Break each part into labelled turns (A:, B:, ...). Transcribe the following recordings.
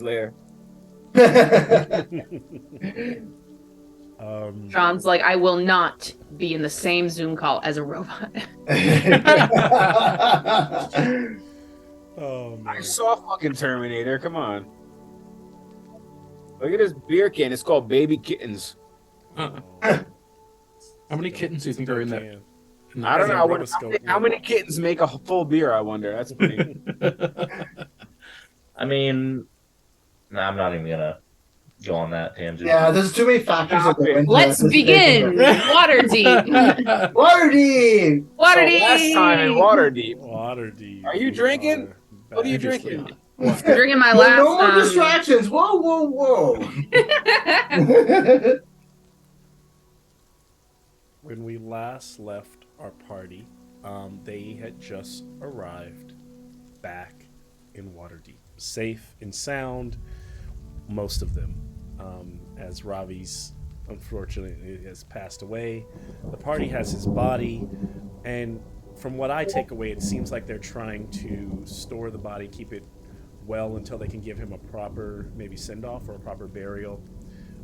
A: Lair.
B: John's like, I will not be in the same Zoom call as a robot.
C: Oh
A: I
C: man.
A: saw fucking Terminator. Come on. Look at this beer can. It's called Baby Kittens.
C: Oh,
D: How many kittens do you think are
C: still
D: in that?
C: can.
D: In
A: I
D: that
A: don't know.
C: Has a
D: can?
A: I wonder
C: rotoscope
A: how
C: lip.
A: many kittens make a full beer. I wonder. That's funny.
E: I mean, nah, I'm not even gonna go on that tangent.
F: Yeah, there's too many factors that
A: Stop
F: go
A: it.
F: into
B: Let's
F: this making
B: begin. Waterdeep.
F: Waterdeep.
A: So last time in
B: Waterdeep.
A: Waterdeep,
C: Waterdeep.
A: are you
C: We
A: drinking?
C: are
A: What are you
C: back.
D: Previously
A: drinking?
D: on.
B: I'm drinking my
F: No, no
B: last.
F: more distractions. Whoa, whoa, whoa.
C: When we last left our party, they had just arrived back in Waterdeep, safe and sound. Most of them, as Ravi's unfortunately has passed away. The party has his body, and from what I take away, it seems like they're trying to store the body, keep it well until they can give him a proper maybe send off or a proper burial.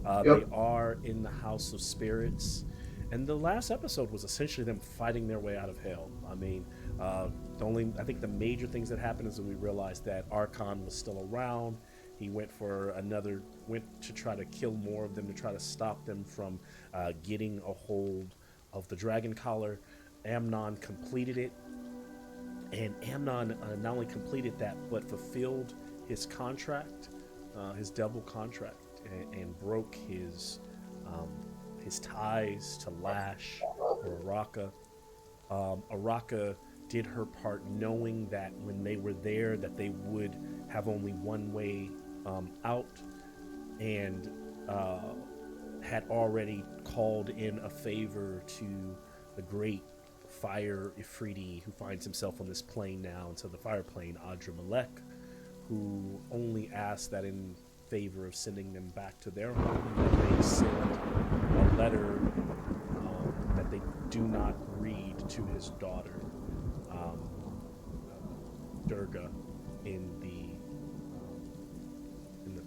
C: They
F: Yep.
C: are in the House of Spirits, and the last episode was essentially them fighting their way out of hell. I mean, the only I think the major things that happened is that we realized that Archon was still around. He went to try to kill more of them to try to stop them from getting a hold of the dragon collar. Amnon completed it, and Amnon not only completed that but fulfilled his contract, his double contract, and broke um, his ties to Lash or Araka. Araka did her part, knowing that when they were there, that they would have only one way out, and had already called in a favor to the great fire Ifriti who finds himself on this plane now, and so the fire plane Adra Malek, who only asked that in favor of sending them back to their home, that they send a letter that they do not read to his daughter, um, Durga, in the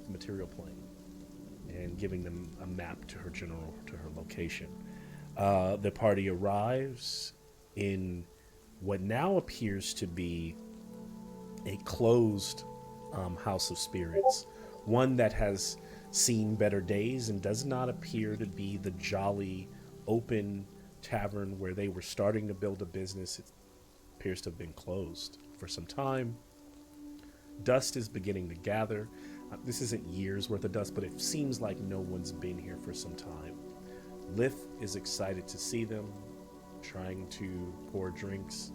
C: material plane, and giving them a map to her location. The party arrives in what now appears to be a closed house of spirits, one that has seen better days and does not appear to be the jolly, open tavern where they were starting to build a business. It appears to have been closed for some time. Dust is beginning to gather. This isn't years worth of dust, but it seems like no one's been here for some time. Lith is excited to see them, trying to pour drinks.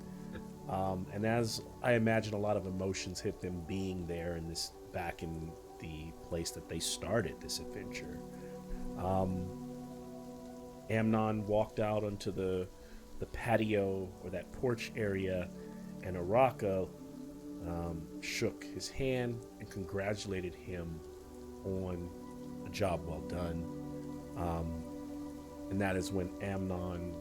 C: And as I imagine, a lot of emotions hit them being there in this back in the place that they started this adventure. Um, Amnon walked out onto the patio or that porch area, and Araka shook his hand and congratulated him on a job well done. Um, and that is when Amnon,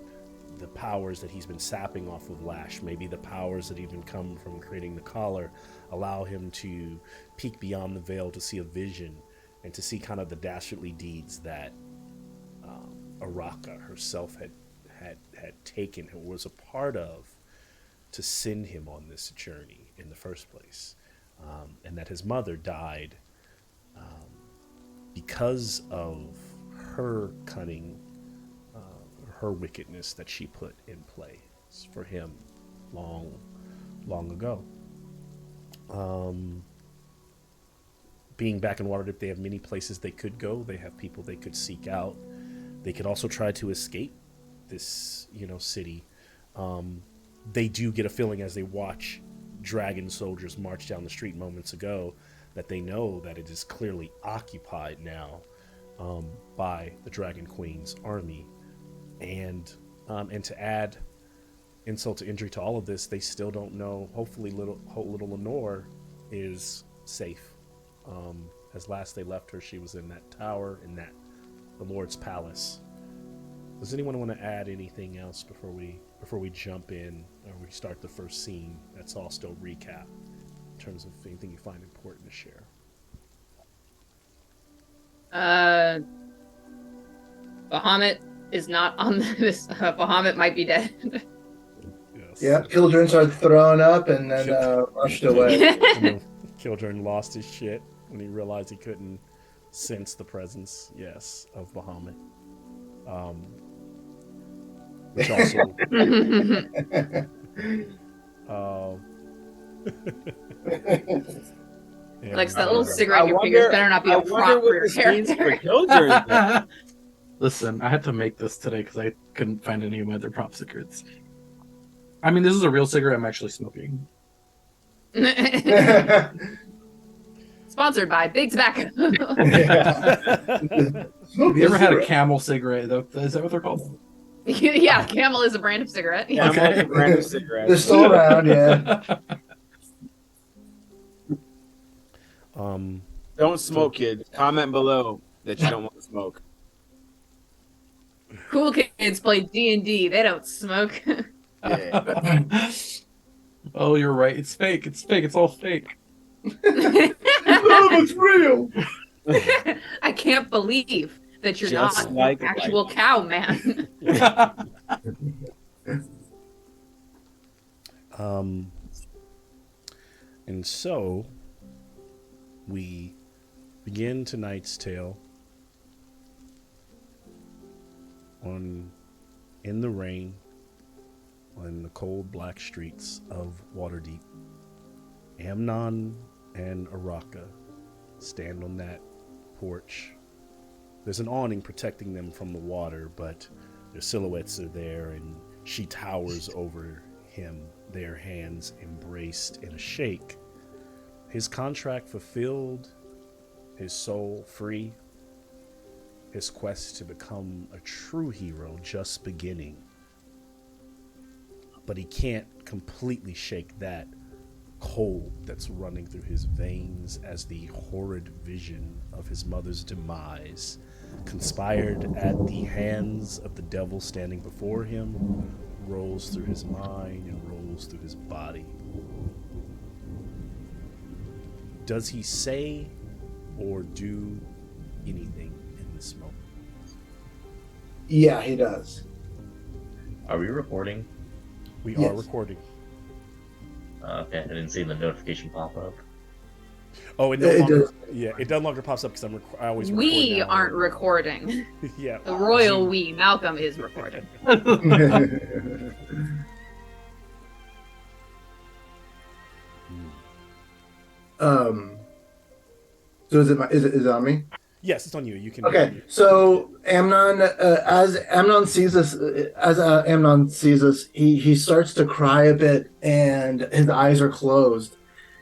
C: the powers that he's been sapping off of Lash, maybe the powers that even come from creating the collar, allow him to peek beyond the veil to see a vision and to see kind of the dastardly deeds that Araka herself had taken or was a part of to send him on this journey in the first place, and that his mother died because of her cunning, her wickedness that she put in place for him long, long ago. Being back in Waterdeep, they have many places they could go. They have people they could seek out. They could also try to escape this, city. They do get a feeling as they watch dragon soldiers march down the street moments ago that they know that it is clearly occupied now by the Dragon Queen's army. And to add insult to injury to all of this, they still don't know. Hopefully, little Lenore is safe. As last they left her, she was in that tower in the Lord's palace. Does anyone want to add anything else before we jump in or we start the first scene? That's all still recap in terms of anything you find important to share.
B: Bahamut is not on this. Bahamut might be dead.
C: Yes.
F: Yeah, children started throwing up and then rushed away.
C: And then Kildren lost his shit when he realized he couldn't sense the presence, yes, of Bahamut. Which also, yeah,
B: Like that little cigarette in
A: I
B: your fingers
A: wonder-
B: better not be
A: I
B: a
A: wonder
B: prop
A: what
B: for your
A: this means for
B: character.
A: children.
D: Listen, I had to make this today because I couldn't find any of my other prop cigarettes. I mean, this is a real cigarette I'm actually smoking.
B: Sponsored by Big Tobacco.
D: Have you ever had a Camel cigarette? Is that what they're called?
B: Yeah, Camel is a brand of cigarette.
A: Yeah, I'm
D: Okay.
A: like a brand of
F: They're
A: cigarettes.
F: still around, yeah.
A: Don't smoke, kids. Comment below that you don't want to smoke.
B: Cool kids play D&D. They don't smoke.
A: Yeah.
D: Oh, you're right. It's fake. It's fake. It's all fake.
F: It's real.
B: I can't believe that you're
A: Just
B: not
A: like
B: an actual cow man.
C: And so we begin tonight's tale in the rain on the cold black streets of Waterdeep. Amnon and Araka stand on that porch. There's an awning protecting them from the water, but their silhouettes are there, and she towers over him, their hands embraced in a shake. His contract fulfilled, his soul free, his quest to become a true hero just beginning. But he can't completely shake that cold that's running through his veins as the horrid vision of his mother's demise, conspired at the hands of the devil standing before him, rolls through his mind and rolls through his body. Does he say or do anything in this moment?
F: Yeah, he does.
E: Are we recording?
C: We
F: Yes.
C: are recording.
E: Okay, I didn't see the notification pop up.
C: Oh, it no
F: It
C: longer.
F: does.
C: Yeah, it no longer pops up because I always. Record
B: We
C: now.
B: aren't recording.
C: Yeah.
B: The royal we. Malcolm is recording.
F: So is it on me?
C: Yes, it's on you. You can.
F: Okay, so Amnon, as Amnon sees us, he starts to cry a bit, and his eyes are closed.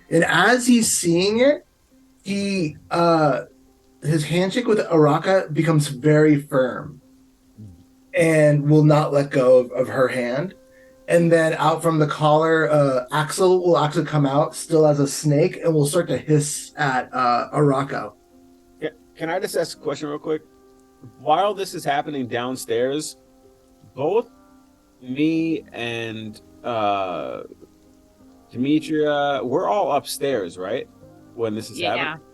F: And as he's seeing it, he his handshake with Araka becomes very firm, and will not let go of her hand. And then out from the collar, Axel will actually come out, still as a snake, and will start to hiss at Araka.
A: Can I just ask a question real quick? While this is happening downstairs, both me and Demetria, we're all upstairs, right? When this is
B: Yeah.
A: happening?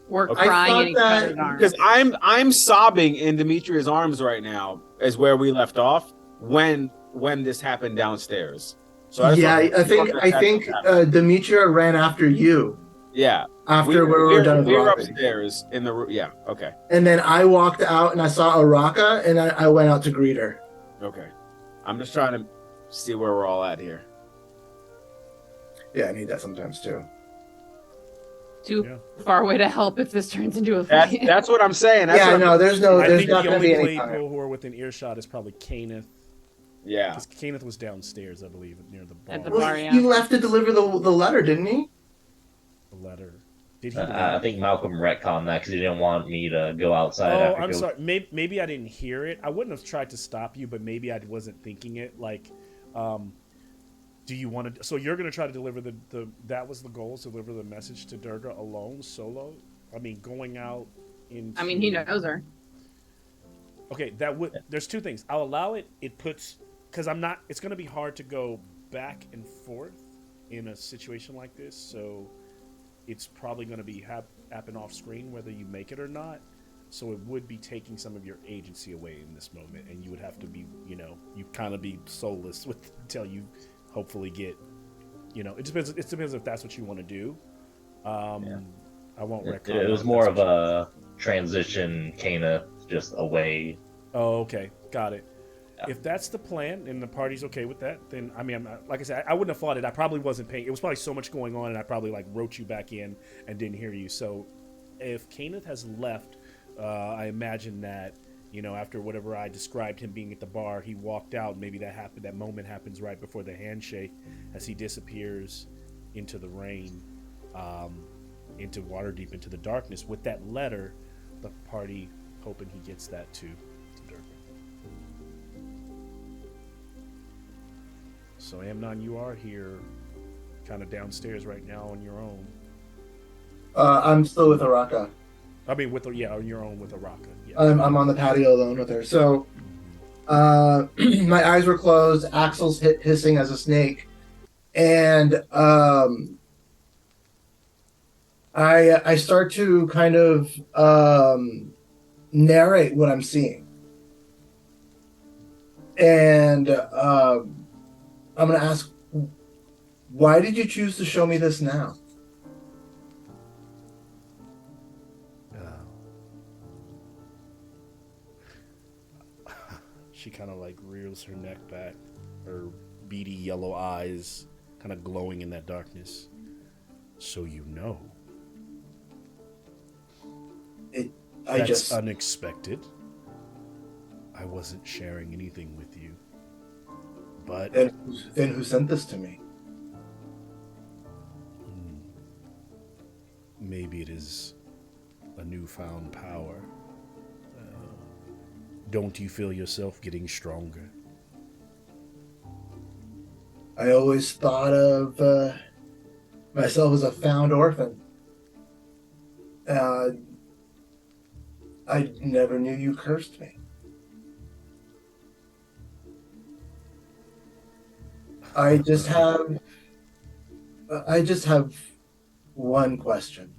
B: We're
A: Okay.
B: crying
F: I
B: in each
F: thought
B: other's
F: that-
B: arms.
A: Because I'm sobbing in Demetria's arms right now, is where we left off when this happened downstairs. So just
F: Yeah,
A: wanted-
F: I think Demetria ran after you
A: yeah.
F: after we were done with
A: we were
F: Ravi.
A: upstairs in the room. Yeah. Okay.
F: And then I walked out and I saw Araka and I went out to greet her.
A: Okay. I'm just trying to see where we're all at here.
F: Yeah, I need that sometimes too.
B: Too
C: Yeah.
B: far away to help if this turns into a
A: That's
B: fight.
A: that's what I'm saying. That's
F: Yeah,
A: what
F: no, there's
C: I
F: there's
C: think
F: not
C: the
F: going to be
C: only
F: any time.
C: people who are within earshot is probably Kenneth.
A: Yeah.
C: Because Kenneth was downstairs, I believe, near the bar.
B: At the
F: Well,
B: bar, yeah.
F: he left to deliver the letter, didn't he?
C: The letter. Did he?
E: I think Malcolm retconned that because he didn't want me to go outside.
C: Oh,
E: after
C: I'm
E: go-
C: sorry. Maybe I didn't hear it. I wouldn't have tried to stop you, but maybe I wasn't thinking it. Like, do you want to? So you're going to try to deliver the that was the goal, to deliver the message to Durga alone, solo. I mean, going out in.
B: I mean, he knows her.
C: Okay, that would. There's two things. I'll allow it. It puts because I'm not. It's going to be hard to go back and forth in a situation like this. So it's probably going to be happen off screen whether you make it or not. So it would be taking some of your agency away in this moment, and you would have to be, you kind of be soulless until you hopefully get, it depends. It depends if that's what you want to do. I won't recommend.
E: It was more of a transition, Kana just away.
C: Oh, okay, got it.
E: Yeah.
C: If that's the plan and the party's okay with that, then like I said, I wouldn't have fought it. I probably wasn't paying. It was probably so much going on, and I probably wrote you back in and didn't hear you. So, if Kenneth has left, I imagine that after whatever I described him being at the bar, he walked out. Maybe that happened. That moment happens right before the handshake, as he disappears into the rain, into Waterdeep, into the darkness. With that letter, the party hoping he gets that to Durban. So Amnon, you are here, kind of downstairs right now on your own.
F: I'm still with Araka.
C: I mean, on your own with Araka. Yeah.
F: I'm on the patio alone with her. So, my eyes were closed. Axel's hissing as a snake, and I start to kind of narrate what I'm seeing, and I'm going to ask, why did you choose to show me this now?
C: She kind of rears her neck back, her beady yellow eyes kind of glowing in that darkness. So That's unexpected. I wasn't sharing anything with you. But
F: then who sent this to me?
C: Maybe it is a newfound power. Don't you feel yourself getting stronger?
F: I always thought of myself as a found orphan. I never knew you cursed me. I just have one question.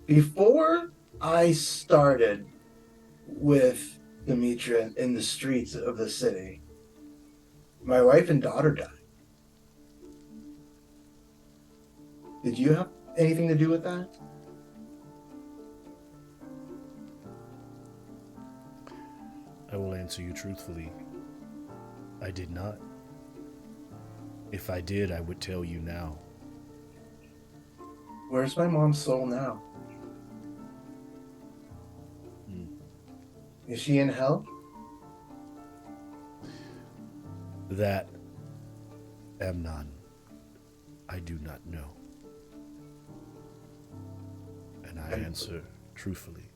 F: Before I started with Demetra in the streets of the city, my wife and daughter died. Did you have anything to do with that?
C: I will answer you truthfully. I did not. If I did, I would tell you now.
F: Where's my mom's soul now? Is she in hell?
C: That, Amnon, I do not know. And I answer truthfully.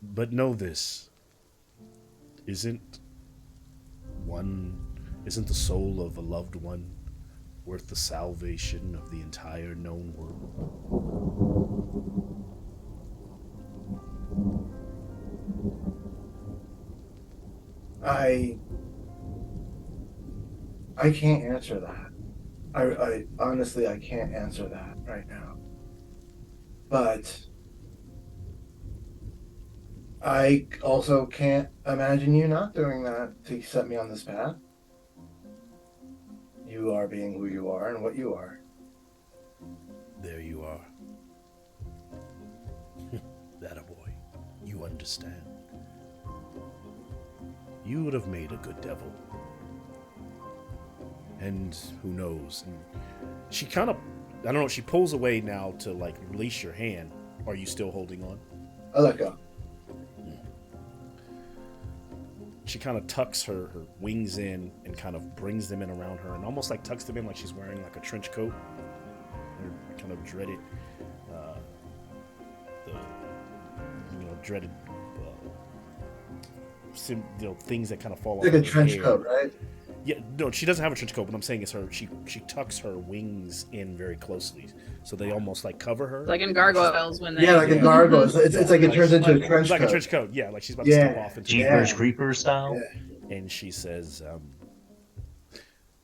C: But know this, isn't the soul of a loved one worth the salvation of the entire known world?
F: I can't answer that. I honestly, I can't answer that right now. But I also can't imagine you not doing that to set me on this path. You are being who you are and what you are.
C: There you are. That a boy. You understand. You would have made a good devil. And who knows? And she kind of, I don't know, she pulls away now to release your hand. Are you still holding on?
F: I let go.
C: She kind of tucks her wings in and kind of brings them in around her and almost tucks them in like she's wearing a trench coat. Her kind of dreaded, things that kind of fall off.
F: Like a trench coat, right?
C: Yeah, no, she doesn't have a trench coat. What I'm saying is she tucks her wings in very closely, so they almost cover her.
B: Like in gargoyles when they
F: like in gargoyles. It's like it turns into a trench coat.
C: Like a trench coat, yeah, like she's about to step off into
E: Jeepers Creepers style.
F: Yeah.
C: And she says,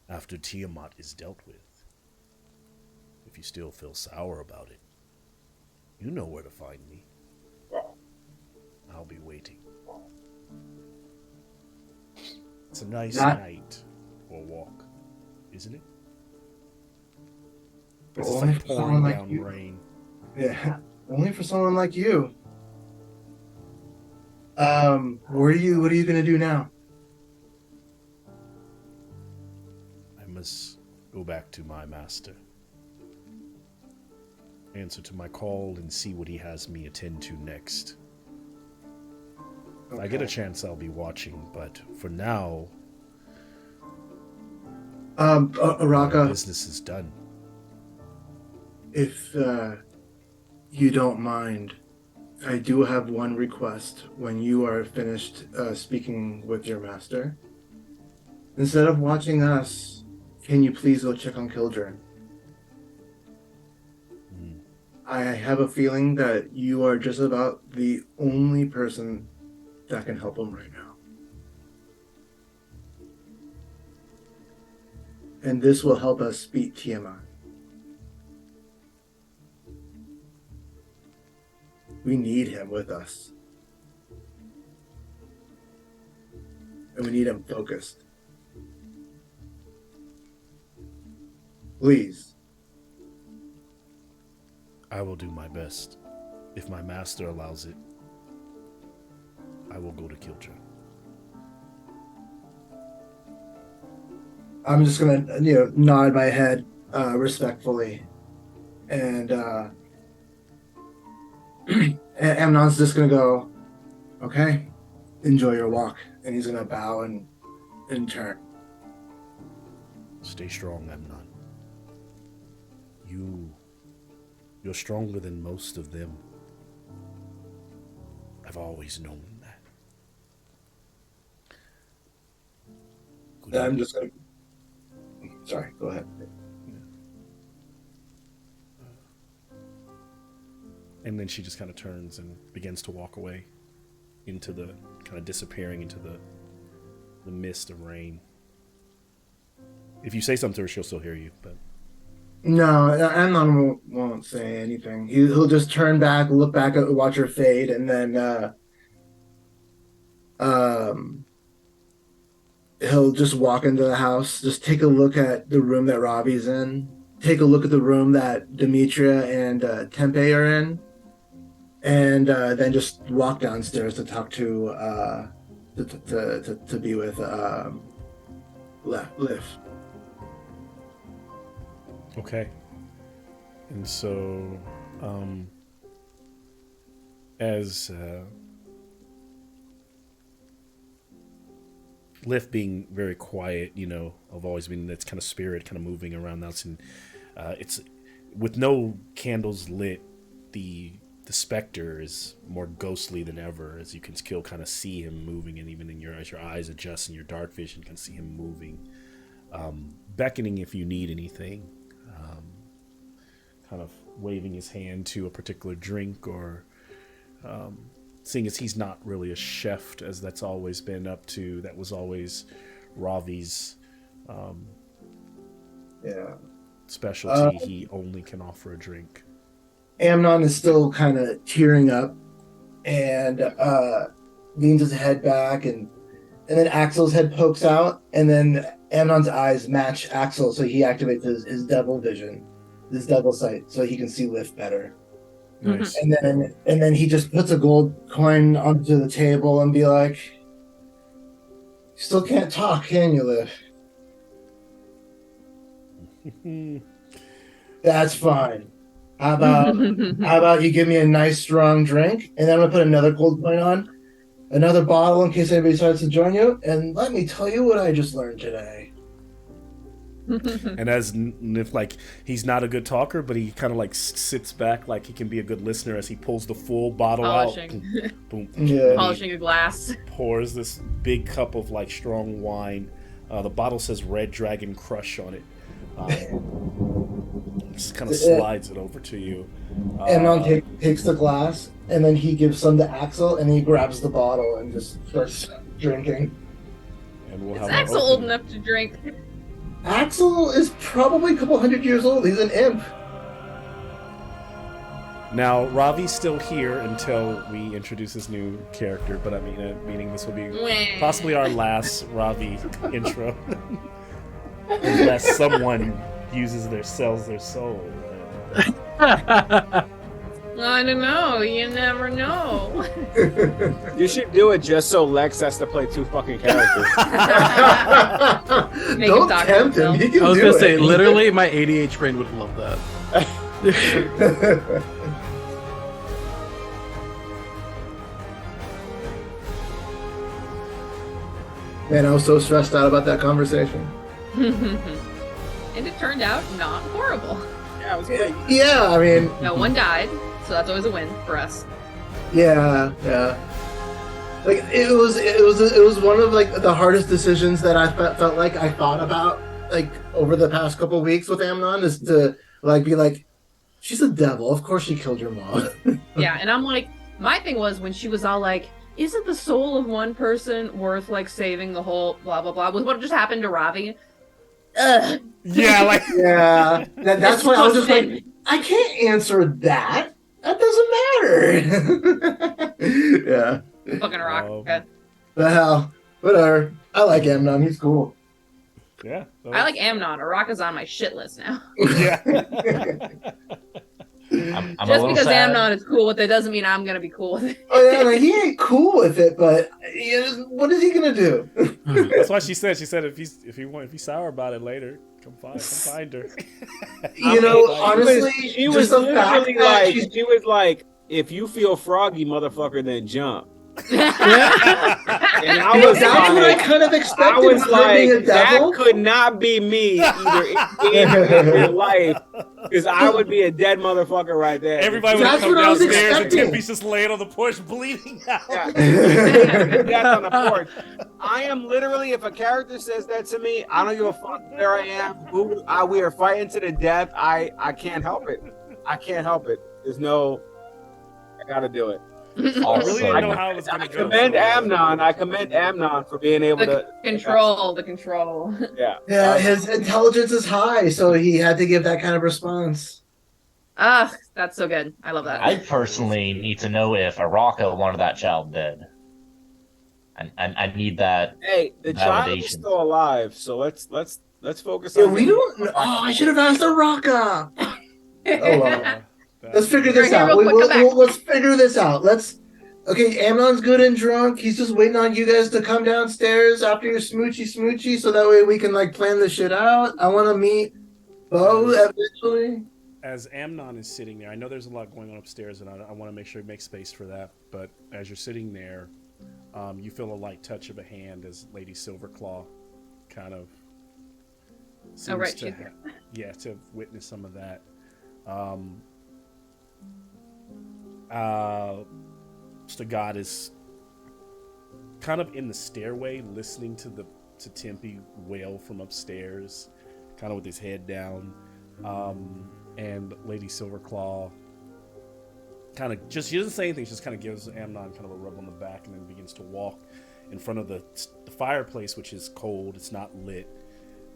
C: after Tiamat is dealt with, if you still feel sour about it, You know where to find me. I'll be waiting. It's a nice night for a walk, isn't it? It's
F: Only
C: like
F: for
C: pouring
F: someone like
C: down
F: you.
C: rain.
F: Yeah, only for someone like you. What are you gonna do now?
C: I must go back to my master. Answer to my call and see what he has me attend to next. If I get a chance, I'll be watching, but for now, our
F: Araka,
C: business is done.
F: if you don't mind, I do have one request. When you are finished speaking with your master, instead of watching us, can you please go check on Kildren? I have a feeling that you are just about the only person that can help him right now. And this will help us beat Tiamat. We need him with us. And we need him focused. Please.
C: I will do my best. If my master allows it, I will go to Kildren.
F: I'm just gonna, nod my head respectfully, and Amnon's just gonna go, okay, enjoy your walk, and he's gonna bow and turn.
C: Stay strong, Amnon. You're stronger than most of them. I've always known that. Good
F: I'm
C: evening.
F: just gonna. Sorry, go ahead.
C: And then she just kind of turns and begins to walk away into the kind of disappearing into the mist of rain. If you say something to her, she'll still hear you, but
F: No, Amnon won't say anything. He'll just turn back, look back, watch her fade, and then he'll just walk into the house, just take a look at the room that Ravi's in, take a look at the room that Demetria and Tempe are in, and then just walk downstairs to talk to be with Liv.
C: okay. And so, as Liv being very quiet, I've always been that's kind of spirit kind of moving around the house, and it's with no candles lit. The specter is more ghostly than ever, as you can still kind of see him moving, and even as your eyes adjust in your dark vision, you can see him moving, beckoning if you need anything, kind of waving his hand to a particular drink, or seeing as he's not really a chef, as that's always been up to, that was always Ravi's specialty. He only can offer a drink.
F: Amnon is still kind of tearing up and leans his head back, and then Axel's head pokes out, and then Amnon's eyes match Axel, so he activates his devil vision, his devil sight, so he can see Lift better.
C: Nice.
F: And then he just puts a gold coin onto the table and be like, "You still can't talk, can you, Liv?" That's fine. How about you give me a nice strong drink, and then I'm gonna put another gold coin on, another bottle in case anybody starts to join you, and let me tell you what I just learned today.
C: And as if he's not a good talker, but he kind of sits back like he can be a good listener as he pulls the full bottle
B: Polishing.
C: out. Boom.
F: Yeah.
B: Polishing a glass.
C: Pours this big cup of strong wine. The bottle says Red Dragon Crush on it. Just kind of slides it over to you.
F: Amnon takes the glass, and then he gives some to Axel, and he grabs the bottle and just starts drinking.
C: And we'll
B: Is
C: have
B: Axel old enough to drink?
F: Axel is probably a couple hundred years old. He's an imp.
C: Now, Ravi's still here until we introduce this new character, but I mean, meaning this will be possibly our last Ravi intro. Unless someone sells their soul.
B: I don't know. You never know.
A: You should do it just so Lex has to play 2 fucking characters.
B: Make him
F: Don't
B: talk
F: tempt him.
B: himself.
F: He can
D: I was
F: do
D: gonna
F: it.
D: say, literally, my ADH brain would love that.
F: Man, I was so stressed out about that conversation.
B: And it turned out not horrible.
A: Yeah, it was great.
F: Yeah, I mean,
B: No one died, so that's always a win for us.
F: yeah. Like it was one of like the hardest decisions that I felt like I thought about like over the past couple of weeks with Amnon is to like be like, she's a devil. Of course she killed your mom.
B: Yeah, and I'm like, my thing was when she was all like, isn't the soul of one person worth like saving the whole blah blah blah with what just happened to Ravi? Ugh.
C: Yeah, like
F: Yeah, that's why I was just like, I can't answer that. That doesn't matter. Yeah.
B: Fucking rock.
C: Um,
F: The hell, whatever. I like Amnon. He's cool.
C: yeah.
B: I like Amnon. Araka's on my shit list now.
C: Yeah.
E: I'm a
B: Just
E: little
B: because
E: sad.
B: Amnon is cool with it doesn't mean I'm gonna be cool with it.
F: Oh yeah, like, he ain't cool with it, but what is he gonna do?
C: That's why she said if he's sour about it later, come find her.
F: You know, honestly,
A: She was
F: just the fact
A: literally
F: that
A: like,
F: she's-
A: she was like, if you feel froggy, motherfucker, then jump. And I was
F: that's what I
A: like,
F: kind of expected.
A: I was
F: with her being a
A: like, that
F: devil.
A: could not be me either in real life, because I would be a dead motherfucker right there.
C: Everybody would
F: That's
C: come
F: what I was
C: downstairs and
F: expecting.
C: Tippy's just laying on the porch bleeding out.
A: Yeah. Death on the porch. I am literally, if a character says that to me, I don't give a fuck where I am. We are fighting to the death. I can't help it. I can't help it. There's no, I gotta do it.
C: I really
E: Also,
C: didn't know how it was
A: I
C: going to go.
A: commend Amnon. I commend Amnon for being able
B: The control.
A: Yeah.
F: Yeah, his intelligence is high, so he had to give that kind of response.
B: Ah, that's so good. I love that.
E: I personally need to know if Araka wanted that child dead. I need that.
A: Hey, the child is
E: Validation.
A: still alive, so let's focus
F: Yeah,
A: on.
F: we don't. Oh, I should have asked Araka. Oh well. Let's figure
B: Right
F: this
B: here,
F: out.
B: real quick, come back.
F: Let's figure this out. Okay, Amnon's good and drunk. He's just waiting on you guys to come downstairs after your smoochy, so that way we can like plan this shit out. I want to meet Bo eventually.
C: As Amnon is sitting there, I know there's a lot going on upstairs, and I want to make sure you make space for that. But as you're sitting there, you feel a light touch of a hand as Lady Silverclaw kind of seems
B: right,
C: to
B: she's here.
C: to have witnessed some of that. Stagad is kind of in the stairway, listening to Tempe wail from upstairs, kind of with his head down. And Lady Silverclaw kind of she doesn't say anything, she just kind of gives Amnon kind of a rub on the back and then begins to walk in front of the fireplace, which is cold, it's not lit,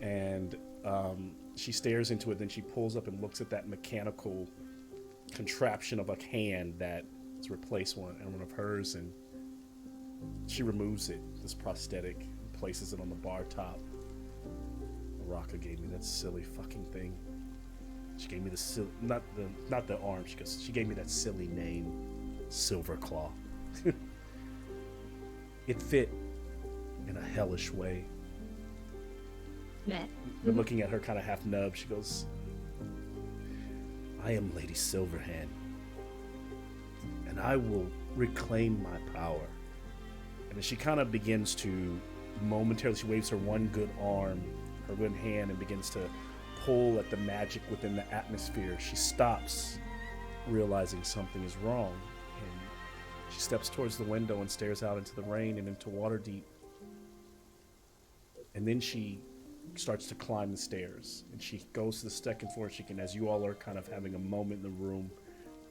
C: and she stares into it, then she pulls up and looks at that mechanical contraption of a hand that has replaced one of hers, and she removes it, this prosthetic, and places it on the bar top. Araka gave me that silly fucking thing. She gave me the not the arm. She gave me that silly name, Silverclaw. It fit in a hellish way. But looking at her kind of half nub, she goes, "I am Lady Silverhand, and I will reclaim my power." And as she kind of begins to momentarily, she waves her one good arm, her good hand, and begins to pull at the magic within the atmosphere. She stops, realizing something is wrong, and she steps towards the window and stares out into the rain and into Waterdeep. And then she starts to climb the stairs, and she goes to the second floor. She can, as you all are kind of having a moment in the room,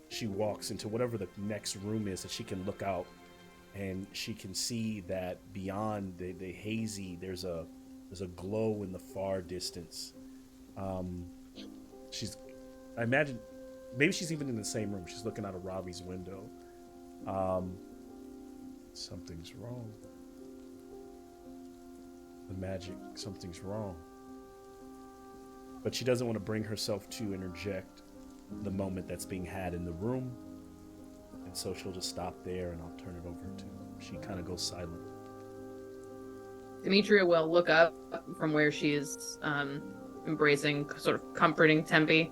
C: she walks into whatever the next room is that she can look out, and she can see that beyond the hazy, there's a glow in the far distance. I imagine maybe she's even in the same room. She's looking out of Ravi's window. Something's wrong. The magic, something's wrong. But she doesn't want to bring herself to interject the moment that's being had in the room. And so she'll just stop there and I'll turn it over to her. She kind of goes silent.
B: Demetria will look up from where she is embracing, sort of comforting Tempe.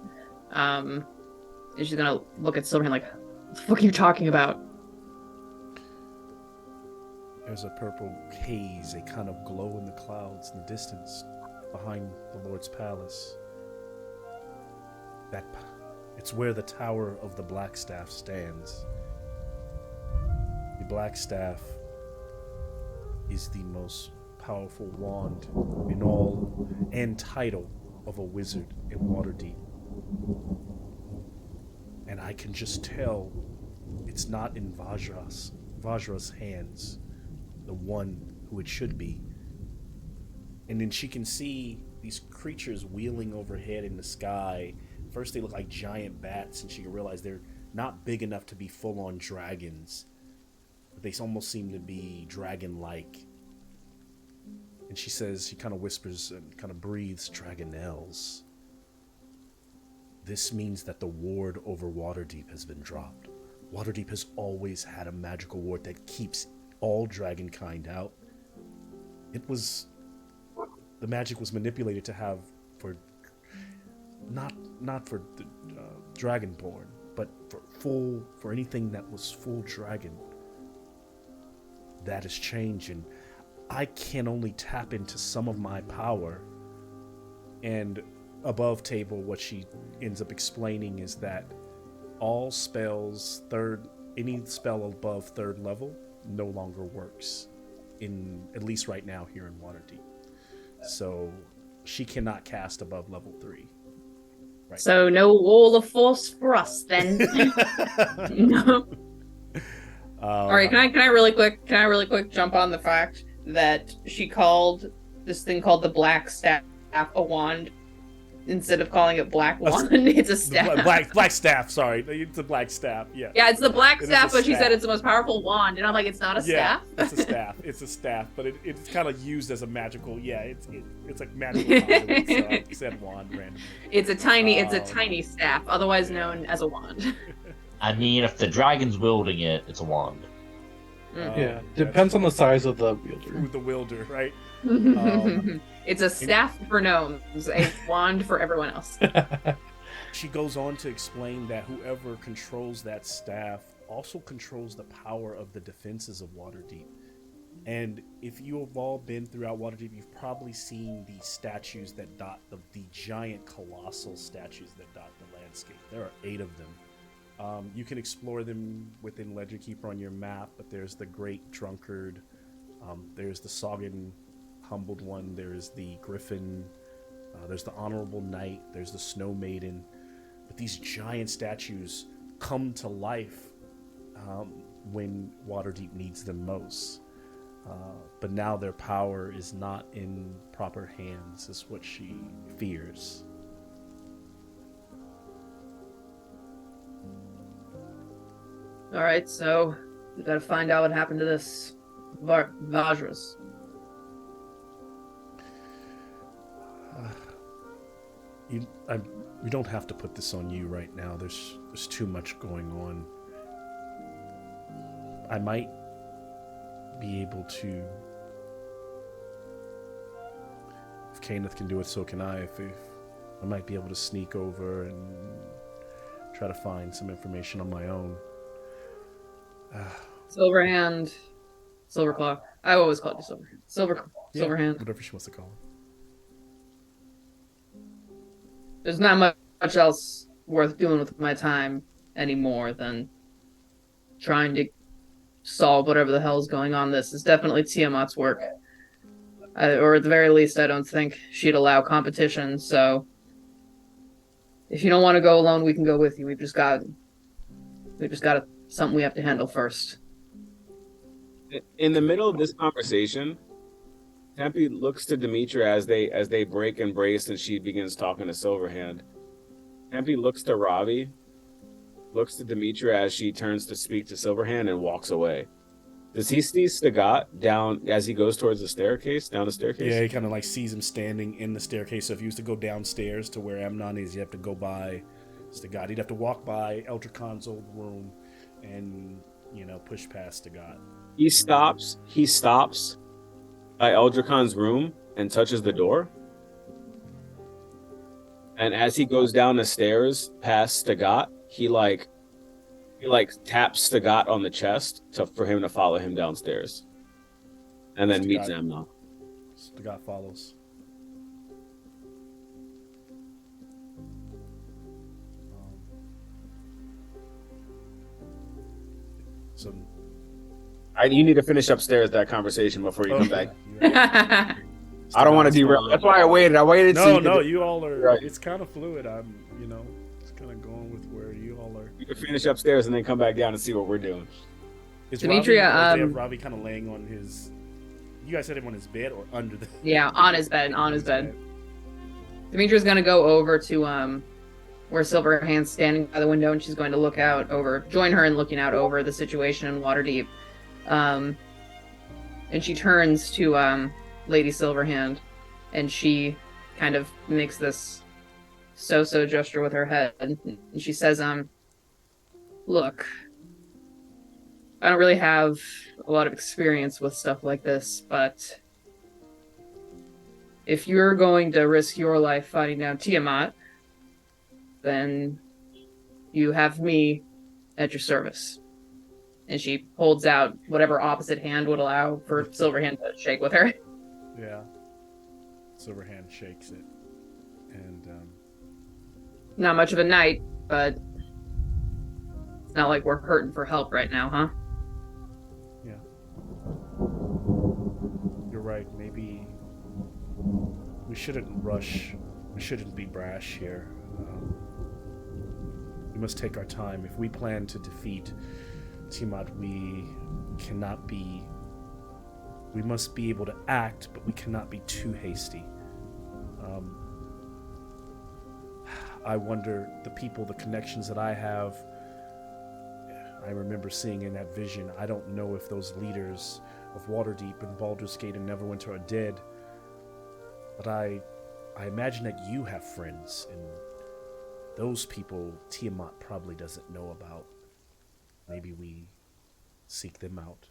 B: And she's gonna look at Silverhand like, what the fuck are you talking about?
C: There's a purple haze, a kind of glow in the clouds in the distance behind the Lord's palace. It's where the Tower of the Black Staff stands. The Black Staff is the most powerful wand in all and title of a wizard in Waterdeep. And I can just tell it's not in Vajra's hands, the one who it should be. And then she can see these creatures wheeling overhead in the sky. First they look like giant bats, and she can realize they're not big enough to be full-on dragons. But they almost seem to be dragon-like. And she says, she kind of whispers and kind of breathes, "Dragonels. This means that the ward over Waterdeep has been dropped. Waterdeep has always had a magical ward that keeps all dragonkind out. The magic was manipulated to have for not for the dragonborn, but for anything that was full dragon. That has changed, and I can only tap into some of my power." And above table, what she ends up explaining is that all spells any spell above 3rd level no longer works, at least right now here in Waterdeep. So she cannot cast above level 3. Right.
B: So no wall of force for us then. No. All right, can I really quick jump on the fact that she called this thing called the Black Staff a wand instead of calling it Black Wand? It's a staff.
C: Black staff. Sorry, it's a black staff. Yeah.
B: Yeah, it's the black staff, but she
C: staff.
B: said it's the most powerful wand, and I'm like, it's not a staff.
C: It's a staff. It's a staff, but it's kind of used as a magical. Yeah, it's like magical. Conduit, so I said wand randomly.
B: It's a tiny staff, otherwise known as a wand.
E: I mean, if the dragon's wielding it, it's a wand.
D: Yeah, depends on the size of the wielder.
C: The wielder, right?
B: It's a staff for gnomes, a wand for everyone else.
C: She goes on to explain that whoever controls that staff also controls the power of the defenses of Waterdeep. And if you have all been throughout Waterdeep, you've probably seen the statues that dot the giant colossal statues that dot the landscape. There are 8 of them. You can explore them within Ledger Keeper on your map, but there's the Great Drunkard, there's the Soggen Humbled One, there's the Griffin, there's the Honorable Knight, there's the Snow Maiden. But these giant statues come to life when Waterdeep needs them most. But now their power is not in proper hands, is what she fears.
B: All right, so we gotta find out what happened to this Vajras.
C: We don't have to put this on you right now. There's too much going on. I might be able to. If Kenneth can do it, so can I. If I might be able to sneak over and try to find some information on my own.
B: Silverhand, Silverclaw. I always called you Silverhand. Silverhand.
C: Whatever she wants to call it.
B: There's not much else worth doing with my time anymore than trying to solve whatever the hell's going on. This is definitely Tiamat's work. Or at the very least, I don't think she'd allow competition, so if you don't want to go alone, we can go with you. We've just got something we have to handle first.
A: In the middle of this conversation, Tempe looks to Demetria as they break embrace and she begins talking to Silverhand. Tempe looks to Ravi looks to Demetra as she turns to speak to Silverhand and walks away. Does he see Stagat down as he goes towards the staircase, down the staircase?
C: Yeah, he kind of like sees him standing in the staircase. So if he was to go downstairs to where Amnon is, you have to go by Stagat. He'd have to walk by Eldricon's old room and, you know, push past Stagat.
A: He stops by Eldricon's room and touches the door. And as he goes down the stairs past Stagat, he taps Stagat on the chest for him to follow him downstairs. And then meets Amnon.
C: Stagat follows. So
A: You need to finish upstairs that conversation before you come back.
C: Yeah.
A: I don't want to derail. That's why I waited.
C: No, you all are.
A: Right.
C: It's kind of fluid. I'm, you know, just kind of going with where you all are.
A: You can finish upstairs and then come back down and see what we're doing.
C: Is
B: Demetria,
C: Ravi, they have Ravi kind of laying on his. You guys had him on his bed or under the.
B: Yeah, on his bed. Demetria's gonna go over to where Silverhand's standing by the window, and she's going to join her in looking out over the situation in Waterdeep. And she turns to Lady Silverhand, and she kind of makes this so-so gesture with her head, and she says, look, I don't really have a lot of experience with stuff like this, but if you're going to risk your life fighting down Tiamat, then you have me at your service. And she holds out whatever opposite hand would allow for Silverhand to shake with her.
C: Yeah. Silverhand shakes it, and
B: Not much of a night, but it's not like we're hurting for help right now, huh?
C: yeah. You're right. Maybe we shouldn't rush. We shouldn't be brash here. We must take our time. If we plan to defeat Tiamat, we cannot be. We must be able to act, but we cannot be too hasty. I wonder, the people, the connections that I have, I remember seeing in that vision. I don't know if those leaders of Waterdeep and Baldur's Gate and Neverwinter are dead, but I imagine that you have friends, and those people Tiamat probably doesn't know about. Maybe we seek them out.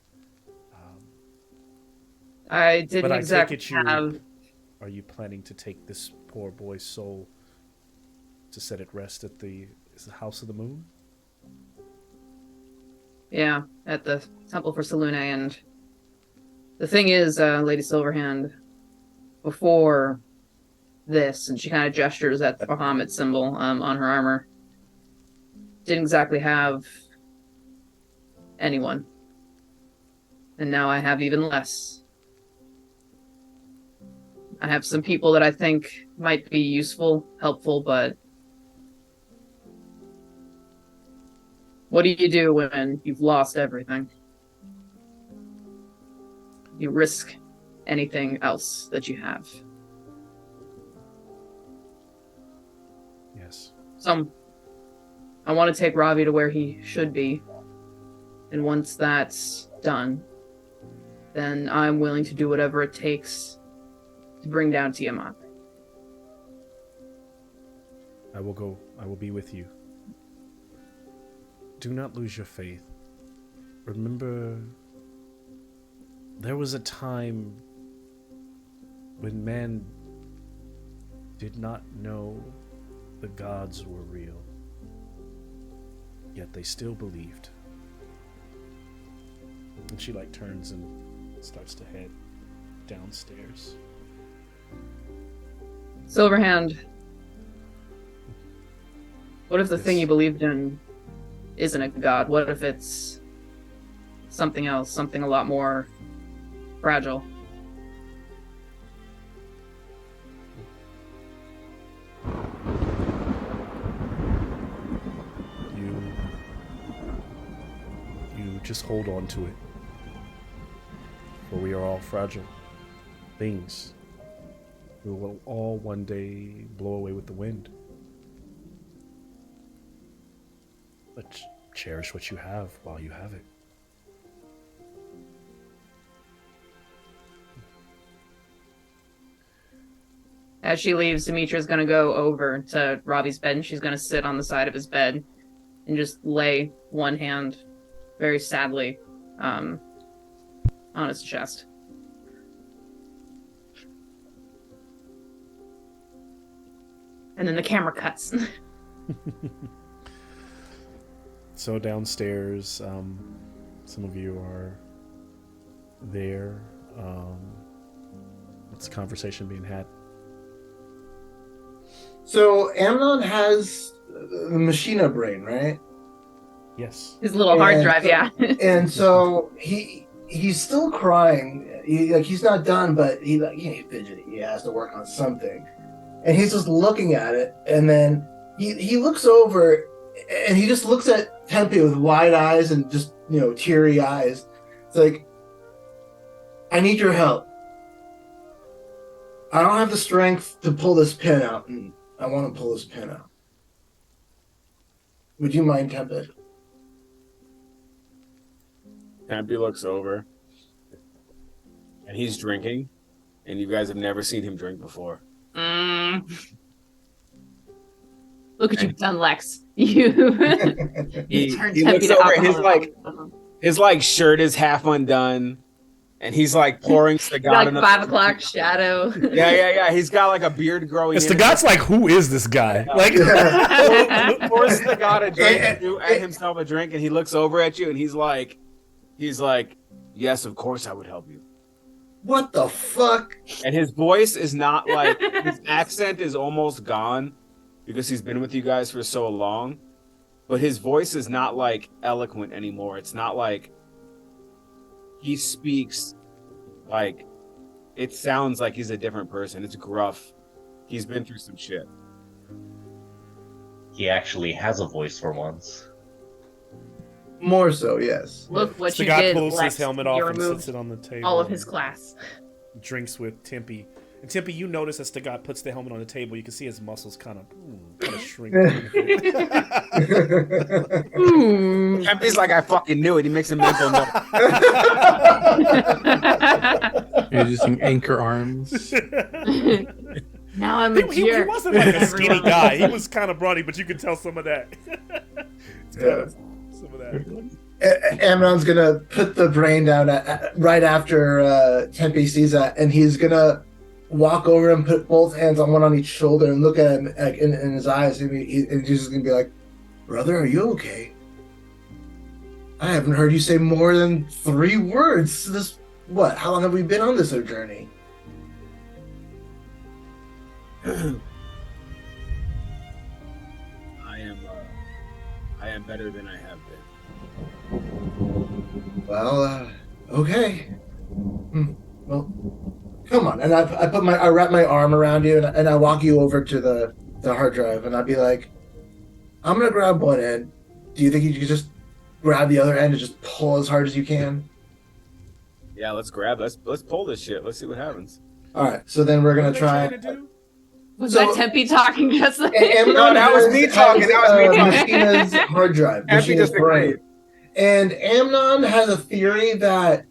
B: I didn't
C: But I
B: exactly
C: take it
B: have...
C: Are you planning to take this poor boy's soul to set it rest at the House of the Moon?
B: Yeah, at the Temple for Selune, and the thing is, Lady Silverhand, before this, and she kind of gestures at the Bahamut symbol on her armor, didn't exactly have anyone. And now I have even less. I have some people that I think might be useful, helpful, but what do you do when you've lost everything? You risk anything else that you have.
C: Yes.
B: So I want to take Ravi to where he should be. And once that's done, then I'm willing to do whatever it takes to bring down Tiamat.
C: I will go. I will be with you. Do not lose your faith. Remember, there was a time when man did not know the gods were real, yet they still believed. And she turns and starts to head downstairs.
B: Silverhand, what if the
C: Yes.
B: thing you believed in isn't a god? What if it's something else, something a lot more fragile?
C: You just hold on to it. For we are all fragile things. We will all one day blow away with the wind. But cherish what you have while you have it.
B: As she leaves, Demetra's gonna go over to Robbie's bed and she's gonna sit on the side of his bed and just lay one hand very sadly on his chest. And then the camera cuts.
C: So downstairs, some of you are there. What's the conversation being had?
F: So Amnon has the machina brain, right?
C: Yes.
B: His little hard
F: And
B: drive,
F: so-
B: yeah.
F: And so he's still crying. He's not done, but he's fidgety. He has to work on something, and he's just looking at it. And then he looks over, and he just looks at Tempe with wide eyes and just teary eyes. It's like, I need your help. I don't have the strength to pull this pin out, and I want to pull this pin out. Would you mind, Tempe?
A: Tempe looks over, and he's drinking, and you guys have never seen him drink before.
B: Look what you've done, Lex. You
A: He
B: turned
A: looks
B: Tempe to
A: over,
B: alcohol.
A: his shirt is half undone, and he's pouring Sagat
B: Like
A: in
B: 5 o'clock shadow.
A: Yeah. He's got a beard growing.
C: It's the guy's like, who is this guy? Like,
A: Pours Sagat a drink and himself a drink, and he looks over at you, and he's like, yes, of course I would help you.
F: What the fuck?
A: And his voice is not his accent is almost gone because he's been with you guys for so long, but his voice is not eloquent anymore. It's not he speaks it sounds like he's a different person. It's gruff. He's been through some shit.
E: He actually has a voice for once.
F: More so, yes.
B: Look what
C: the
B: you
C: guy
B: did,
C: pulls
B: Lex.
C: his helmet
B: You
C: off and
B: removed
C: sits it on the table.
B: all of his class.
C: Drinks with Tempe. And Tempe, you notice as the guy puts the helmet on the table, you can see his muscles kind of shrink.
A: Tempe's I fucking knew it. He makes a mental note.
D: You're using anchor arms.
B: Now I'm a
C: He
B: jerk.
C: wasn't a skinny guy. He was kind of brawny, but you could tell some of that. Some of that.
F: Amnon's gonna put the brain down right after Tempe sees that, and he's gonna walk over and put both hands on one on each shoulder and look at him in his eyes, and he's just gonna be like, "Brother, are you okay? I haven't heard you say more than 3 words. How long have we been on this journey?"
A: I am better than I have been.
F: Well, okay. Well, come on. And I wrap my arm around you, and I walk you over to the hard drive, and I'd be like, I'm gonna grab one end. Do you think you could just grab the other end and just pull as hard as you can?
A: Yeah, let's pull this shit. Let's see what happens.
F: All right. So then we're gonna
C: What are they
F: try.
C: trying to do?
B: Was
F: So-
B: that Tempe talking just like
F: Amnon
A: that was me talking, that was me talking.
F: Machina's hard drive.
A: Tempe
F: Machina's
A: just agreed.
F: brain. And Amnon has a theory that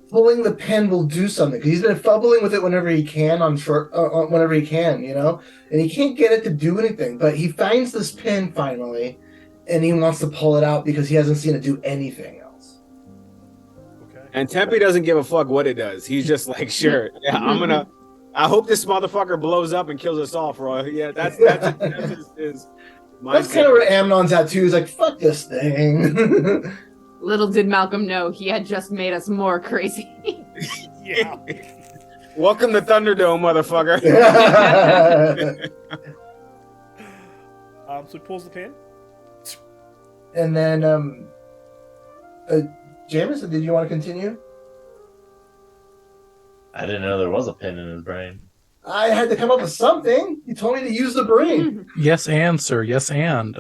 F: pulling the pin will do something, because he's been fumbling with it whenever he can whenever he can, and he can't get it to do anything. But he finds this pin finally, and he wants to pull it out because he hasn't seen it do anything else.
C: Okay.
A: And Tempe doesn't give a fuck what it does. He's just sure. Yeah, I hope this motherfucker blows up and kills us all for all. Yeah, that's his mindset.
F: That's kind of where Amnon's at too. He's like, "Fuck this thing."
B: Little did Malcolm know he had just made us more crazy.
C: Yeah.
A: Welcome to Thunderdome, motherfucker.
C: So he pulls the pin.
F: And then, Jameson, did you want to continue?
E: I didn't know there was a pin in his brain.
F: I had to come up with something. You told me to use the brain.
D: Yes, and sir. Yes, and.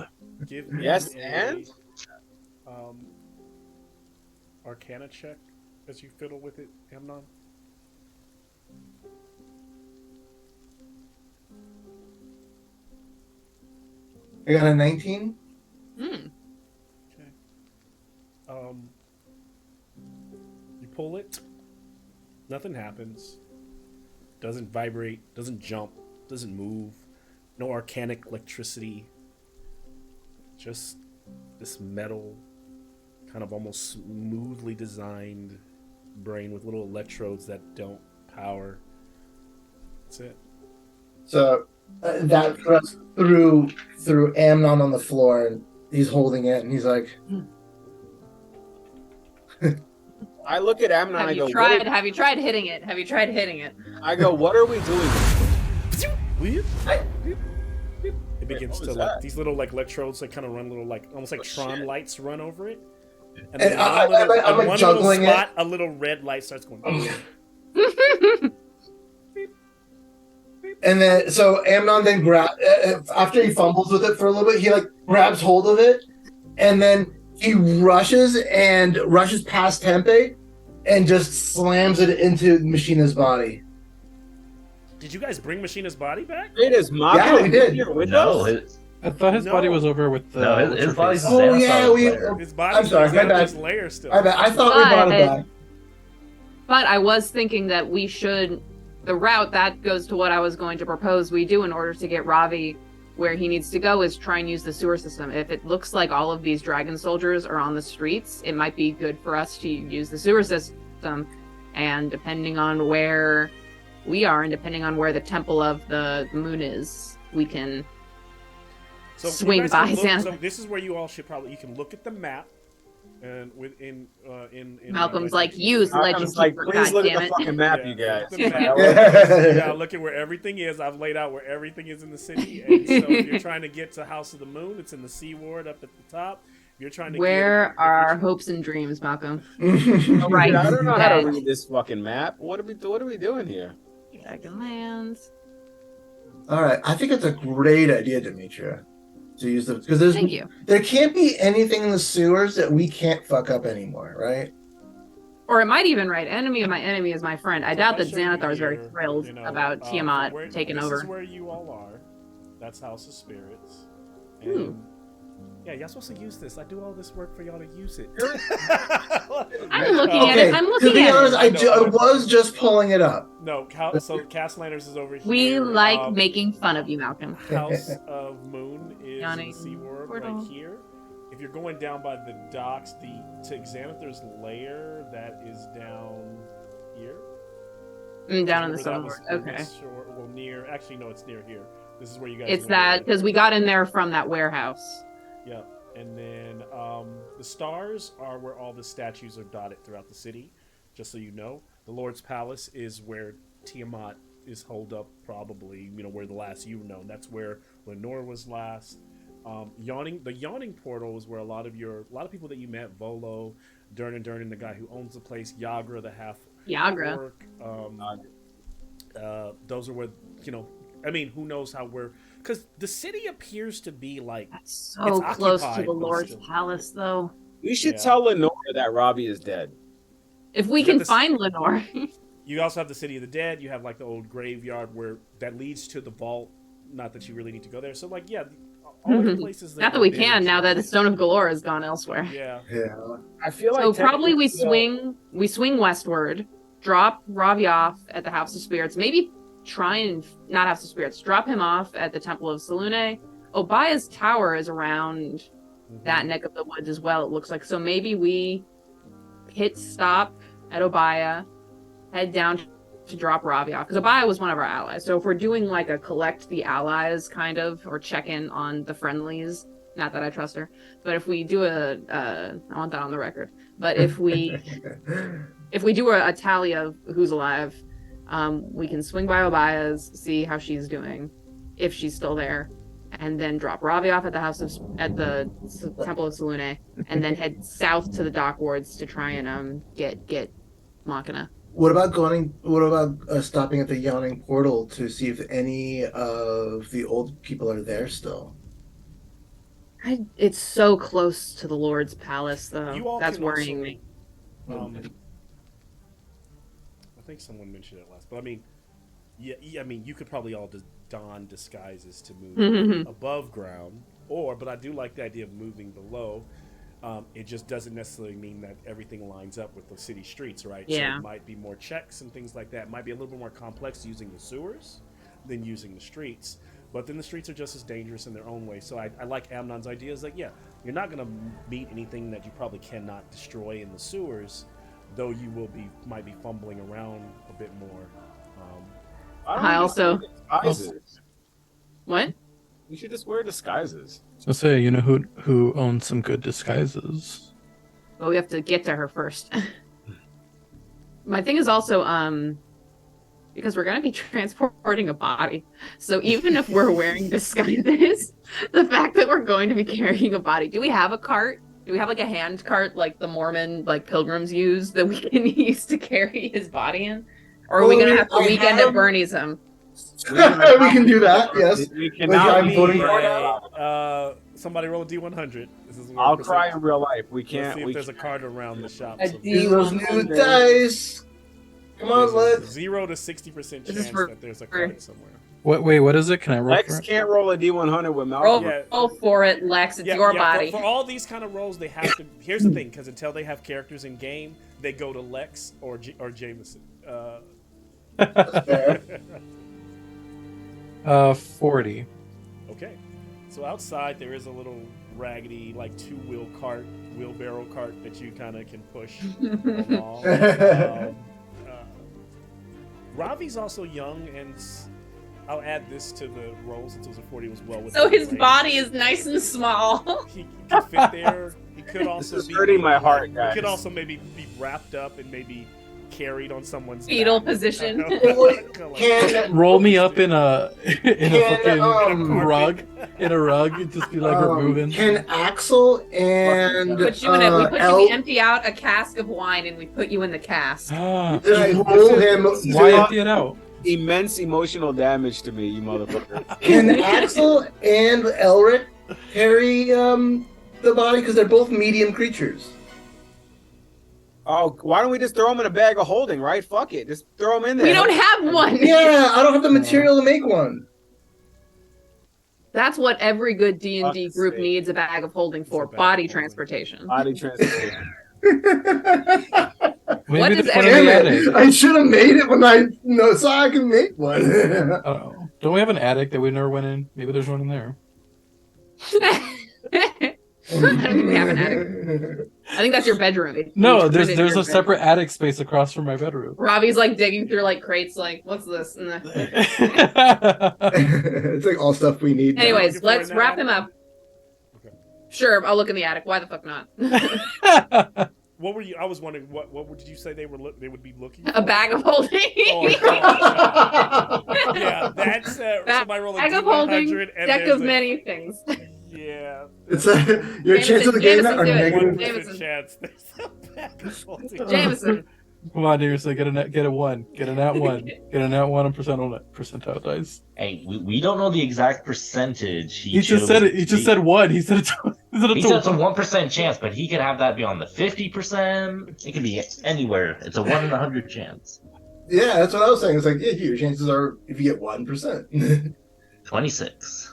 C: Give me
A: Yes,
C: a,
A: and?
C: Arcana check as you fiddle with it, Amnon.
F: I got a 19.
C: You pull it. Nothing happens. Doesn't vibrate. Doesn't jump. Doesn't move. No arcanic electricity. Just this metal, kind of almost smoothly designed brain with little electrodes that don't power. That's it.
F: So that thrust through Amnon on the floor, and he's holding it, and he's like,
A: I look at Amnon and I
B: Have
A: go,
B: you tried? Have you tried hitting it? Have you tried hitting it?
A: I go, what are we doing?
C: It begins
A: what
C: to
A: was
C: like
A: that?
C: these little like electrodes that kind of run little like almost like
A: Oh,
C: Tron
A: shit.
C: lights run over it. And
F: And
C: then
F: I'm
C: one little,
F: like
C: on one little
F: juggling it.
C: spot, a little red light starts going.
F: and then so Amnon then after he fumbles with it for a little bit, he like grabs hold of it, and then he rushes past Tempe, and just slams it into Machina's body.
C: Did you guys bring Machina's body back?
A: It is Maka
F: Yeah, we did.
A: here with
E: No,
A: us.
D: I thought his body
C: No.
D: was over with the.
E: No, his
D: what's her
E: body's
D: face?
F: Oh,
E: Xanathar
F: yeah,
E: was
F: we-
E: later.
C: His body
F: I'm sorry, my
C: in
F: bad.
C: his lair still.
F: I thought we brought it back.
B: But I was thinking that we should, the route that goes to what I was going to propose we do in order to get Ravi where he needs to go is try and use the sewer system. If it looks like all of these dragon soldiers are on the streets, it might be good for us to use the sewer system. And depending on where we are and depending on where the Temple of the Moon is, we can
C: So you
B: swing
C: guys
B: by
C: can look-
B: Xanathar.
C: So this is where you all should probably you can look at the map, and in
B: Malcolm's like, use legend
A: Malcolm's like,
B: keeper,
A: please look at the
B: goddammit.
A: fucking map, you guys.
C: The map.
F: Yeah.
C: You gotta look at where everything is. I've laid out where everything is in the city. And so if you're trying to get to House of the Moon, it's in the Sea Ward up at the top. If you're trying to
B: Where
C: get,
B: are our hopes and dreams, Malcolm?
F: All
B: Right.
A: I don't know how to
B: Dead.
A: read this fucking map. What are we doing here?
B: Dragonlands.
F: right, I think it's a great idea, Demetria, to use the because
B: Thank you.
F: there can't be anything in the sewers that we can't fuck up anymore, right?
B: Or it might even write, enemy of my enemy is my friend. I
C: So
B: doubt
C: if
B: that
C: show you
B: Xanathar is very
C: here,
B: thrilled
C: you know,
B: about
C: from
B: Tiamat
C: where-
B: taking
C: this
B: over.
C: is where you all are. That's House of Spirits.
B: Ooh.
C: And yeah, y'all supposed to use this. I do all this work for y'all to use it.
B: I'm looking at it. I'm
F: to
B: looking
F: be
B: at
F: honest,
B: it.
F: I was just pulling it up.
C: No, so Castlanders is over here.
B: We like making fun of you, Malcolm.
C: House of Moon is in
B: Yawning
C: the SeaWorld
B: portal.
C: right here. If you're going down by the docks, to Xanathar's lair, that is down here.
B: Down in the
C: Remember that
B: Southern
C: was
B: Ward.
C: the
B: Okay.
C: shore, well, near. Actually, no, it's near here. This is where you guys.
B: It's
C: are gonna
B: that
C: go.
B: because we got in there from that warehouse.
C: Yeah, and then the stars are where all the statues are dotted throughout the city. Just so you know, the Lord's Palace is where Tiamat is holed up. Probably, where the last you've known. That's where Lenore was last. The yawning portal is where a lot of people that you met, Volo, Durnan, the guy who owns the place, Yagra, the half
B: Yagra.
C: orc. Those are where who knows how because the city appears to be like
B: That's so
C: It's
B: close to
C: occupied,
B: the
C: but
B: Lord's
C: still.
B: Palace, though.
A: We should
C: Yeah.
A: tell Lenore that Robbie is dead.
B: If we
C: You got
B: can
C: this-
B: find Lenore.
C: You also have the City of the Dead. You have like the old graveyard that leads to the vault. Not that you really need to go there. So like, yeah, all the places.
B: Not that we can now that the Stone of Galore has gone elsewhere.
C: Yeah.
F: Yeah.
A: I feel like
B: So probably we
A: technically,
B: swing westward, drop Ravi off at the House of Spirits. Maybe try and not House of Spirits. Drop him off at the Temple of Selune. Obaya's tower is around that neck of the woods as well. It looks like so. Maybe we hit stop at Obaya, head down to drop Ravi off because Obaya was one of our allies. So if we're doing like a collect the allies kind of or check in on the friendlies. Not that I trust her, but if we do I want that on the record. But if we do a tally of who's alive, we can swing by Obaya's, see how she's doing, if she's still there, and then drop Ravi off at the Temple of Selune, and then head south to the dock wards to try and get Machina.
F: What about stopping at the yawning portal to see if any of the old people are there still?
B: It's so close to the Lord's Palace,
C: You
B: though.
C: all
B: That's
C: can
B: worrying
C: also-
B: me.
C: I think someone mentioned it last, but I mean, yeah, I mean, you could probably all don disguises to move above ground, but I do like the idea of moving below. It just doesn't necessarily mean that everything lines up with the city streets, right?
B: Yeah.
C: So it might be more checks and things like that. It might be a little bit more complex using the sewers than using the streets. But then the streets are just as dangerous in their own way. So I like Amnon's idea. Is like, yeah, you're not going to meet anything that you probably cannot destroy in the sewers, though you might be fumbling around a bit more.
B: I also-
A: disguises.
B: What?
A: You should just wear disguises.
D: So say, you know who owns some good disguises?
B: Well, we have to get to her first. My thing is also, because we're going to be transporting a body. So even if we're wearing disguises, the fact that we're going to be carrying a body, do we have a cart? Do we have like a hand cart like the Mormon pilgrims use that we can use to carry his body in? Or are we going to have to weekend at Bernie's him?
F: We can do that. Yes.
A: We
F: Like,
A: cannot
F: I'm
A: be.
F: voting for it.
C: Somebody roll a D100. This is
A: I'll cry in real life. We
C: Let's
A: can't.
C: see if
A: We
C: there's a
A: can't.
C: card around the shop.
B: A
C: somewhere.
F: Use those new
B: D100.
F: dice. Come on,
C: There's a
F: let's.
C: 0 to 60%
B: This is
C: chance
B: for-
C: that there's a card somewhere.
D: Wait, what is it? Can I roll
A: Lex
D: for it?
A: can't roll a D100 with
B: Roll,
A: Malcolm.
C: Yeah.
B: for it, Lex. It's your body.
C: For all these kind of roles, they have to. Here's the thing, because until they have characters in game, they go to Lex or Jameson.
F: Fair.
D: 40.
C: Okay. So outside there is a little raggedy, like wheelbarrow cart that you kind of can push along. Ravi's also young, and I'll add this to the roll since it was a 40 was well within
B: So his
C: range.
B: body is nice and small.
C: He could fit there. He could also
A: This is
C: be
A: hurting my heart,
C: He
A: guys.
C: could also maybe be wrapped up and maybe carried on someone's
B: Fetal
C: back.
B: position.
F: Can
D: Roll me up in a
F: Can,
D: fucking rug.
C: rug.
D: It'd just be like we're moving.
F: Can Axel and
B: Put you in it. We
F: El-
B: we empty out a cask of wine and we put you in the cask.
D: Ah,
F: just roll him?
D: why empty it out?
A: Immense emotional damage to me, you motherfucker.
F: Can Axel and Elric carry the body because they're both medium creatures?
A: Oh, why don't we just throw him in a bag of holding, right? Fuck it. Just throw him in there.
B: We don't have one.
F: Yeah, I don't have the material to make one.
B: That's what every good D&D
A: Fuck's
B: group
A: sake.
B: needs a bag of holding for,
C: It's a bag
B: body
C: of holding.
B: transportation.
A: Body transportation.
D: Maybe
B: What
D: they
B: does
D: put it in
F: Damn
D: the
F: it!
D: attic.
F: I should have made it when I so I can make one.
D: I don't know. Don't we have an attic that we never went in? Maybe there's one in there.
B: I don't think we have an attic. I think that's your bedroom.
D: No,
B: You
D: there's
B: put it in
D: a
B: your
D: separate attic space across from my bedroom.
B: Robbie's like digging through like crates, like, what's this? And
F: It's like all stuff we need. now.
B: anyways,
C: Looking for
B: let's
C: an
B: wrap
C: attic?
B: him up.
C: Okay.
B: Sure, I'll look in the attic. Why the fuck not?
C: What were you? I was wondering what did you say they would be looking for?
B: A bag of holding.
C: Oh, yeah, that's somebody roll a
B: Bag of
C: D100
B: holding,
C: and
B: deck
C: there's
B: of many things.
C: Yeah.
F: It's your chance of the game
B: Jameson,
F: are
B: do it.
F: negative.
C: 1%
B: Jameson.
C: chance. There's a bag of holding.
B: Jameson.
D: Come on, dear, so get a one. Get a nat one. Get a nat one on percentile dice.
E: Hey, we don't know the exact percentage.
D: He just said it. He just said one. He said it's. He said
E: He
D: it's
E: said it's a
D: a
E: 1% chance, but he could have that be on the 50%. It could be anywhere. It's a 1 in 100 chance.
F: Yeah, that's what I was saying. It's like, yeah, your chances are if you get 1%.
E: 26%.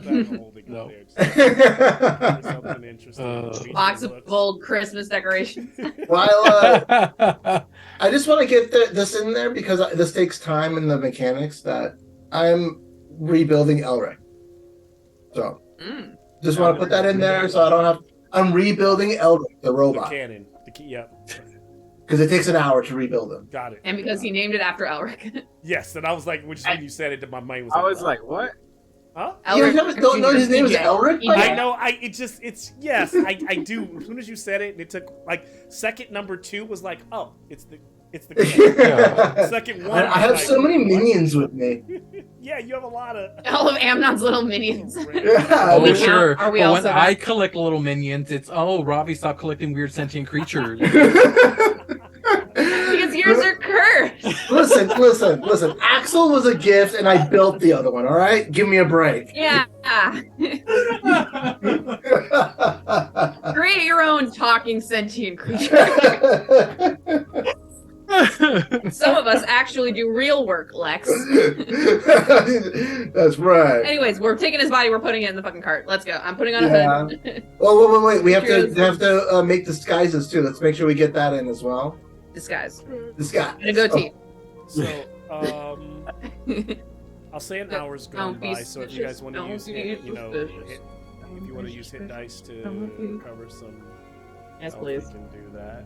C: Bag of holding
D: No.
C: there. Something interesting.
B: Box of gold Christmas decorations.
F: While I just want to get this in there because this takes time in the mechanics that I'm rebuilding Elric. So
B: Mm.
F: just want to put that in there so I don't have. I'm rebuilding Elric, the
C: The
F: robot,
C: cannon. The key. Yeah.
F: because it takes an hour to rebuild him.
C: Got it.
B: And because he named it after Elric.
C: Yes, and I was like, which when you said it, my mind was.
A: I was like, what?
C: huh?
F: You don't know his name is Elric?
B: Yeah.
C: I know. It's yes. I do. As soon as you said it, and it took like second number 2 was like, oh, it's the
D: Yeah.
C: second one.
F: I have
C: was
F: so
C: like,
F: many
C: what?
F: minions with me.
C: Yeah, you have a lot of.
B: All of Amnon's little minions.
F: Yeah,
D: Oh,
B: we
F: there's-
D: sure.
B: are we
D: But
B: also
D: when
B: got-
D: I collect little minions, it's Ravi, stop collecting weird sentient creatures.
B: Because yours are cursed.
F: listen. Axel was a gift, and I built the other one. All right, give me a break.
B: Yeah. Create your own talking sentient creature. Some of us actually do real work, Lex.
F: That's right.
B: Anyways, we're taking his body, we're putting it in the fucking cart. Let's go. I'm putting on a hood.
F: Oh, wait. We have
B: Pictures.
F: to make disguises too. Let's make sure we get that in as well.
B: Disguise.
F: Disguise.
B: And a goatee.
C: So, I'll say an hour's gone by. So if you guys want to use hit, if you want to use hit dice to cover some,
B: Yes,
C: we
B: please.
C: can do that.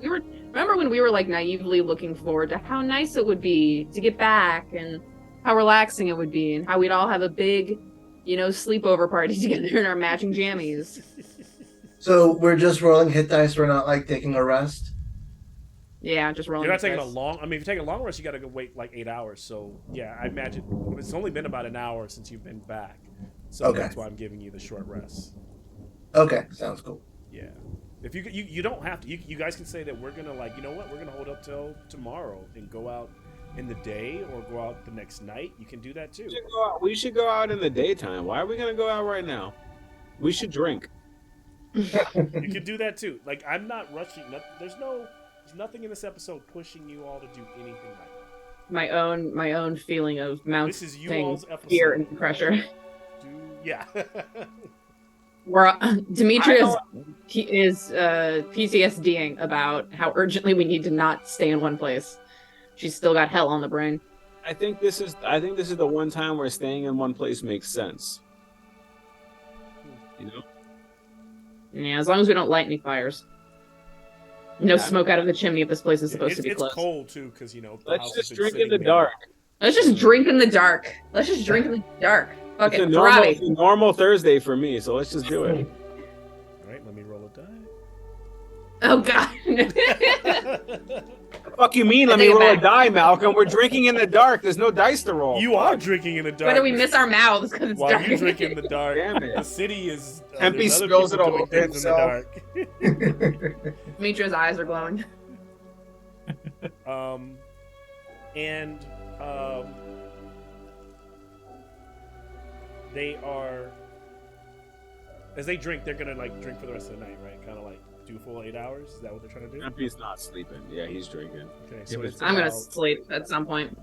B: Remember when we were like naively looking forward to how nice it would be to get back and how relaxing it would be and how we'd all have a big, sleepover party together in our matching jammies.
F: So we're just rolling hit dice. We're not like taking a rest.
B: Yeah, just rolling.
C: You're not taking a
B: dice.
C: long. I mean, if you take a long rest, you got to go wait like 8 hours. So yeah, I imagine it's only been about an hour since you've been back. So
F: Okay.
C: that's why I'm giving you the short rest.
F: Okay, sounds cool.
C: Yeah. If you don't have to, you guys can say that we're gonna we're gonna hold up till tomorrow and go out in the day or go out the next night. You can do that too.
A: We should go out in the daytime. Why are we gonna go out right now? We should drink.
C: You can do that too. Like I'm not rushing. There's nothing in this episode pushing you all to do anything like that.
B: My own feeling of mounting
C: This is you all's episode.
B: fear and pressure.
C: Yeah.
B: Where Demetrius is PTSDing about how urgently we need to not stay in one place. She's still got hell on the brain.
A: I think this is the one time where staying in one place makes sense.
B: Yeah, as long as we don't light any fires. No smoke out of the chimney if this place is supposed to be closed.
C: It's cold too, because the
A: Let's
C: house
A: just
C: has been
A: drink in
C: sitting
A: the
C: there.
A: dark.
B: Let's just drink in the dark. Let's just drink in the dark. Fuck
A: It's
B: it,
A: a
B: Ravi.
A: normal Thursday for me, so let's just do it.
C: All right, let me roll a die.
B: Oh god.
A: The fuck you mean? Let me roll a die, Malcolm. We're drinking in the dark. There's no dice to roll.
C: You are drinking in the dark.
B: Whether we miss our mouths because it's
C: While
B: dark.
C: you drink in the dark,
A: Damn it.
C: the city is.
A: Tempe
C: there's other
A: spills
C: people
A: it all
C: doing
A: over
C: things in the dark.
B: Demetrius' eyes are glowing.
C: They are, as they drink, they're gonna drink for the rest of the night, right? Kind of do a full 8 hours. Is that what they're trying to do?
A: Tempe's not sleeping. Yeah, he's drinking.
C: Okay, so it's
B: I'm gonna
C: about,
B: sleep at some point.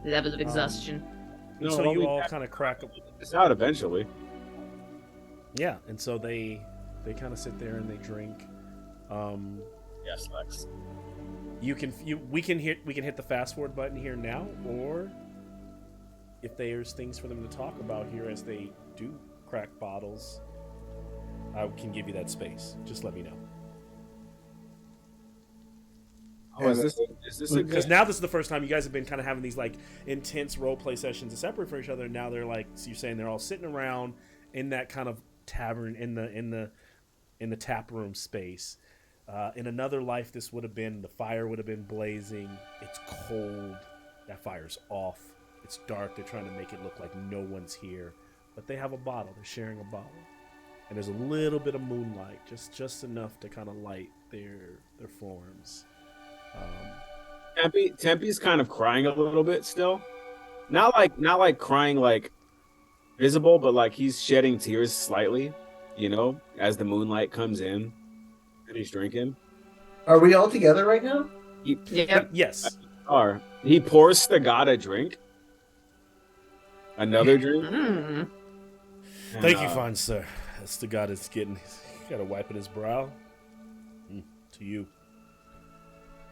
B: Levels of exhaustion.
C: so you all kind of crack up.
A: It's out eventually.
C: Yeah, and so they kind of sit there and they drink.
A: Yes, Lex.
C: We can hit the fast forward button here now, or if there's things for them to talk about here as they do crack bottles, I can give you that space. Just let me know.
A: Oh, is this a
C: Because
A: good?
C: now this is the first time you guys have been kind of having these intense role play sessions separate from each other. And now they're so you're saying they're all sitting around in that kind of tavern in the tap room space. In another life, this would have been the fire would have been blazing. It's cold. That fire's off. It's dark. They're trying to make it look like no one's here, but they have a bottle. They're sharing a bottle, and there's a little bit of moonlight, just enough to kind of light their forms.
A: Tempe's kind of crying a little bit still. Not like crying like visible, but he's shedding tears slightly, as the moonlight comes in and he's drinking.
F: Are we all together right now?
B: Yep.
C: Yes.
A: He pours Stegata a drink. Another drink.
B: Mm.
A: And,
C: Thank you, fine sir. That's the guy that's he's got a wipe at his brow. To you.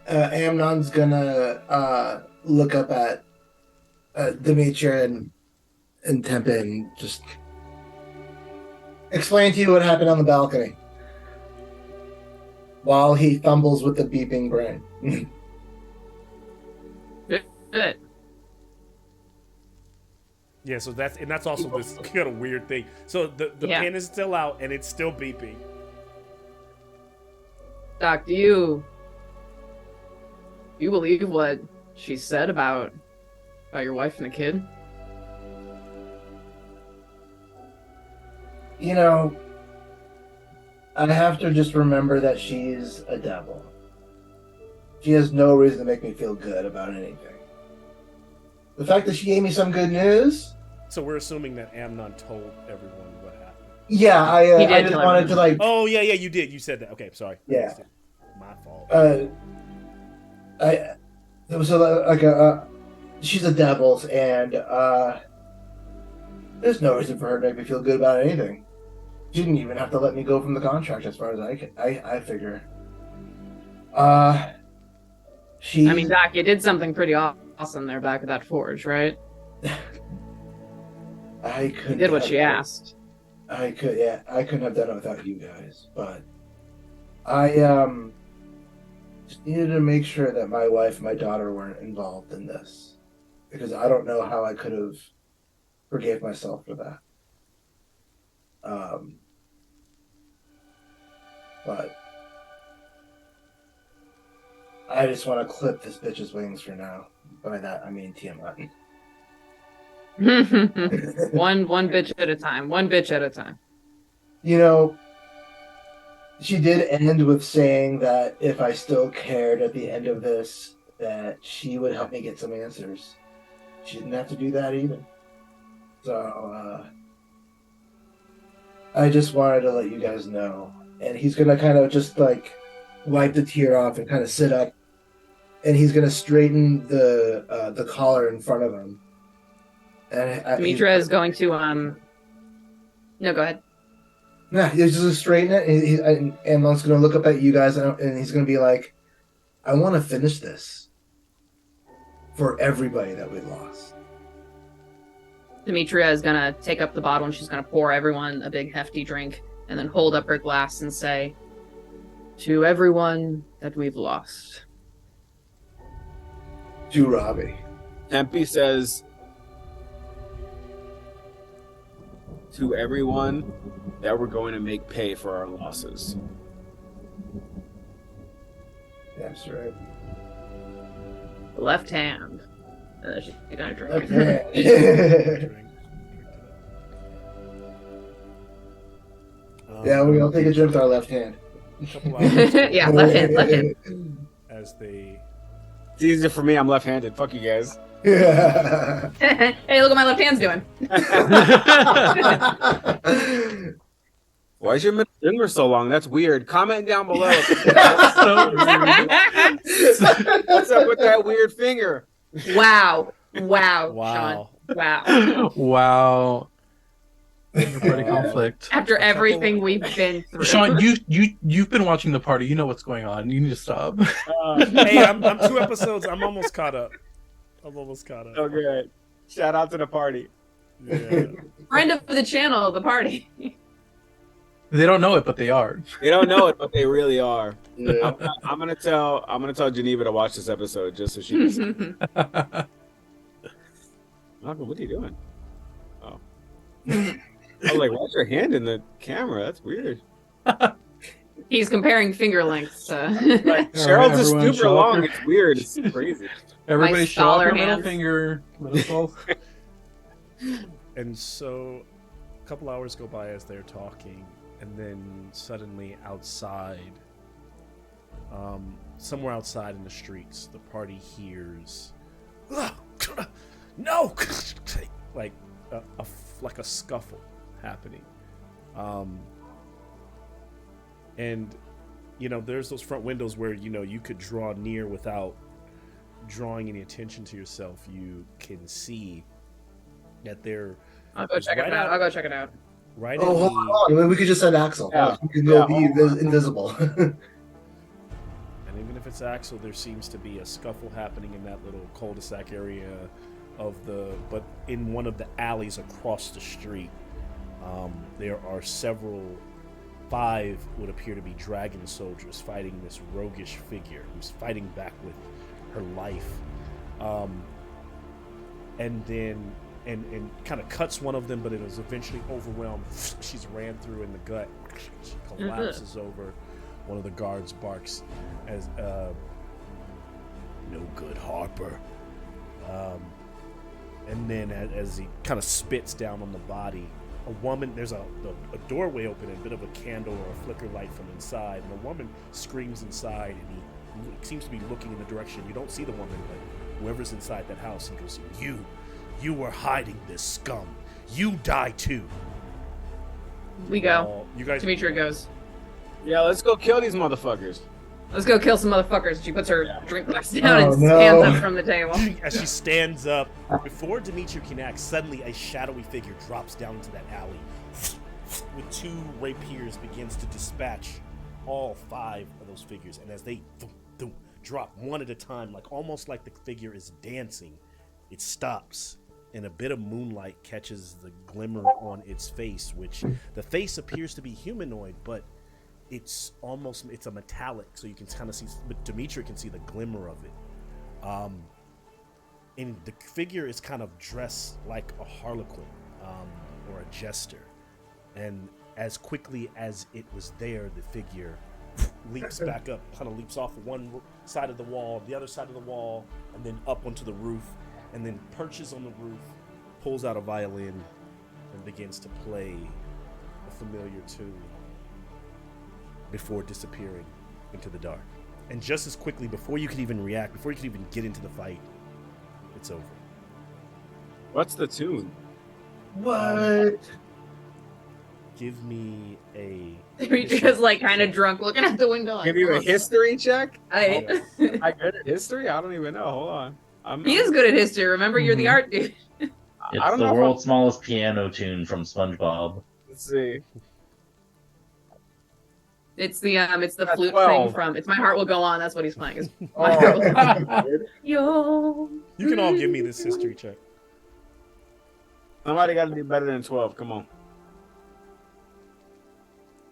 F: Amnon's gonna look up at Demetria and Tempe and just explain to you what happened on the balcony while he fumbles with the beeping brain.
B: Good.
C: Yeah, so that's also this kind of weird thing. So the pin is still out and it's still beeping.
B: Doc, do you believe what she said about your wife and the kid?
F: I have to just remember that she's a devil. She has no reason to make me feel good about anything. The fact that she gave me some good news,
C: So we're assuming that Amnon told everyone what happened.
F: Yeah,
B: He
F: I
B: did
F: just
B: tell
F: wanted to like,
C: Oh yeah, you did. You said that. Okay, sorry. I
F: Yeah.
C: missed it. My fault.
F: She's a Devils, and there's no reason for her to make me feel good about anything. She didn't even have to let me go from the contract, as far as I figure. She.
B: I mean, Doc, you did something pretty awesome there back at that forge, right?
F: I
B: You
F: couldn't.
B: did what she asked.
F: I couldn't have done it without you guys, but I just needed to make sure that my wife and my daughter weren't involved in this, because I don't know how I could have forgave myself for that. But I just want to clip this bitch's wings for now. By that I mean Tiamat.
B: one bitch at a time. One bitch at a time.
F: You know, she did end with saying that if I still cared at the end of this, that she would help me get some answers. She didn't have to do that either. So, I just wanted to let you guys know. And he's gonna kind of just like wipe the tear off and kind of sit up, and he's gonna straighten the collar in front of him. And
B: Demetra is going to No, go ahead.
F: Yeah, he's just gonna straighten it, and Amon's gonna look up at you guys, and he's gonna be like, "I want to finish this for everybody that we lost."
B: Demetria is gonna take up the bottle and she's gonna pour everyone a big hefty drink and then hold up her glass and say, "To everyone that we've lost."
F: To Ravi.
A: Tempe says, "To everyone that we're going to make pay for our losses."
F: That's right.
B: The left hand. And then she's gonna drink.
F: Okay. Yeah, we all take a drink with our left hand.
C: Couple hours
B: Yeah, left hand, left hand.
C: as they
A: It's easier for me. I'm left-handed. Fuck you guys.
F: Yeah.
B: Hey, look what my left hand's doing.
A: Why is your middle finger so long? That's weird. Comment down below.
D: So rude.
A: What's up with that weird finger?
B: Wow. Wow.
C: Wow.
B: Sean. Wow.
D: Wow. Party conflict.
B: After everything we've been through.
D: Sean, you've been watching the party. You know what's going on. You need to stop.
C: Hey, I'm 2 episodes. I'm almost caught up.
A: Oh, good. Shout out to the party.
C: Yeah.
B: Friend of the channel, the party.
D: They don't know it, but they are.
A: They don't know it, but they really are.
F: Yeah.
A: I'm gonna tell Geneva to watch this episode just so she can see. Malcolm, what are you doing? Oh. I was like, why's your hand in the camera? That's weird.
B: He's comparing finger lengths.
A: Like, Cheryl's just
D: everyone
A: super
D: show off
A: long.
D: your-
A: It's weird. It's crazy.
D: Everybody
B: My
D: show off your
B: scholar
D: middle
B: hands.
D: finger. Let us all-
C: And so a couple hours go by as they're talking, and then suddenly outside, somewhere outside in the streets, the party hears, no, like a scuffle happening, and there's those front windows where you could draw near without drawing any attention to yourself. You can see that they're
B: I'll go check it out.
C: right
F: Oh,
C: in
F: hold
C: the,
F: on. I mean, we could just send Axel.
A: Yeah.
F: We could go
A: Yeah,
F: be invisible.
C: and even if it's Axel, there seems to be a scuffle happening in that little cul-de-sac area but in one of the alleys across the street, there are 5 would appear to be dragon soldiers fighting this roguish figure who's fighting back with her life, and then and kind of cuts one of them, but it was eventually overwhelmed. She's ran through in the gut. She collapses over. One of the guards barks as no good, Harper. And then as he kind of spits down on the body, a woman, there's a doorway open and a bit of a candle or a flicker light from inside, and a woman screams inside, and he seems to be looking in the direction. You don't see the woman, but whoever's inside that house, he goes, You were hiding this scum. You die too.
B: We go.
C: You guys.
B: Demetra goes.
A: Yeah, let's go kill these motherfuckers.
B: Let's go kill some motherfuckers. She puts her drink glass down
F: Oh,
B: and
F: no.
B: stands up from the table.
C: As she stands up, before Demetra can act, suddenly a shadowy figure drops down into that alley. With 2 rapiers, begins to dispatch all 5 of those figures. And as they drop one at a time, almost like the figure is dancing, it stops. And a bit of moonlight catches the glimmer on its face, which the face appears to be humanoid, but it's a metallic, so you can kind of see, but Demetra can see the glimmer of it. And the figure is kind of dressed like a harlequin or a jester. And as quickly as it was there, the figure leaps back up, kind of leaps off one side of the wall, the other side of the wall, and then up onto the roof, and then perches on the roof, pulls out a violin, and begins to play a familiar tune before disappearing into the dark. And just as quickly, before you could even react, before you could even get into the fight, it's over.
A: What's the tune?
F: What?
C: Give me a...
B: Demetra's kind of drunk, looking out the window.
A: Give you a history check?
B: I
A: Good at history? I don't even know. Hold on.
B: He is good at history. Remember, you're the art dude.
E: It's
A: I don't
E: the
A: know if
E: world's smallest piano tune from SpongeBob.
A: Let's see.
B: It's the
A: That's
B: flute
A: 12.
B: thing from It's My Heart Will Go On. That's what he's playing. Is
A: Oh.
B: My Heart Will Go On. Yo.
C: You can all give me this history check.
A: Somebody got to do better than 12. Come on.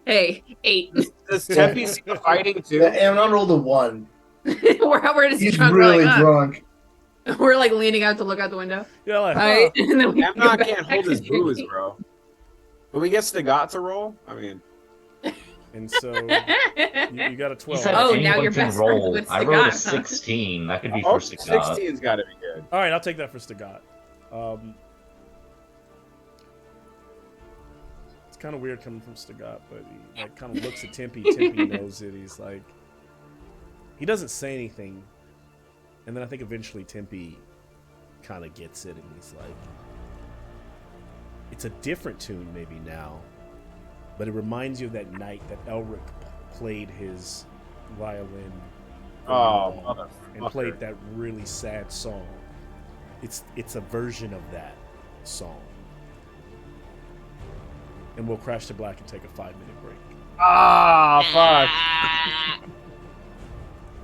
B: Hey, 8.
A: Does Tempe see the fighting too?
F: Yeah, Amon rolled a 1.
B: Where does he
F: He's
B: drunk?
F: really
B: We're
F: drunk.
B: We're leaning out to look out the window.
C: Yeah, like,
B: Right? And then we go
A: Amnon
B: back.
A: can't hold his booze, bro. But we get Stigat to roll? I mean,
C: and so you got a
E: You
C: 12.
E: said
B: Oh,
E: anyone
B: now you're
E: can
B: best friends
E: roll.
B: with
E: I rolled a
B: Stigat, huh?
E: 16. That could be
A: oh,
E: for Stigat.
A: 16's got to be good.
C: All right, I'll take that for Stigat. It's kind of weird coming from Stigat, but he kind of looks at Tempe. Tempe knows it. He's like, he doesn't say anything, and then I think eventually Tempe kind of gets it, and he's like, it's a different tune maybe now, but it reminds you of that night that Elric played his violin
A: Oh,
C: and played that really sad song. It's a version of that song. And we'll crash to black and take a 5-minute break.
A: Ah, fuck.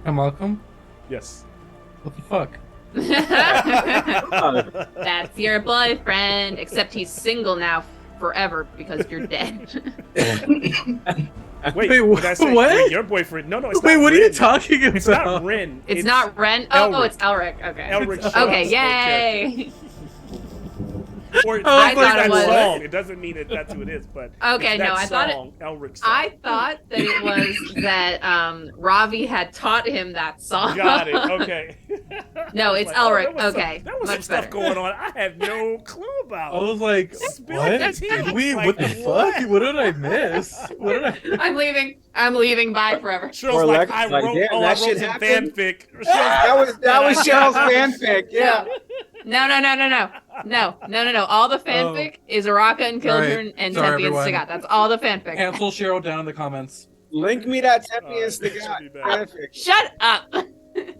D: I'm welcome.
C: Yes.
D: What the fuck?
B: That's your boyfriend, except he's single now forever because you're dead.
C: Wait,
D: Wait,
C: did I say,
D: what?
C: wait, your boyfriend? No, it's
D: Wait,
C: not
D: what are you
C: Ren.
D: talking about?
C: It's not Ren.
B: It's not Ren. Oh,
C: Elric.
B: it's Elric. Okay.
C: Elric shows
B: Okay,
C: up
B: yay.
C: or it's
D: I
C: not
B: thought
C: that
B: it was-
C: song. It doesn't mean that's who it is, but
B: Okay,
C: it's that
B: no, I thought it-
C: song, Elric song.
B: I thought that it was that Ravi had taught him that song.
C: Got it. Okay.
B: No,
C: I was
B: it's
C: like, oh,
B: Elric.
C: there was
B: Okay,
C: there was some
B: much
C: stuff
B: better.
C: going on. I had no clue about.
D: I was like,
C: Spill
D: what?
C: the tea.
D: Did we?
C: Like,
D: What the
C: what?
D: fuck? What did I miss? What did I?
B: I'm leaving. I'm leaving. Bye forever.
C: Cheryl's
A: Or
C: like,
A: Lex
C: I
A: is like,
C: wrote,
A: damn,
C: I
A: that
C: wrote
A: shit
C: some
A: happened?
C: fanfic.
A: That was Cheryl's fanfic. Yeah.
B: No. All the fanfic is Araka and Kilburn
D: Alright,
B: and
D: sorry,
B: Tempe and
D: everyone.
B: Stigat. That's all the fanfic.
D: Cancel Cheryl down in the comments.
A: Link me that Tempe and
C: This should be
A: Stigat
C: bad.
A: fanfic.
B: Shut up.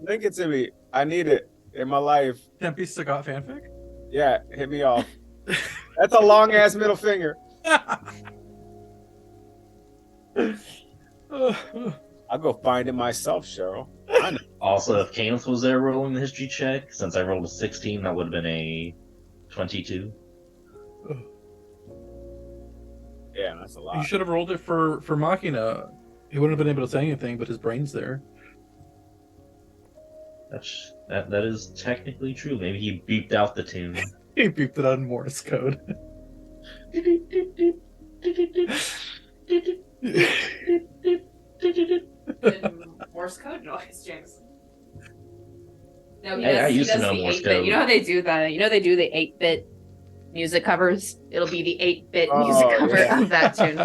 A: Link it to me. I need it in my life.
D: Tempe Stigat fanfic?
A: Yeah, hit me off. That's a long ass middle finger. I'll go find it myself, Cheryl. I know.
E: Also, if Canis was there rolling the history check, since I rolled a 16, that would have been a 22.
A: Yeah, that's a
D: You
A: lot.
D: should have rolled it for Machina. He wouldn't have been able to say anything, but his brain's there.
E: That is technically true. Maybe he beeped out the tune.
D: He beeped it on Morse code.
B: Morse code noise, James. No,
E: Hey, I used to know
B: the
E: Morse
B: 8-bit.
E: code.
B: You know how they do that? You know they do the 8-bit music covers? It'll be the 8-bit
A: Oh,
B: music cover
A: yeah.
B: of that tune.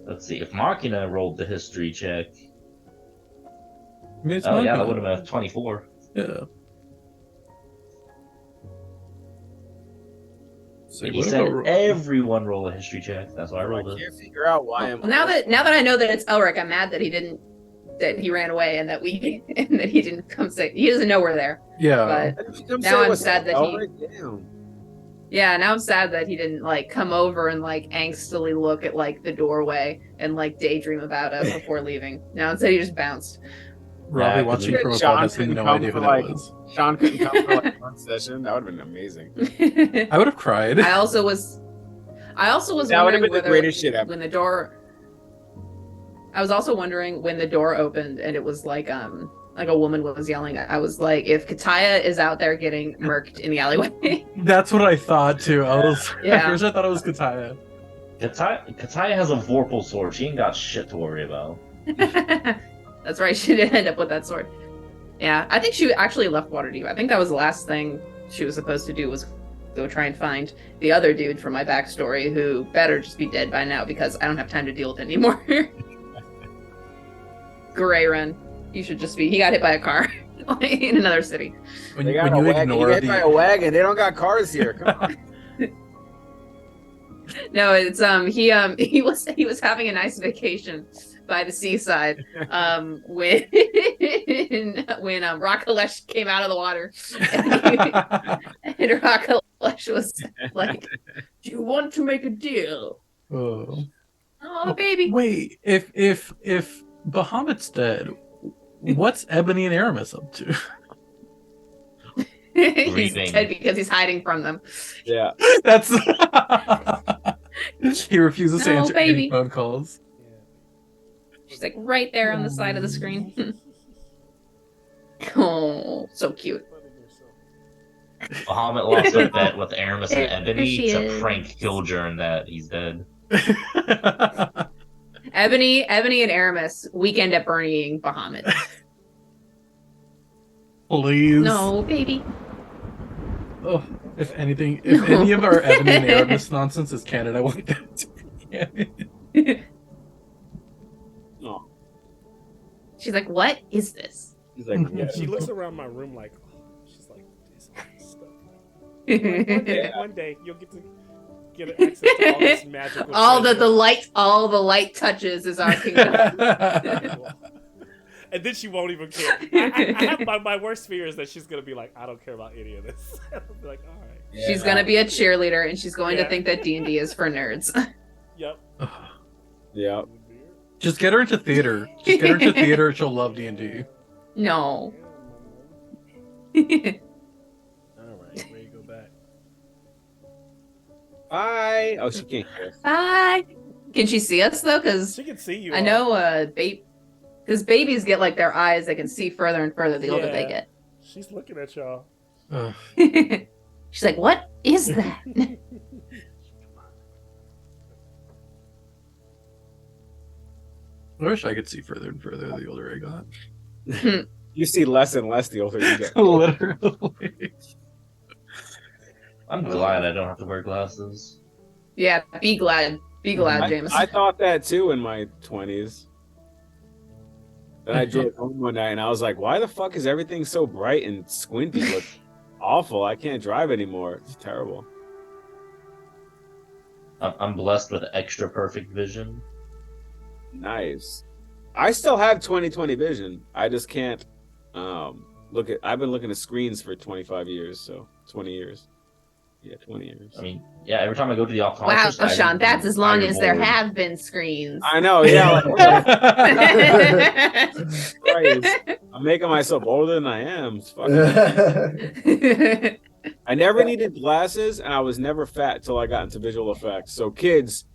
E: Let's see. If Machina rolled the history check,
D: I mean, it's
E: Oh
D: not
E: yeah, that
D: bad.
E: would have been a 24.
D: Yeah. So
E: He
D: what
E: said
D: about
E: everyone roll a history check. That's why I
A: I
E: rolled it.
A: can't figure out why I'm.
B: Well, now that I know that it's Elric, I'm mad that he ran away and that and that he didn't come say he doesn't know we're there.
D: yeah.
B: But now I'm sad that he.
A: Damn.
B: Yeah, now I'm sad that he didn't like come over and like angstily look at like the doorway and like daydream about us before leaving. Now instead he just bounced.
D: Robbie
E: Yeah,
D: watching
A: Sean
D: from above has
A: couldn't
D: no
A: come
D: idea
A: for,
D: who that
A: like-
D: was.
A: Sean couldn't come for like one session. That would have been amazing.
D: I would have cried.
B: I also was
A: That would have
B: wondering
A: been the
B: whether
A: greatest shit ever.
B: when the door. I was also wondering when the door opened and it was like a woman was yelling. I was like, if Kataya is out there getting murked in the alleyway.
D: That's what I thought too. I was
B: Yeah.
D: at first I thought it was Kataya.
E: Kataya has a Vorpal sword. She ain't got shit to worry about.
B: That's right. She did end up with that sword. Yeah, I think she actually left Waterdeep. I think that was the last thing she was supposed to do was go try and find the other dude from my backstory who better just be dead by now because I don't have time to deal with it anymore. Grayren. You should just be. He got hit by a car in another city.
D: When
A: They
D: you,
A: got
D: when
A: a
D: you
A: wagon. You
D: ignore
A: get hit by a wagon. They don't got cars here. Come on.
B: No, it's he was having a nice vacation by the seaside when Rakalesh came out of the water and Rakalesh was like, "Do you want to make a deal?"
D: Oh.
B: Oh, baby.
D: Wait, if Bahamut's dead, what's Ebony and Aramis up to?
B: He's
E: Breathing.
B: dead because he's hiding from them.
A: Yeah.
D: That's he refuses to
B: No,
D: answer
B: baby.
D: any phone calls.
B: She's like right there on the side of the screen. Oh, so cute.
E: Bahamut lost a bet with Aramis and
B: There
E: Ebony
B: she
E: to
B: is.
E: prank Killjourn that he's dead.
B: Ebony and Aramis weekend at Bernieing Bahamut.
D: Please.
B: No, baby.
D: Oh, if anything, if any of our Ebony and Aramis nonsense is canon, I want that to be canon.
A: Oh.
B: She's like, what is this?
A: He's like, yeah.
C: She looks around my room like, oh, she's like, this all this stuff. Like, one day you'll get access to all this magical.
B: all
C: treasure.
B: the light touches is our kingdom.
C: And then she won't even care. I have my worst fear is that she's gonna be like, I don't care about any of this. I'll be like, all right.
A: Yeah,
B: She's gonna be a cheerleader and she's going
C: Yeah.
B: to think that D&D is for nerds.
C: Yep.
A: Yeah.
D: Just get her into theater. Just get her into theater. She'll love D&D.
B: No.
C: All right, ready to go back.
A: Bye. Oh, she can't hear.
B: Bye. Can she see us though? Because
C: She can see you.
B: I know because babies get like their eyes, they can see further and further the older they
C: Yeah.
B: get.
C: She's looking at y'all.
D: Ugh.
B: She's like, what is that?
D: I wish I could see further and further the older I got.
A: You see less and less the older you get.
D: Literally.
E: I'm glad I don't have to wear glasses.
B: Yeah, be glad. Be glad, James.
A: I thought that too in my 20s. Then I drove home one night and I was like, why the fuck is everything so bright and squinty? Look awful. I can't drive anymore. It's terrible.
E: I'm blessed with extra perfect vision.
A: Nice. I still have 20/20 vision. I just can't look at. I've been looking at screens for 25 years, so 20 years. Yeah, 20 years.
E: I mean, yeah, every time I go to the
B: Wow,
E: optometrist, I
B: Sean, that's as long
E: iron
B: as there
E: board.
B: have been screens.
A: I know. Yeah. Christ. I'm making myself older than I am. It's fucking- I never needed glasses, and I was never fat till I got into visual effects. So kids,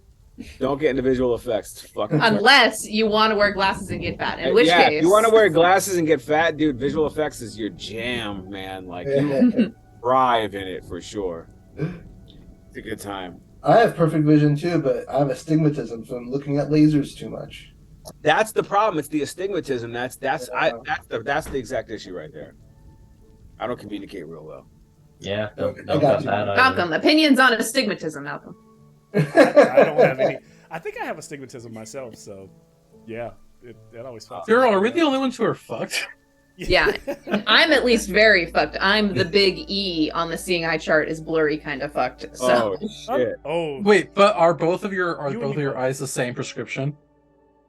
A: don't get into visual effects. It's fucking
B: Unless you want to wear glasses and get fat, in which
A: yeah,
B: case
A: if you want to wear glasses and get fat, dude, visual effects is your jam, man. Like you thrive in it for sure. It's a good time.
F: I have perfect vision too, but I have astigmatism from looking at lasers too much.
A: That's the problem. It's the astigmatism. That's the exact issue right there. I don't communicate real well.
E: Yeah, don't
F: I got
E: got
F: you.
E: that either.
B: Malcolm, opinions on astigmatism, Malcolm.
C: I don't have any. I think I have astigmatism myself, so yeah. That always fucks.
D: Girl, are we the only ones who are fucked?
B: Yeah. I'm at least very fucked. I'm the big E on the seeing eye chart is blurry kind of fucked. So
A: Oh shit!
D: Wait, but are both of your
C: You and me both.
D: eyes the same prescription?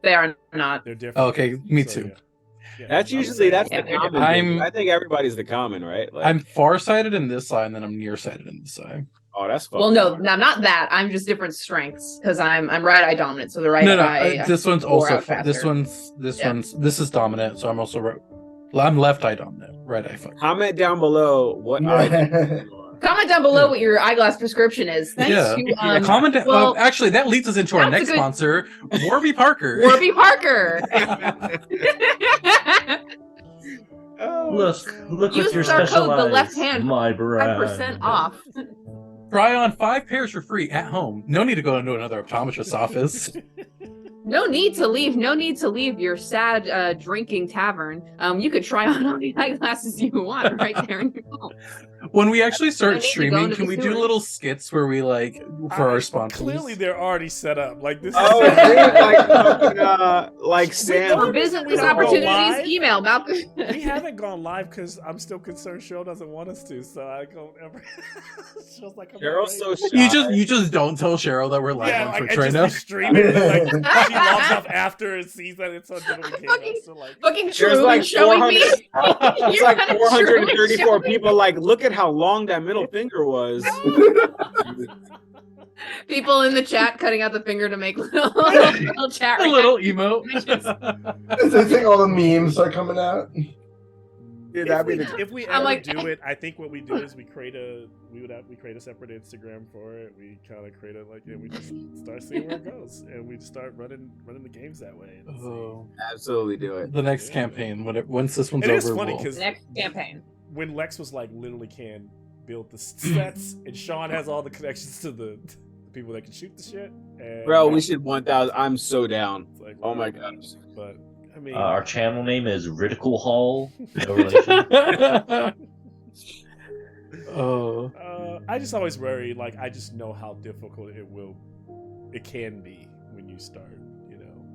B: they are not.
C: They're different.
D: Oh, okay, me
C: So,
D: too.
C: yeah.
A: That's
C: I'm
A: usually
C: saying-
A: the
B: Yeah.
A: common.
D: I'm-
A: I think everybody's the common, right? Like,
D: I'm farsighted in this eye, and then I'm nearsighted in this eye.
A: oh, that's
B: Well, no,
A: fucking
B: not that. I'm just different strengths because I'm right eye dominant. So the right
D: No,
B: eye.
D: this one's
B: wore
D: also
B: out
D: this
B: faster.
D: one's this is dominant, so I'm also I'm left eye dominant, right eye fucked.
A: Comment down below what eye you are.
B: Comment down below
D: Yeah.
B: what your eyeglass prescription is. Thanks
D: Yeah.
B: to
D: Comment.
B: well,
D: Actually, that leads us into our
B: that's a
D: next
B: good-
D: sponsor, Warby Parker.
B: Warby Parker.
A: Oh,
E: Look
B: Use
E: with your
B: our
E: special
B: code, the
E: eyes,
B: left hand,
E: my brand.
B: 5% off.
D: Try on 5 pairs for free at home. No need to go into another optometrist's office.
B: No need to leave. No need to leave your sad drinking tavern. You could try on all the eyeglasses you want right there in your home.
D: When we actually
B: No
D: start
B: need to go
D: streaming,
B: into
D: can
B: the
D: we do
B: sewers.
D: little skits where we like for our sponsors?
C: Clearly, they're already set up. Like this.
A: Oh,
C: is
A: dude, like fucking, like
C: We
A: Sam.
C: don't-
B: For business
C: We don't go
B: opportunities,
C: live?
B: email Malcolm.
C: we haven't gone live because I'm still concerned Cheryl doesn't want us to. So I go ever. Cheryl's like, I'm not
A: Cheryl's
C: ready.
A: so shy.
D: You just don't tell Cheryl that we're live
C: Yeah,
D: on
C: like
D: Twitch
C: I
D: right
C: just
D: now.
C: be streaming it. Like she logs off after and sees that it's on digital camera. So like,
B: Fucking
A: There's
B: truly
A: like
B: showing me.
A: 400 It's
B: You're
A: like
B: kinda
A: 434
B: truly
A: people. Like, look at how long that middle finger was.
B: People in the chat cutting out the finger to make little chat
D: A little emote.
F: I think all the memes are coming out.
A: Dude, that'd be the
C: if we
B: I'm
C: ever
B: like-
C: do it, I think what we do is we create a separate Instagram for it. We kind of create we just start seeing where it goes, and we just start running the games that way. And see.
D: Oh,
A: absolutely do it.
D: the next campaign, once this one's
C: It is
D: over,
C: funny
D: we'll-
C: because
B: Next campaign.
C: when Lex was like literally can build the sets, and Sean has all the connections to the people that can shoot the shit. And
A: Bro, we should 1,000. I'm so down.
C: It's like,
A: Oh my
C: wow.
A: gosh.
C: But I mean,
E: Our channel name is Ridicule Hall. No relation.
D: Oh,
C: I just always worry. Like, I just know how difficult it can be when you start. You know,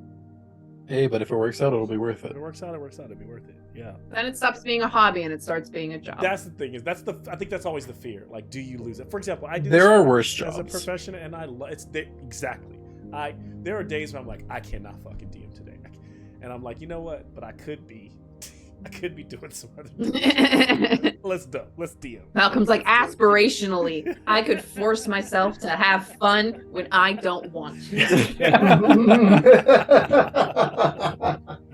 D: hey, but if it works out, it'll be worth
C: if
D: it.
C: it works out, it works out. It'd be worth it. Yeah.
B: Then it stops being a hobby and it starts being a job.
C: That's the thing. I think that's always the fear. Like, do you lose it? For example, I do.
D: There
C: this
D: are worse
C: as a
D: jobs.
C: profession, and exactly. There are days when I'm like, I cannot fucking DM today, and I'm like, you know what? But I could be doing some other. Let's DM.
B: Malcolm's like, aspirationally, I could force myself to have fun when I don't want to.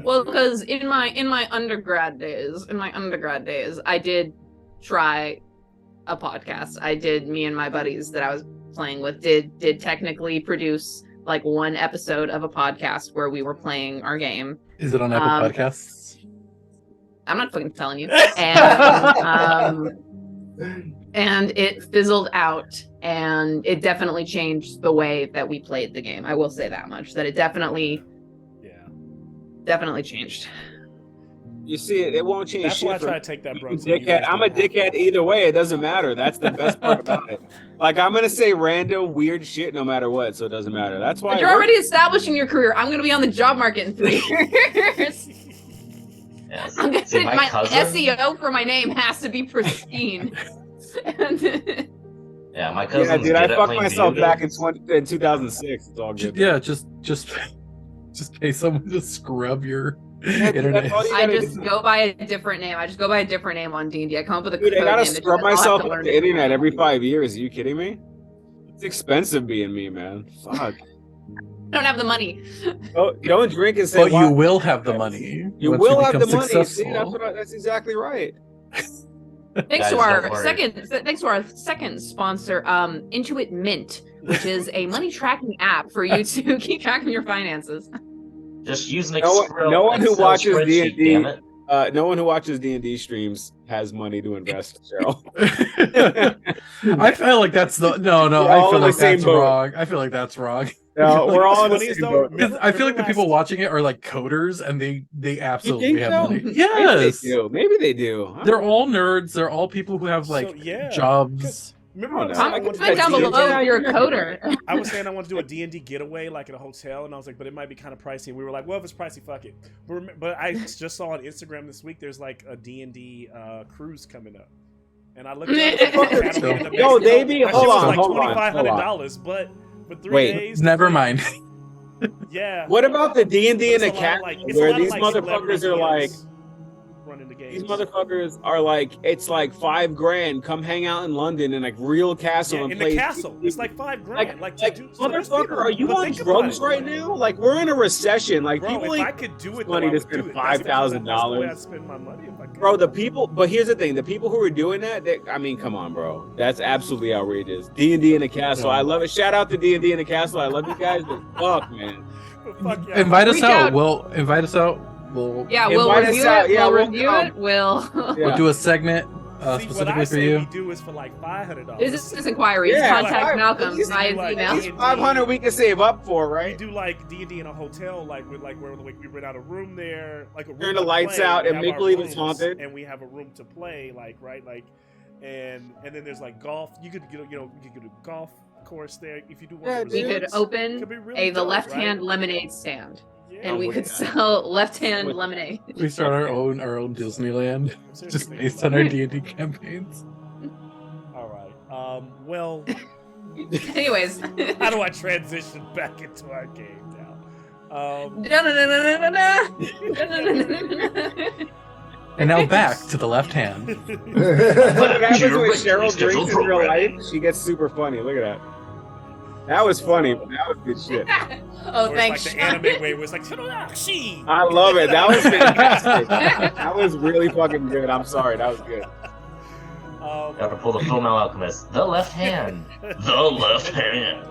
B: Well, because in my undergrad days, I did try a podcast. Me and my buddies that I was playing with did technically produce like one episode of a podcast where we were playing our game.
D: Is it on Apple Podcasts?
B: I'm not fucking telling you. And it fizzled out, and it definitely changed the way that we played the game. I will say that much. That it definitely changed.
A: You see, it won't change
C: That's why I
A: shit.
C: try to take that, bro.
A: Dickhead. I'm a dickhead either way. It doesn't matter. That's the best part about it. Like, I'm gonna say random weird shit no matter what, so it doesn't matter. That's why.
B: But you're already establishing your career. I'm going to be on the job market in 3 years.
E: Yeah.
B: I'm gonna,
E: See,
B: my
E: cousin,
B: SEO for my name has to be pristine.
E: Yeah, my
A: Yeah,
E: cousin's
A: dude, I
E: good at
A: fucked
E: playing
A: myself
E: video
A: back
E: games.
A: in 2006. It's all good.
D: Yeah, just pay someone to scrub your
A: That's
D: internet.
A: all you
B: I
A: gotta
B: just
A: do.
B: go by a different name. I just go by a different name on D&D. I come up with a
A: Dude, I
B: code
A: gotta
B: name that
A: scrub
B: I'll have
A: myself
B: to
A: off
B: learn
A: the
B: to-
A: internet every 5 years. Are you kidding me? It's expensive being me, man. Fuck.
B: I don't have the money.
A: Don't drink and say.
D: But you
A: "Why-"
D: will have the money.
A: You
D: once
A: will have
D: become
A: the money. See,
D: successful.
A: that's exactly right.
B: Thanks
E: Guys,
B: to
E: don't
B: our
E: worry.
B: second sponsor, Intuit Mint, which is a money tracking app for you to keep track of your finances.
E: Just use an
A: No one who
E: Excel
A: watches
E: spreadsheet,
A: D&D
E: damn it.
A: No one who watches D&D streams has money to invest, Cheryl.
D: I feel like that's the no.
A: We're
D: I
A: all
D: feel
A: in the
D: like
A: same
D: that's
A: boat.
D: wrong. I feel like that's wrong.
A: No, we're all in the
C: What's funny
A: same
C: is,
A: boat.
C: though,
D: 'Cause I feel like the people
C: last-
D: watching it are like coders, and they absolutely
A: think
D: have
A: so?
D: money.
A: Maybe
D: Yes,
A: they do. Maybe they do.
D: they're all nerds. They're all people who have like
C: So, yeah,
D: jobs.
C: Remember I was
A: Come
C: saying I wanted to do
B: Comment
C: a
B: down
C: D&D
B: below if you're a coder.
C: I was saying I want to do a D&D getaway, like at a hotel, and I was like, but it might be kind of pricey. And we were like, well, if it's pricey, fuck it. But I just saw on Instagram this week, there's like a D&D cruise coming up. And I looked at it.
A: Yo, they be,
C: That shit
A: hold
C: was
A: on,
C: like
A: hold on,
C: $2,500, but for 3
A: Wait.
C: days.
D: Never mind.
C: Yeah.
A: What about the D&D
C: It's
A: in
C: a
A: the
C: lot of,
A: cat
C: like, it's a
A: where
C: lot of,
A: these
C: like,
A: motherfuckers
C: celebrity
A: are like,
C: DMs running the
A: these
C: games.
A: motherfuckers are like, it's like $5,000. Come hang out in London in a real castle
C: Yeah,
A: and
C: in
A: play
C: the castle. It's like $5,000. Like
A: motherfucker, are you on drugs right now? Like, we're in a recession. Like,
C: bro,
A: people
C: if
A: ain't
C: I could do it,
A: money
C: though, I
A: to
C: would do
A: spend
C: it. That's the way
A: $5,000.
C: I'd spend my money if I could.
A: Bro, the people, but here's the thing: the people who are doing that, I mean, come on, bro, that's absolutely outrageous. D&D in a castle, I love it. Shout out to D&D in a castle, I love you guys. But fuck, man.
C: But fuck yeah,
D: Invite us
B: Reach
D: out.
B: out.
D: We'll invite us out. We'll
B: Yeah, we'll
A: Invite us
B: review
A: out.
B: it.
A: Yeah,
B: We'll
A: we'll
B: review
A: come.
B: it. We'll.
A: Yeah.
D: we'll do a segment
C: See, what
D: specifically
C: I
D: for
C: say
D: you.
C: we do is for like $500.
B: Business inquiries.
A: Yeah,
B: Contact
A: like,
B: Malcolm
A: at
B: via
C: like,
B: email.
C: D&D.
A: 500 we can save up for,
C: We
A: right?
C: do like D&D in a hotel, like with like where like we rent out a room there, like a room
A: Turn the
C: to
A: lights
C: play.
A: out
C: We
A: and
C: have
A: make
C: our
A: believe it's
C: rooms,
A: haunted.
C: and we have a room to play, like right, like, and then there's like golf. You could you could do a golf course there if you do one.
A: Yeah,
C: of the
B: We
A: dude.
B: could
C: resorts.
B: open
C: Could be really
B: the
C: dope,
B: left-hand
C: right?
B: lemonade stand,
C: Yeah.
B: and we
A: with
B: could
A: that.
B: sell left-hand
A: With-
B: lemonade.
D: We start our own Disneyland,
C: Seriously,
D: just
C: think
D: based
C: about
D: on our
C: it.
D: D&D campaigns.
C: All right. Well,
B: Anyways.
C: how do I transition back into our game now?
D: And now back to the left hand.
A: What happens
G: Your
A: when
G: regularly
A: Cheryl
G: scheduled
A: drinks in real
G: programming.
A: life? She gets super funny. Look at that. That was funny. That was good shit.
B: Oh,
C: Or
B: thanks.
C: it's like the anime way where it's like, "Todoroki!"
A: I love it. That was fantastic. That was really fucking good. I'm sorry. That was good.
E: Gotta pull the Full Metal Alchemist. The left hand. The left hand.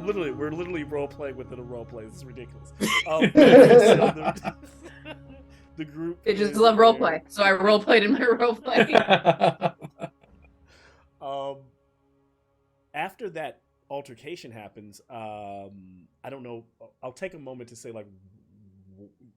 C: We're literally role playing within a role play. This is ridiculous. So the group.
B: I just
C: is
B: love
C: there.
B: roleplay, so I roleplayed in my roleplay.
C: After that altercation happens, I don't know. I'll take a moment to say, like,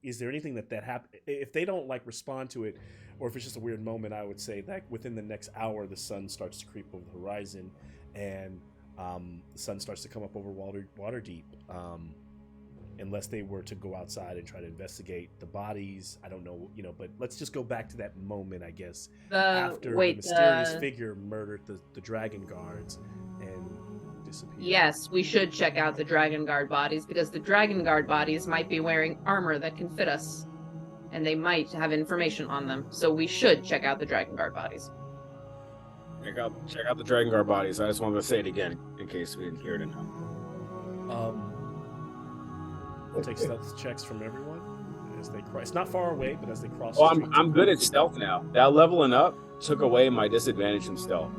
C: is there anything that happened? If they don't like respond to it, or if it's just a weird moment, I would say that within the next hour, the sun starts to creep over the horizon, and the sun starts to come up over Waterdeep. Unless they were to go outside and try to investigate the bodies, I don't know, but let's just go back to that moment, I guess, after the mysterious figure murdered the dragon guards and disappeared.
B: Yes, we should check out the Dragon Guard bodies, because the Dragon Guard bodies might be wearing armor that can fit us, and they might have information on them. So we should check out the Dragon Guard bodies.
A: Check out the Dragon Guard bodies. I just wanted to say it again in case we didn't hear it enough.
C: We'll take stealth checks from everyone as they cross. It's not far away, but as they cross.
A: Oh,
C: the streets.
A: I'm good at stealth now. That leveling up took away my disadvantage from stealth.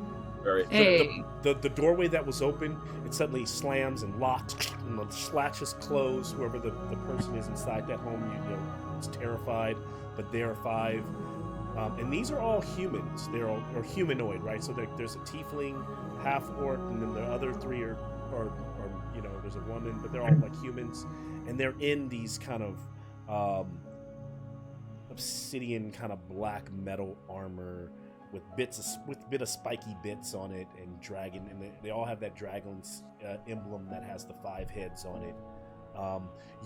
A: Very.
B: Hey,
C: The doorway that was open, it suddenly slams and locks, and the latches close. Whoever the person is inside that home, is terrified, but there are 5. And these are all humans. They're all or humanoid, right? So there's a tiefling, half orc, and then the other 3 are there's a woman, but they're all like humans, and they're in these kind of obsidian kind of black metal armor with bit of spiky bits on it, and dragon, and they all have that dragon's emblem that has the 5 heads on it.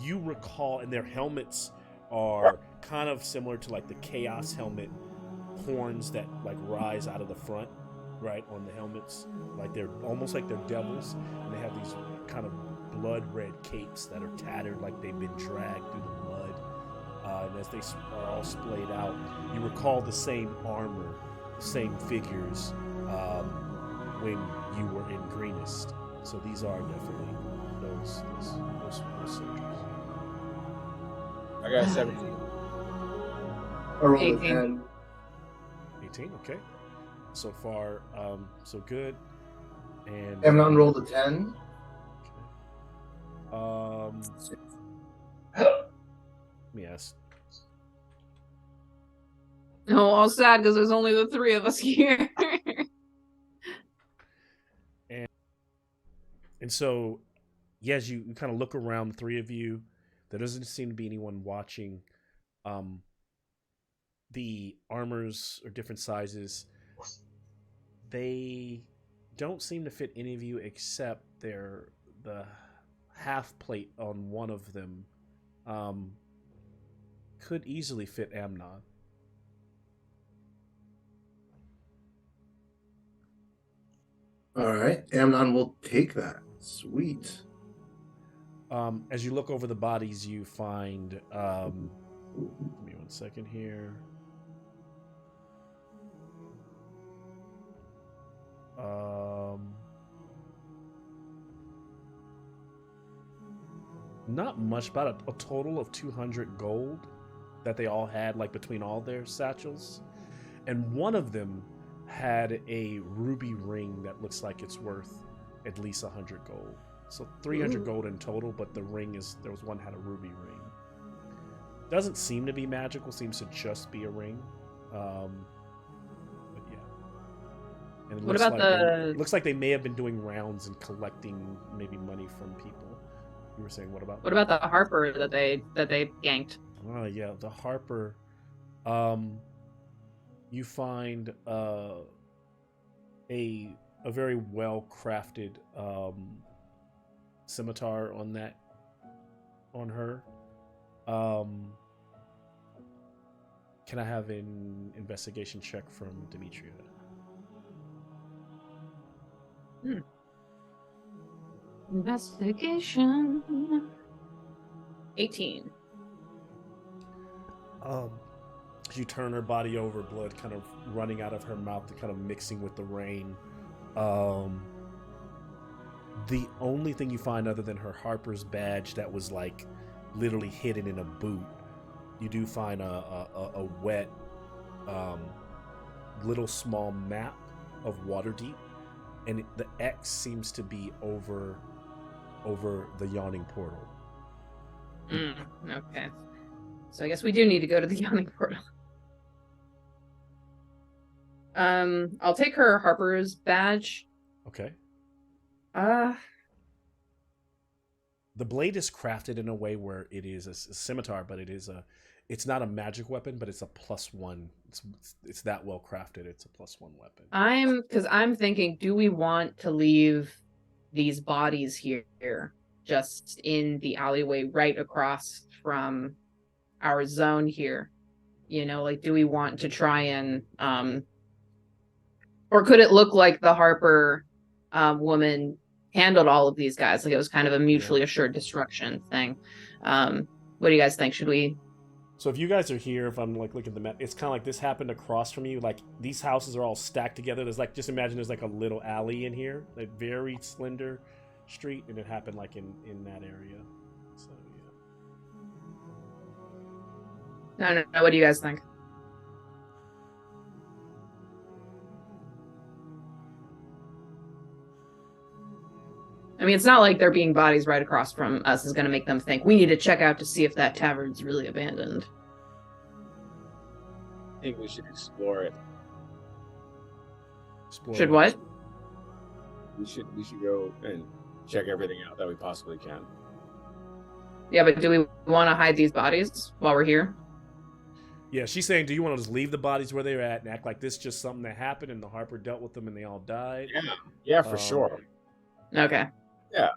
C: You recall, and their helmets are kind of similar to like the chaos helmet horns that like rise out of the front, right, on the helmets. Like they're almost like they're devils, and they have these kind of blood red capes that are tattered, like they've been dragged through the mud. And as they are all splayed out, you recall the same armor, the same figures when you were in Greenest. So these are definitely those soldiers.
A: I got 17.
F: I rolled a
B: 18.
F: 10.
C: 18, okay. So far, so good. And
F: Amnon rolled a 10.
C: Let me ask.
B: no, all sad because there's only the 3 of us here.
C: And so, yes, you kind of look around, the 3 of you. There doesn't seem to be anyone watching. the armors are different sizes. They don't seem to fit any of you except the half plate on one of them could easily fit Amnon.
F: All right, Amnon will take that. Sweet.
C: As you look over the bodies, you find. Give me 1 second here. Not much, about a total of 200 gold that they all had, like between all their satchels, and one of them had a ruby ring that looks like it's worth at least 100 gold. So 300 gold in total, but there was one had a ruby ring. Doesn't seem to be magical, seems to just be a ring. But yeah. And it
B: What
C: looks
B: about
C: it looks like they may have been doing rounds and collecting maybe money from people. You were saying what about
B: the Harper that they ganked?
C: Oh yeah, the Harper. You find a very well crafted scimitar on her. Can I have an investigation check from Demetria?
B: Investigation. 18.
C: You turn her body over, blood kind of running out of her mouth, kind of mixing with the rain. The only thing you find other than her Harper's badge that was like literally hidden in a boot, you do find a wet little small map of Waterdeep, and the X seems to be over the yawning portal.
B: Okay. So I guess we do need to go to the yawning portal. I'll take her Harper's badge.
C: Okay.
B: Uh,
C: The blade is crafted in a way where it is a scimitar, but it's not a magic weapon, but it's a +1. It's that well crafted. It's a +1 weapon.
B: I'm thinking, do we want to leave these bodies here, just in the alleyway right across from our zone here? You know, like, do we want to try and, or could it look like the Harper woman handled all of these guys? Like it was kind of a mutually assured destruction thing. What do you guys think? Should we?
C: So if you guys are here, if I'm like looking at the map, it's kind of like this happened across from you. Like these houses are all stacked together. There's like, just imagine there's like a little alley in here, like very slender street, and it happened like in that area. So yeah.
B: No. What do you guys think? I mean, it's not like there being bodies right across from us is going to make them think we need to check out to see if that tavern's really abandoned.
A: I think we should explore it.
B: Should what?
A: We should go and check everything out that we possibly can.
B: Yeah, but do we want to hide these bodies while we're here?
C: Yeah, she's saying, do you want to just leave the bodies where they're at and act like this is just something that happened and the Harper dealt with them and they all died?
A: Yeah, for sure.
B: Okay.
A: Yeah.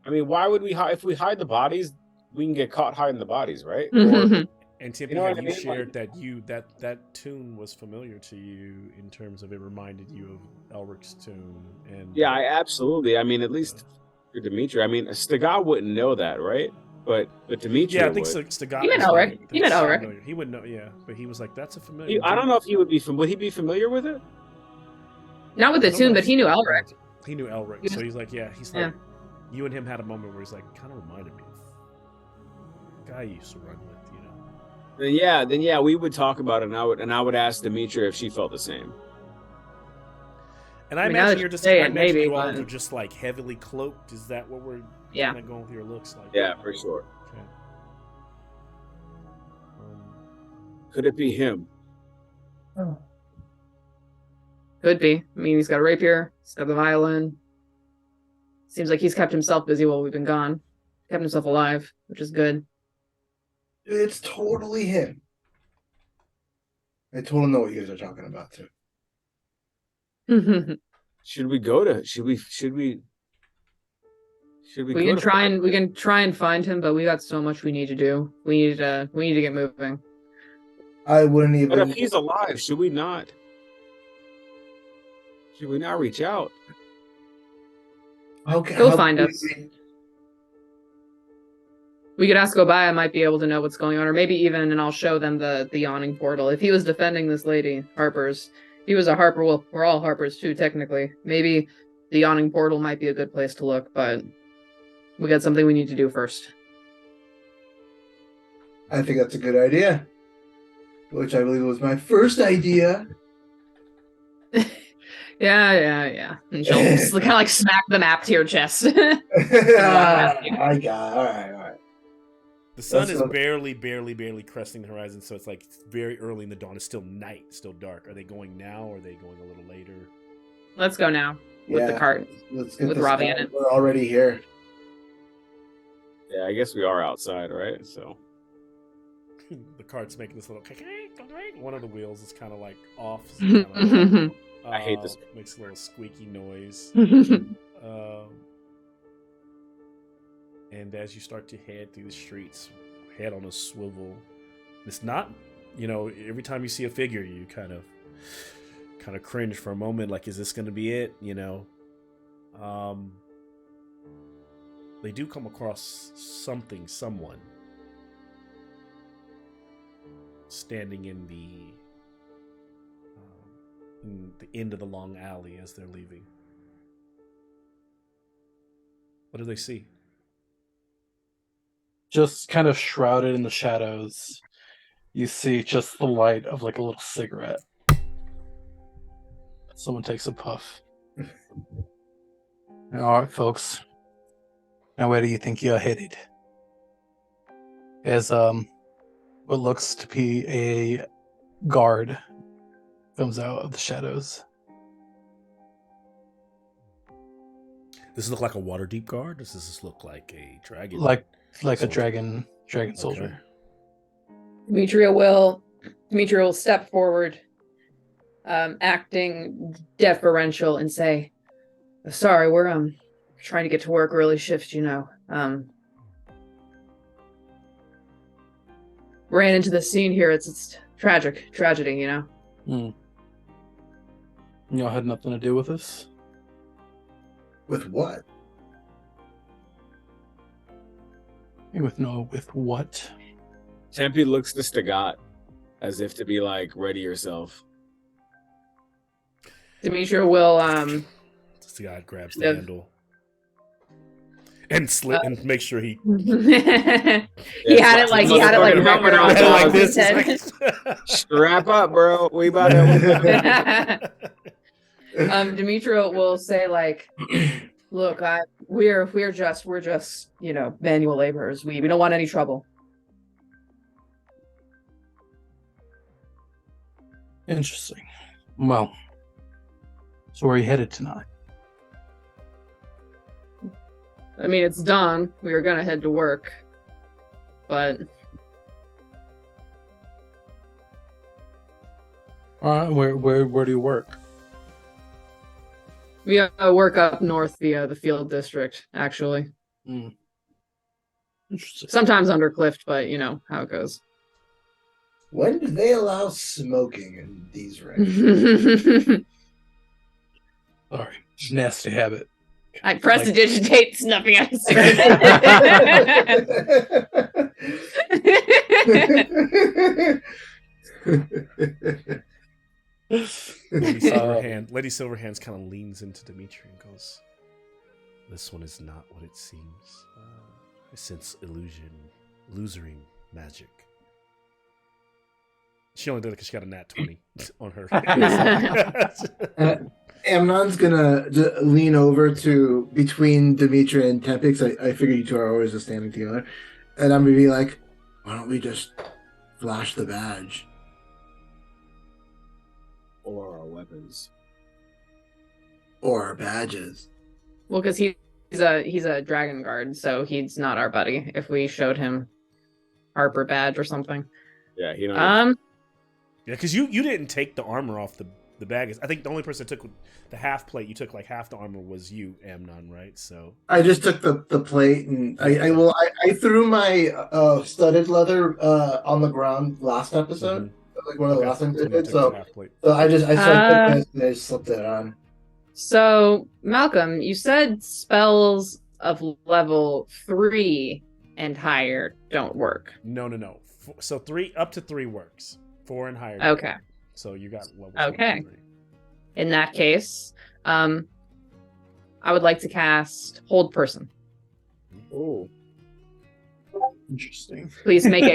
A: I mean, why would we hide? If we hide the bodies, we can get caught hiding the bodies, right? Or,
C: and Tippy,
A: you know
C: have
A: what I
C: you
A: mean?
C: shared that tune was familiar to you in terms of it reminded you of Elric's tune? And
A: yeah, absolutely. I mean, at least for Dimitri. I mean, Stegah wouldn't know that, right? But Dimitri
C: yeah, I think
A: would.
C: Stegah.
B: You know Elric. You know Elric.
C: He would know. Yeah, but he was like, "That's a familiar."
A: I don't know if he would be. Would he be familiar with it?
B: Not with the tune, but he knew Elric.
C: He knew Elric, so he's like, yeah, he's like, you and him had a moment where he's like, kind of reminded me of the guy you used to run with, you know.
A: Then yeah, we would talk about it, and I would ask Demetria if she felt the same.
C: And I imagine you're just, I imagine
B: maybe,
C: you all
B: but...
C: are just like heavily cloaked. Is that what we're kind of going with your looks like?
A: Yeah, for sure.
C: Okay.
A: Could it be him?
F: Oh.
B: Could be. I mean, he's got a rapier. He's got the violin. Seems like he's kept himself busy while we've been gone. Kept himself alive, which is good.
F: It's totally him. I totally know what you guys are talking about too.
A: Should we go to? Should we?
B: We
A: go
B: can
A: to
B: try and find him, but we got so much we need to do. We need to get moving.
F: I wouldn't
A: But
F: even.
A: if he's alive, should we not? Should we not reach out?
F: Okay,
B: Go find us. We could ask Obaya, might be able to know what's going on, or maybe even, and I'll show them the yawning portal. If he was defending this lady, Harper's, if he was a Harper, well, we're all Harpers too, technically. Maybe the yawning portal might be a good place to look, but we got something we need to do first.
F: I think that's a good idea. Which I believe was my first idea.
B: Yeah. And she'll kind of like smack the map to your chest.
F: I got all right.
C: The sun
F: That's
C: is barely cresting the horizon, so it's like very early in the dawn. It's still night, still dark. Are they going now, or are they going a little later?
B: Let's go now with the cart.
F: Let's get
B: with
F: this
B: Ravi
F: done.
B: in it.
F: We're already here.
A: Yeah, I guess we are outside, right? So
C: The cart's making this little one of the wheels is kind of like off. So it kinda,
A: I hate this.
C: Makes a little squeaky noise. And as you start to head through the streets, head on a swivel, it's not, every time you see a figure, you kind of cringe for a moment, like, is this going to be it? They do come across someone standing in the end of the long alley as they're leaving. What do they see?
D: Just kind of shrouded in the shadows, you see just the light of like a little cigarette. Someone takes a puff. All right, folks. Now, where do you think you're headed? As what looks to be a guard comes out of the shadows.
C: Does this look like a Waterdeep guard? Does this look like a dragon?
D: Like
C: soldier?
D: a dragon soldier.
B: Demetria will step forward, acting deferential, and say, "Sorry, we're trying to get to work early shift. Ran into the scene here. It's tragedy.
D: Y'all had nothing to do with this?
F: With what?
D: With what?
A: Tempe looks to Stagat as if to be like, ready yourself.
B: Demetria will
C: The guy grabs the handle and and make sure he
B: he had it like
A: helmet on
B: top
C: like
B: of his
C: this.
B: head.
A: Strap up, bro. We about to.
B: Demetria will say like, "Look, we're just manual laborers. We don't want any trouble."
D: Interesting. Well, so where are you headed tonight?
B: I mean, it's done. We were gonna head to work, but
D: All right, where do you work?
B: we work up north, the field district. Actually,
D: Interesting.
B: sometimes under Clift, but you know how it goes.
F: When do they allow smoking in these ranges?
D: Sorry, nasty habit.
B: I prestidigitate snuffing out a cigarette.
C: Lady Silverhand's kind of leans into Dimitri and goes, "This one is not what it seems. I sense illusory magic." She only did it because she got a nat 20 on her.
F: Amnon's gonna lean over to between Demetria and Tempe, 'cause I figure you two are always just standing together, and I'm gonna be like, "Why don't we just flash the badge
A: Or our weapons.
F: or our badges?"
B: Well, because he's a dragon guard, so he's not our buddy. If we showed him Harper badge or something,
A: Yeah, he don't.
C: Yeah, because you didn't take the armor off the bag. I think the only person that took the half plate, you took like half the armor, was you, Amnon, right? So
F: I just took the plate and I threw my studded leather on the ground last episode. Like one of the last things I did. So
C: half plate.
F: I took this and I just slipped it on.
B: So, Malcolm, you said spells of level 3 and higher don't work.
C: No. So 3 up to 3 works. 4 and higher.
B: Okay.
C: So you got level.
B: Okay.
C: 3.
B: In that case, I would like to cast Hold Person.
A: Oh,
D: Interesting.
B: Please make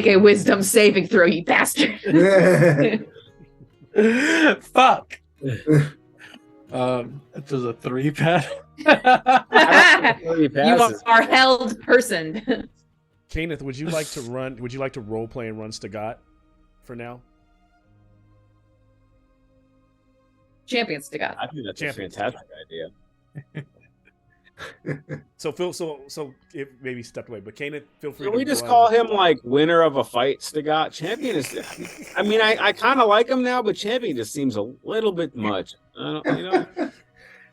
B: a Wisdom saving throw, you bastard.
D: Fuck. It was a 3 pad.
B: You are held person.
C: Kenneth, would you like to run? Would you like to role play and run Stagat for now?
B: Champions to God.
A: I think that's
C: Champions.
A: a fantastic idea.
C: So Phil, so if maybe stepped away, but Kenneth, feel free.
A: Can
C: to
A: we just
C: run.
A: call him like winner of a fight, Stagat? Champion is. I mean, I kind of like him now, but champion just seems a little bit much. I don't, you know.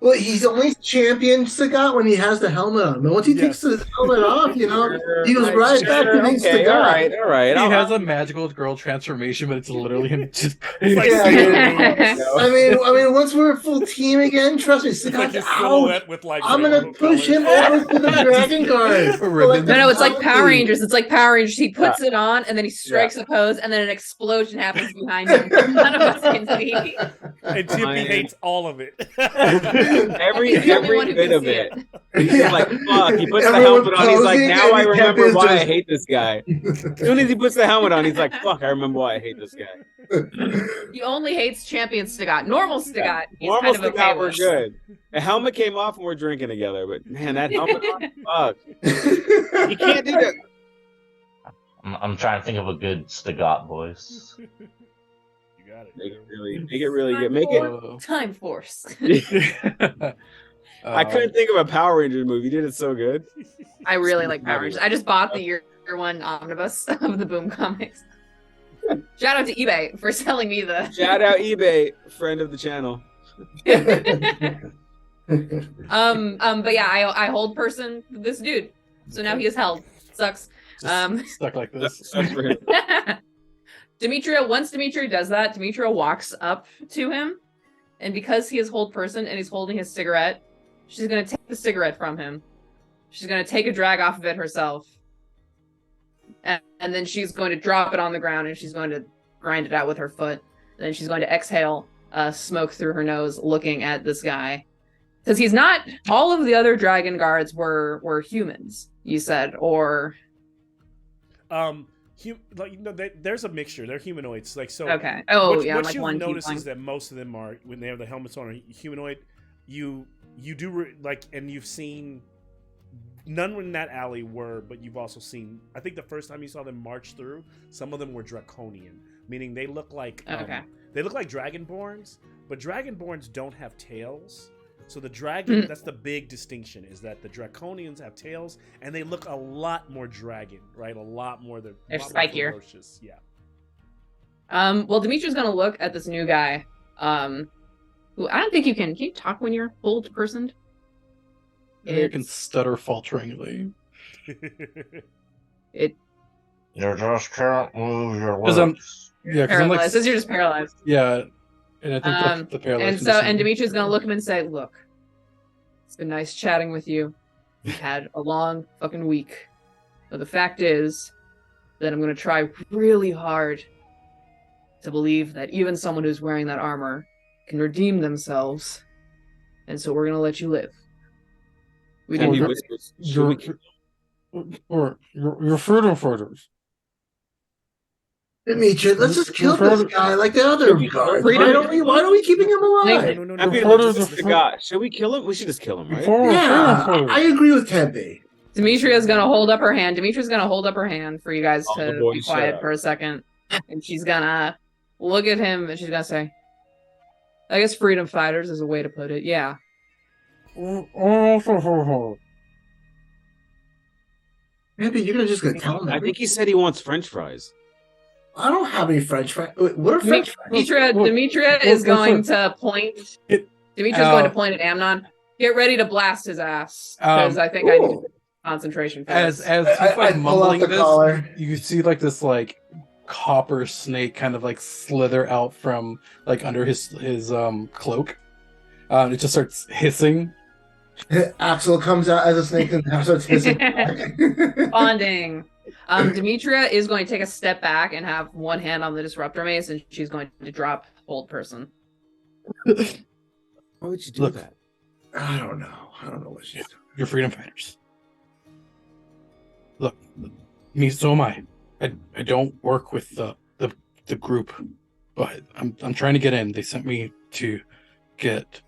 F: Well, he's only champion Sagat when he has the helmet on. But once he takes his helmet off, he goes right back to being
A: Okay,
F: Sagat.
A: all right.
D: He has a magical girl transformation, but it's literally him just.
F: I mean, once we're a full team again, trust me,
C: It's like
F: Sagat's
C: his
F: out.
C: silhouette with like.
F: I'm gonna
C: rainbow
F: push him
C: colors.
F: over to the dragon guard.
B: No, it's like Power Rangers. It's like Power Rangers. He puts it on, and then he strikes a pose, and then an explosion happens behind him. None of us can see.
C: And Tippy hates all of it.
A: Every bit of it. He's like, fuck. He puts the helmet on. He's like, now I remember why I hate this guy. As soon as he puts the helmet on, he's like, fuck, I remember why I hate this guy.
B: He only hates Champion Stagat. Normal Stagat. He's
A: Normal
B: kind of
A: Stagat,
B: okay
A: we're
B: with.
A: good. The helmet came off and we're drinking together, but man, that helmet on, fuck. You can't do that.
E: I'm trying to think of a good Stagat voice.
C: You got it.
A: Make it really good. Make it.
B: Time Force.
A: I couldn't think of a Power Rangers movie. You did it so good.
B: I really like Power Rangers. I just bought the year one omnibus of the Boom comics. Shout out to eBay for selling me the.
A: Shout out eBay, friend of the channel.
B: But yeah, I hold person this dude. So now he is held. Sucks.
D: Stuck like this.
A: Sucks for him.
B: Once Demetria does that, Demetria walks up to him, and because he is hold person and he's holding his cigarette, she's gonna take the cigarette from him. She's gonna take a drag off of it herself. And then she's going to drop it on the ground and she's going to grind it out with her foot. And then she's going to exhale smoke through her nose, looking at this guy. Because he's not. All of the other dragon guards were humans, you said, or.
C: There's a mixture. They're humanoids. Like so.
B: Okay. Oh
C: what,
B: yeah.
C: What
B: like
C: you've
B: one
C: noticed
B: tiefling.
C: is that most of them are, when they have the helmets on, are humanoid. You do like, and you've seen. None in that alley were, but you've also seen. I think the first time you saw them march through, some of them were draconian, meaning they look like. They look like dragonborns, but dragonborns don't have tails. So the dragon, that's the big distinction, is that the draconians have tails, and they look a lot more dragon, right? A lot more. They're
B: spikier.
C: Ferocious. Yeah.
B: Well, Demetria's gonna look at this new guy. Who I don't think you can. Can you talk when you're hold personed?
D: You can stutter falteringly.
B: It.
E: You just can't move your
D: Because I'm
E: lips.
B: Paralyzed. Says you're just paralyzed.
D: Yeah, and I think that's the paralyzed.
B: And Demetria's gonna look at him and say, "Look, it's been nice chatting with you. We've had a long fucking week, but the fact is that I'm gonna try really hard to believe that even someone who's wearing that armor can redeem themselves, and so we're gonna let you live." We
A: And he
B: didn't.
A: whispers,
D: You're freedom fighters.
F: Demetria, let's just kill this guy like the other guards.
B: Freedom-
F: Why are we keeping him alive?
C: No.
A: I mean,
D: Fighters
A: this is the guy. Should we kill him? We should just kill him, right?
F: Yeah, I agree with Tempe.
B: Demetria's gonna hold up her hand. Demetria's gonna hold up her hand for you guys
A: All the
B: to
A: boys
B: be
A: shut
B: quiet
A: up.
B: for a second, and she's gonna look at him and she's gonna say, "I guess freedom fighters is a way to put it." Yeah.
F: Tempe, you're just gonna tell him.
A: I think he said he wants French fries.
F: I don't have any French friends. What are French friends?
B: Demetria is going to point. Demetria's going to point at Amnon. Get ready to blast his ass because I think I need concentration. For
D: As
B: this.
D: he's like
F: pull out
D: mumbling
F: the
D: this,
F: collar.
D: you see like this like copper snake kind of like slither out from like under his cloak. It just starts hissing.
F: Axel comes out as a snake and starts hissing.
B: Bonding. Demetria is going to take a step back and have one hand on the disruptor mace, and she's going to drop old person.
A: Why would you do
D: Look.
A: that?
F: I don't know. I don't know what she's doing.
D: You're freedom fighters. Look, me, so am I. I don't work with the group, but I'm trying to get in. They sent me to get.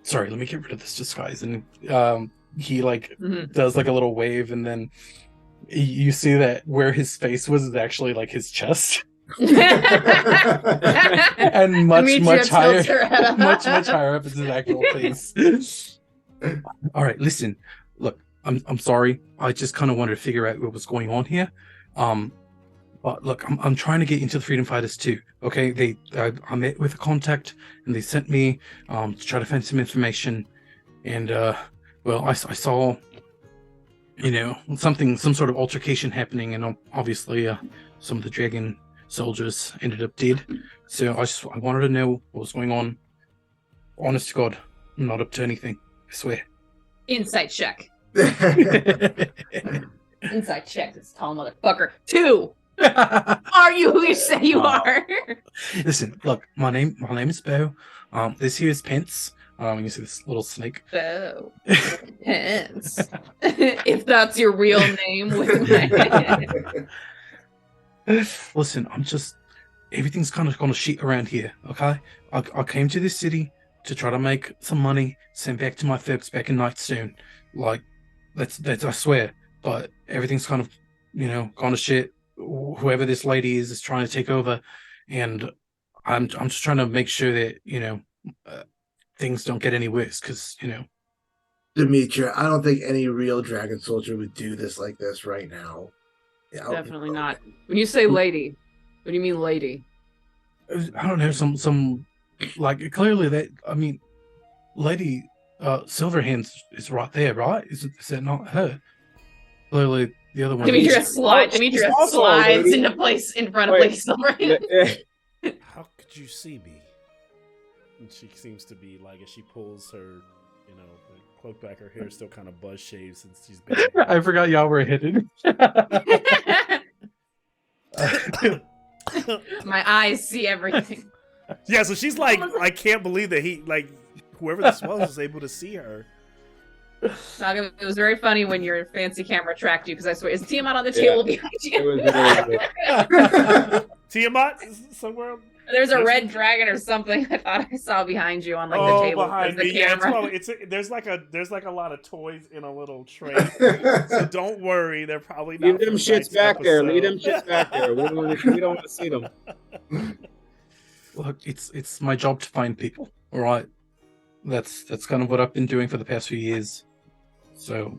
D: Sorry, let me get rid of this disguise. And he like does like a little wave, and then you see that where his face was is actually like his chest. And much higher much higher up is his actual face. All right, listen, look, I'm sorry, I just kind of wanted to figure out what was going on here, but look, I'm trying to get into the freedom fighters too. Okay, I met with a contact and they sent me to try to find some information, and well, I saw, you know, some sort of altercation happening, and obviously some of the dragon soldiers ended up dead. So I wanted to know what was going on. Honest to God, I'm not up to anything, I swear.
B: Insight check. Insight check, this tall motherfucker. 2. Are you who you say you are?
D: Listen, look, my name is Bo. This here is Pence. You see this little snake.
B: Bo. Pence. If that's your real name with my
D: Listen, everything's kind of gonna shit around here, okay? I came to this city to try to make some money, send back to my folks back in Nightstone. Like, that's I swear. But everything's kind of, you know, gone to shit. Whoever this lady is trying to take over, and I'm just trying to make sure that, you know, things don't get any worse, because, you know.
F: Demetria, I don't think any real dragon soldier would do this like this right now. Yeah,
B: Definitely not. When you say lady, what do you mean lady?
D: I don't know, some like, clearly that, I mean, Lady Silverhands is right there, right? Is that not her? Clearly the other one.
B: Demetria slides
A: also a lady.
B: into place in front of
A: Wait.
B: Lady Silverhand.
C: How could you see me? And she seems to be like, as she pulls her, you know, the cloak back, her hair still kind of buzz shaved since she's been.
D: I forgot y'all were hidden.
B: My eyes see everything.
C: Yeah, so she's like, I can't believe that he, like, whoever this was able to see her.
B: It was very funny when your fancy camera tracked you, because I swear, is Tiamat on the table behind
A: It
B: you?
A: was really good.
C: Tiamat is somewhere.
B: There's a red dragon or something I thought I saw behind you on like the table.
C: Behind
B: The
C: me. Yeah,
B: camera.
C: there's like a lot of toys in a little tray. So don't worry, they're probably not.
A: Leave them shits back there. Leave them shits back there. We don't want to see them.
D: Look, it's my job to find people. All right, that's kind of what I've been doing for the past few years. So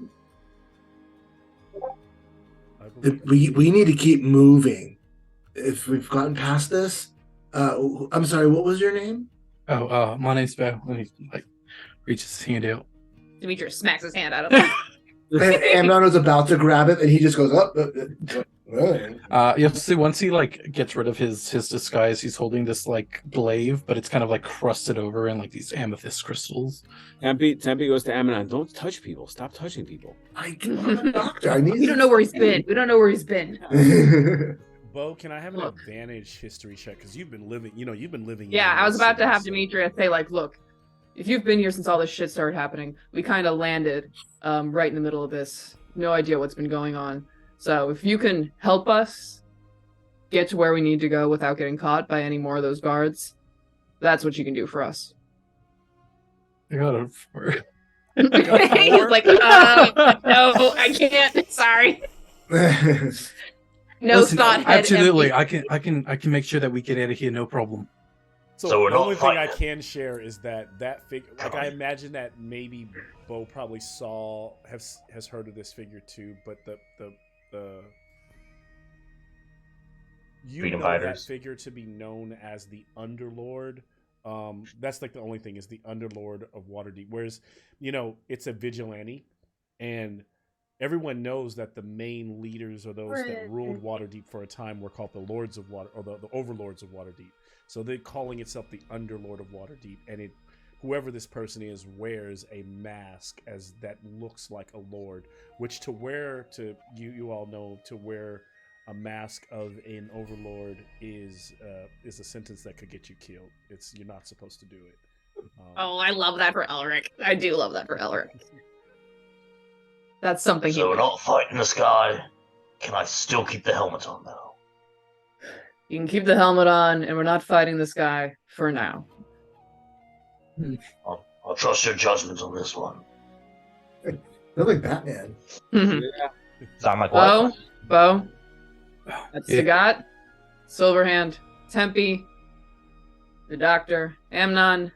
F: we need to keep moving. If we've gotten past this, I'm sorry. What was your name?
D: Oh, my name's Bo. And he like reaches his hand out.
B: Demetrius smacks his hand out of it.
F: And Amnon was about to grab it, and he just goes up.
D: You have to see, once he like gets rid of his disguise, he's holding this like glaive, but it's kind of like crusted over in like these amethyst crystals.
A: Tempe goes to Amon. Don't touch people. Stop touching people.
F: I'm a doctor. I need.
B: We don't know where he's been. We don't know where he's been.
C: Bo, can I have an
B: Look.
C: advantage history check? Because you've been living.
B: Yeah,
C: in
B: I was
C: this
B: about to
C: city,
B: have
C: so-
B: Demetrius say, like, look, if you've been here since all this shit started happening, we kind of landed right in the middle of this. No idea what's been going on. So if you can help us get to where we need to go without getting caught by any more of those guards, that's what you can do for us.
D: I got a 4.
B: He's like, no, I can't. Sorry. No
D: Listen,
B: thought. head
D: absolutely.
B: empty.
D: I can make sure that we get out of here, no problem.
C: So
E: we're
C: the
E: not
C: only thing I
E: fighting.
C: can share is that figure. Like, I imagine that maybe Bo probably has heard of this figure too, but the You
E: freedom
C: know
E: fighters.
C: that figure to be known as the Underlord. That's like the only thing is the Underlord of Waterdeep. Whereas, it's a vigilante, and everyone knows that the main leaders or those that ruled Waterdeep for a time were called the Lords of Water, or the Overlords of Waterdeep. So they're calling itself the Underlord of Waterdeep, and whoever this person is wears a mask that looks like a lord, which you all know, to wear a mask of an overlord is a sentence that could get you killed. You're not supposed to do it.
B: I love that for Elric. I do love that for Elric. That's something
E: So we're not fighting this guy. Can I still keep the helmet on though?
B: You can keep the helmet on, and we're not fighting this guy for now.
E: I'll trust your judgment on this one.
F: They're like Batman.
E: Sound like what?
B: Bo. That's
D: Yeah.
B: Sagat, Silverhand, Tempe, the Doctor, Amnon,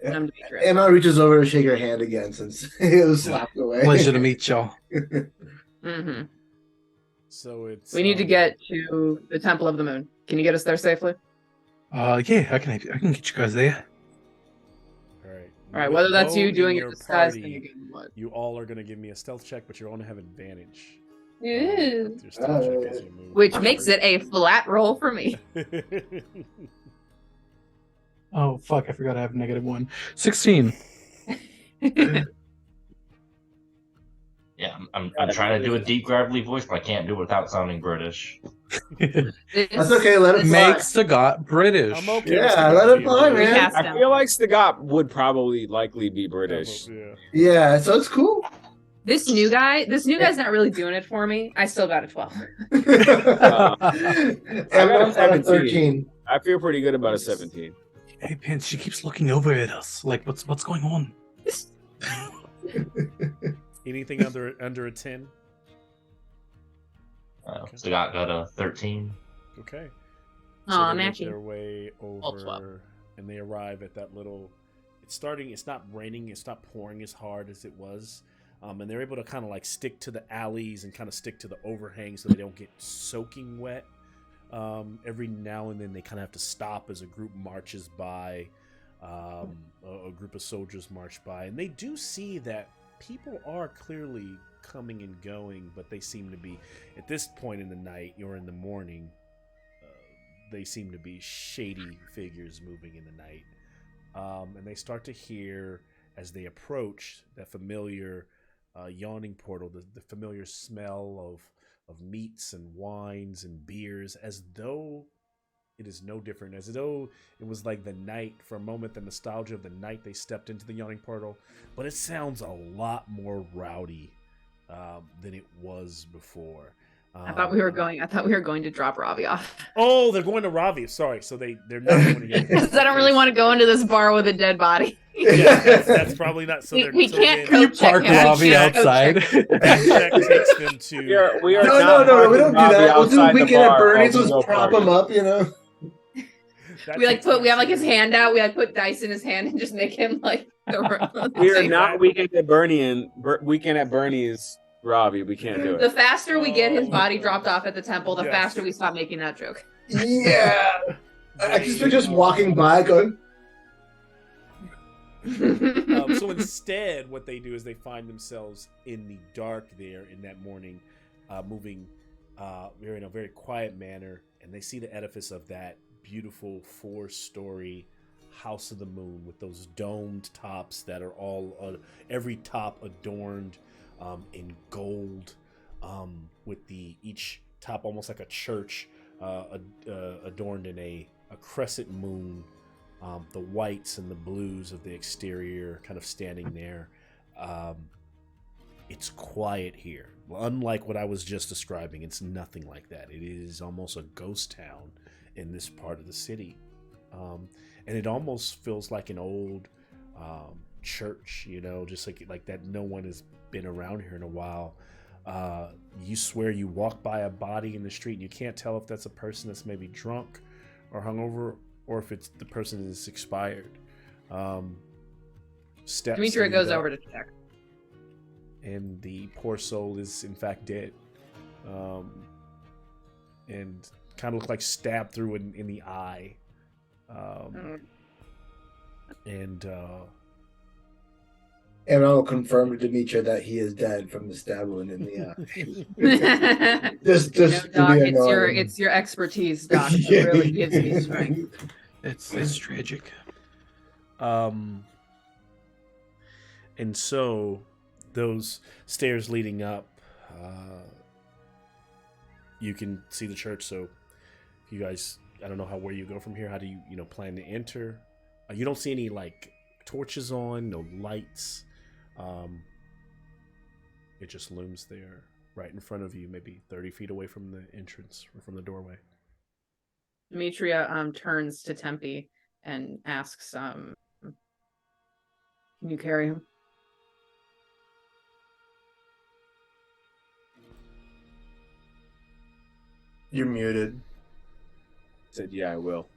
B: and I'm Demetrius.
F: Amon reaches over to shake her hand again since it was slapped away.
D: Pleasure to meet y'all.
B: Mm-hmm.
C: So it's.
B: We need to get to the Temple of the Moon. Can you get us there safely?
D: Yeah, I can get you guys there.
B: All right, whether that's you
C: Bo
B: doing
C: in
B: it
C: your
B: disguise
C: party,
B: thing again, what?
C: You all are going to give me a stealth check, but you're going to have advantage.
B: Ew.
C: Your stealth check as you move
B: Which
C: forward.
B: makes it a flat roll for me.
D: Oh fuck! I forgot I have -1. 16.
E: Yeah, I'm trying to do a deep gravelly voice, but I can't do it without sounding British.
F: That's okay. Let it
D: Make
F: fly.
D: Sagat British.
C: I'm okay.
F: Yeah,
C: with
F: let
C: Sagat
F: it fly,
C: being
F: man.
B: Recast
A: I feel like Stigop would probably likely be British.
C: British.
F: Yeah, so it's cool.
B: This new guy's not really doing it for me. I still got a 12.
F: Amon's at a 13.
A: I feel pretty good about a 17.
D: Hey, Pence, she keeps looking over at us. Like, what's going on?
C: Anything under a 10?
E: So got a 13.
C: Okay.
B: Aw,
C: they make
B: matching.
C: their way
B: All 12.
C: over, and they arrive at that little. It's not raining. It's not pouring as hard as it was, and they're able to kind of like stick to the alleys and kind of stick to the overhang so they don't get soaking wet. Every now and then they kind of have to stop as a group marches by, a group of soldiers march by, and they do see that people are clearly coming and going, but they seem to be, at this point in the night or in the morning, they seem to be shady figures moving in the night. And they start to hear, as they approach, that familiar yawning portal, the familiar smell of meats and wines and beers, as though it is no different, as though it was like the night, for a moment, the nostalgia of the night they stepped into the yawning portal, but it sounds a lot more rowdy than it was before.
B: I thought we were going to drop Ravi off.
C: Oh, they're going to Ravi. Sorry, so they're not going to get.
B: Because I don't really want to go into this bar with a dead body.
C: Yeah, that's probably not. So
B: we can't
C: then-
D: You
B: coat check
D: park
B: him.
D: Ravi
B: We can't coat
D: outside.
C: that check takes them to.
A: We are
F: No,
A: not
F: we don't do
A: Robbie
F: that. We'll do
A: outside the
F: weekend at
A: bar
F: Bernie's.
A: while we
F: Let's
A: go
F: prop
A: party.
F: him up, you know.
C: that
B: We
C: takes
B: have
C: them
B: like his
C: to-
B: hand out. We put dice in his hand and just make him like.
A: We are not weekend at Bernie's Robbie. We can't do
B: The
A: it.
B: faster we get his body dropped off at the temple, the
C: Yes.
B: faster we stop making that joke.
F: Yeah. I just walking by going,
C: So instead, what they do is they find themselves in the dark there in that morning, moving in a very quiet manner, and they see the edifice of that beautiful 4-story House of the Moon with those domed tops that are all every top adorned in gold, with each top almost like a church, adorned in a crescent moon. The whites and the blues of the exterior kind of standing there. It's quiet here. Unlike what I was just describing, it's nothing like that. It is almost a ghost town in this part of the city. And it almost feels like an old church, just like that no one has been around here in a while. You swear you walk by a body in the street and you can't tell if that's a person that's maybe drunk or hungover, or if it's the person is expired. Steps
B: Demetria
C: lead
B: goes
C: up,
B: over to check.
C: and the poor soul is in fact dead. And kind of looked like stabbed through in the eye. And
F: I'll confirm to Demetra that he is dead from the stab wound in the eye. just
B: Doc, it's your expertise, Doc, that really gives me strength.
D: It's tragic.
C: And so those stairs leading up, you can see the church. So you guys, I don't know where you go from here. How do you plan to enter? You don't see any like torches on, no lights. It just looms there right in front of you, maybe 30 feet away from the entrance or from the doorway.
B: Demetria turns to Tempe and asks, can you carry him?
F: You're muted.
A: Said, yeah, I will.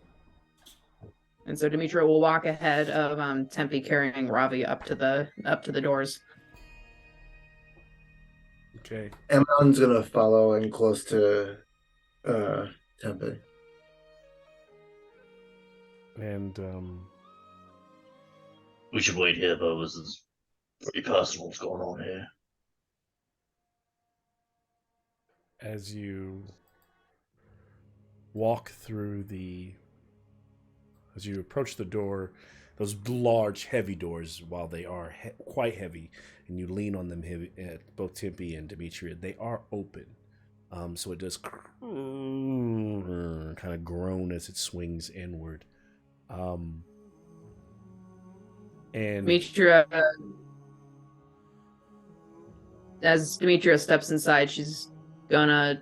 B: And so Demetria will walk ahead of Tempe carrying Ravi up to the doors.
C: Okay.
F: Amon's gonna follow in close to Tempe.
C: And
E: we should wait here, though. This is pretty personal what's going on here.
C: as you walk through as you approach the door, those large, heavy doors, while they are quite heavy, and you lean on them heavy, both Tempe and Demetria, they are open. So it does kind of groan as it swings inward. And
B: Demetria, as Demetria steps inside, she's gonna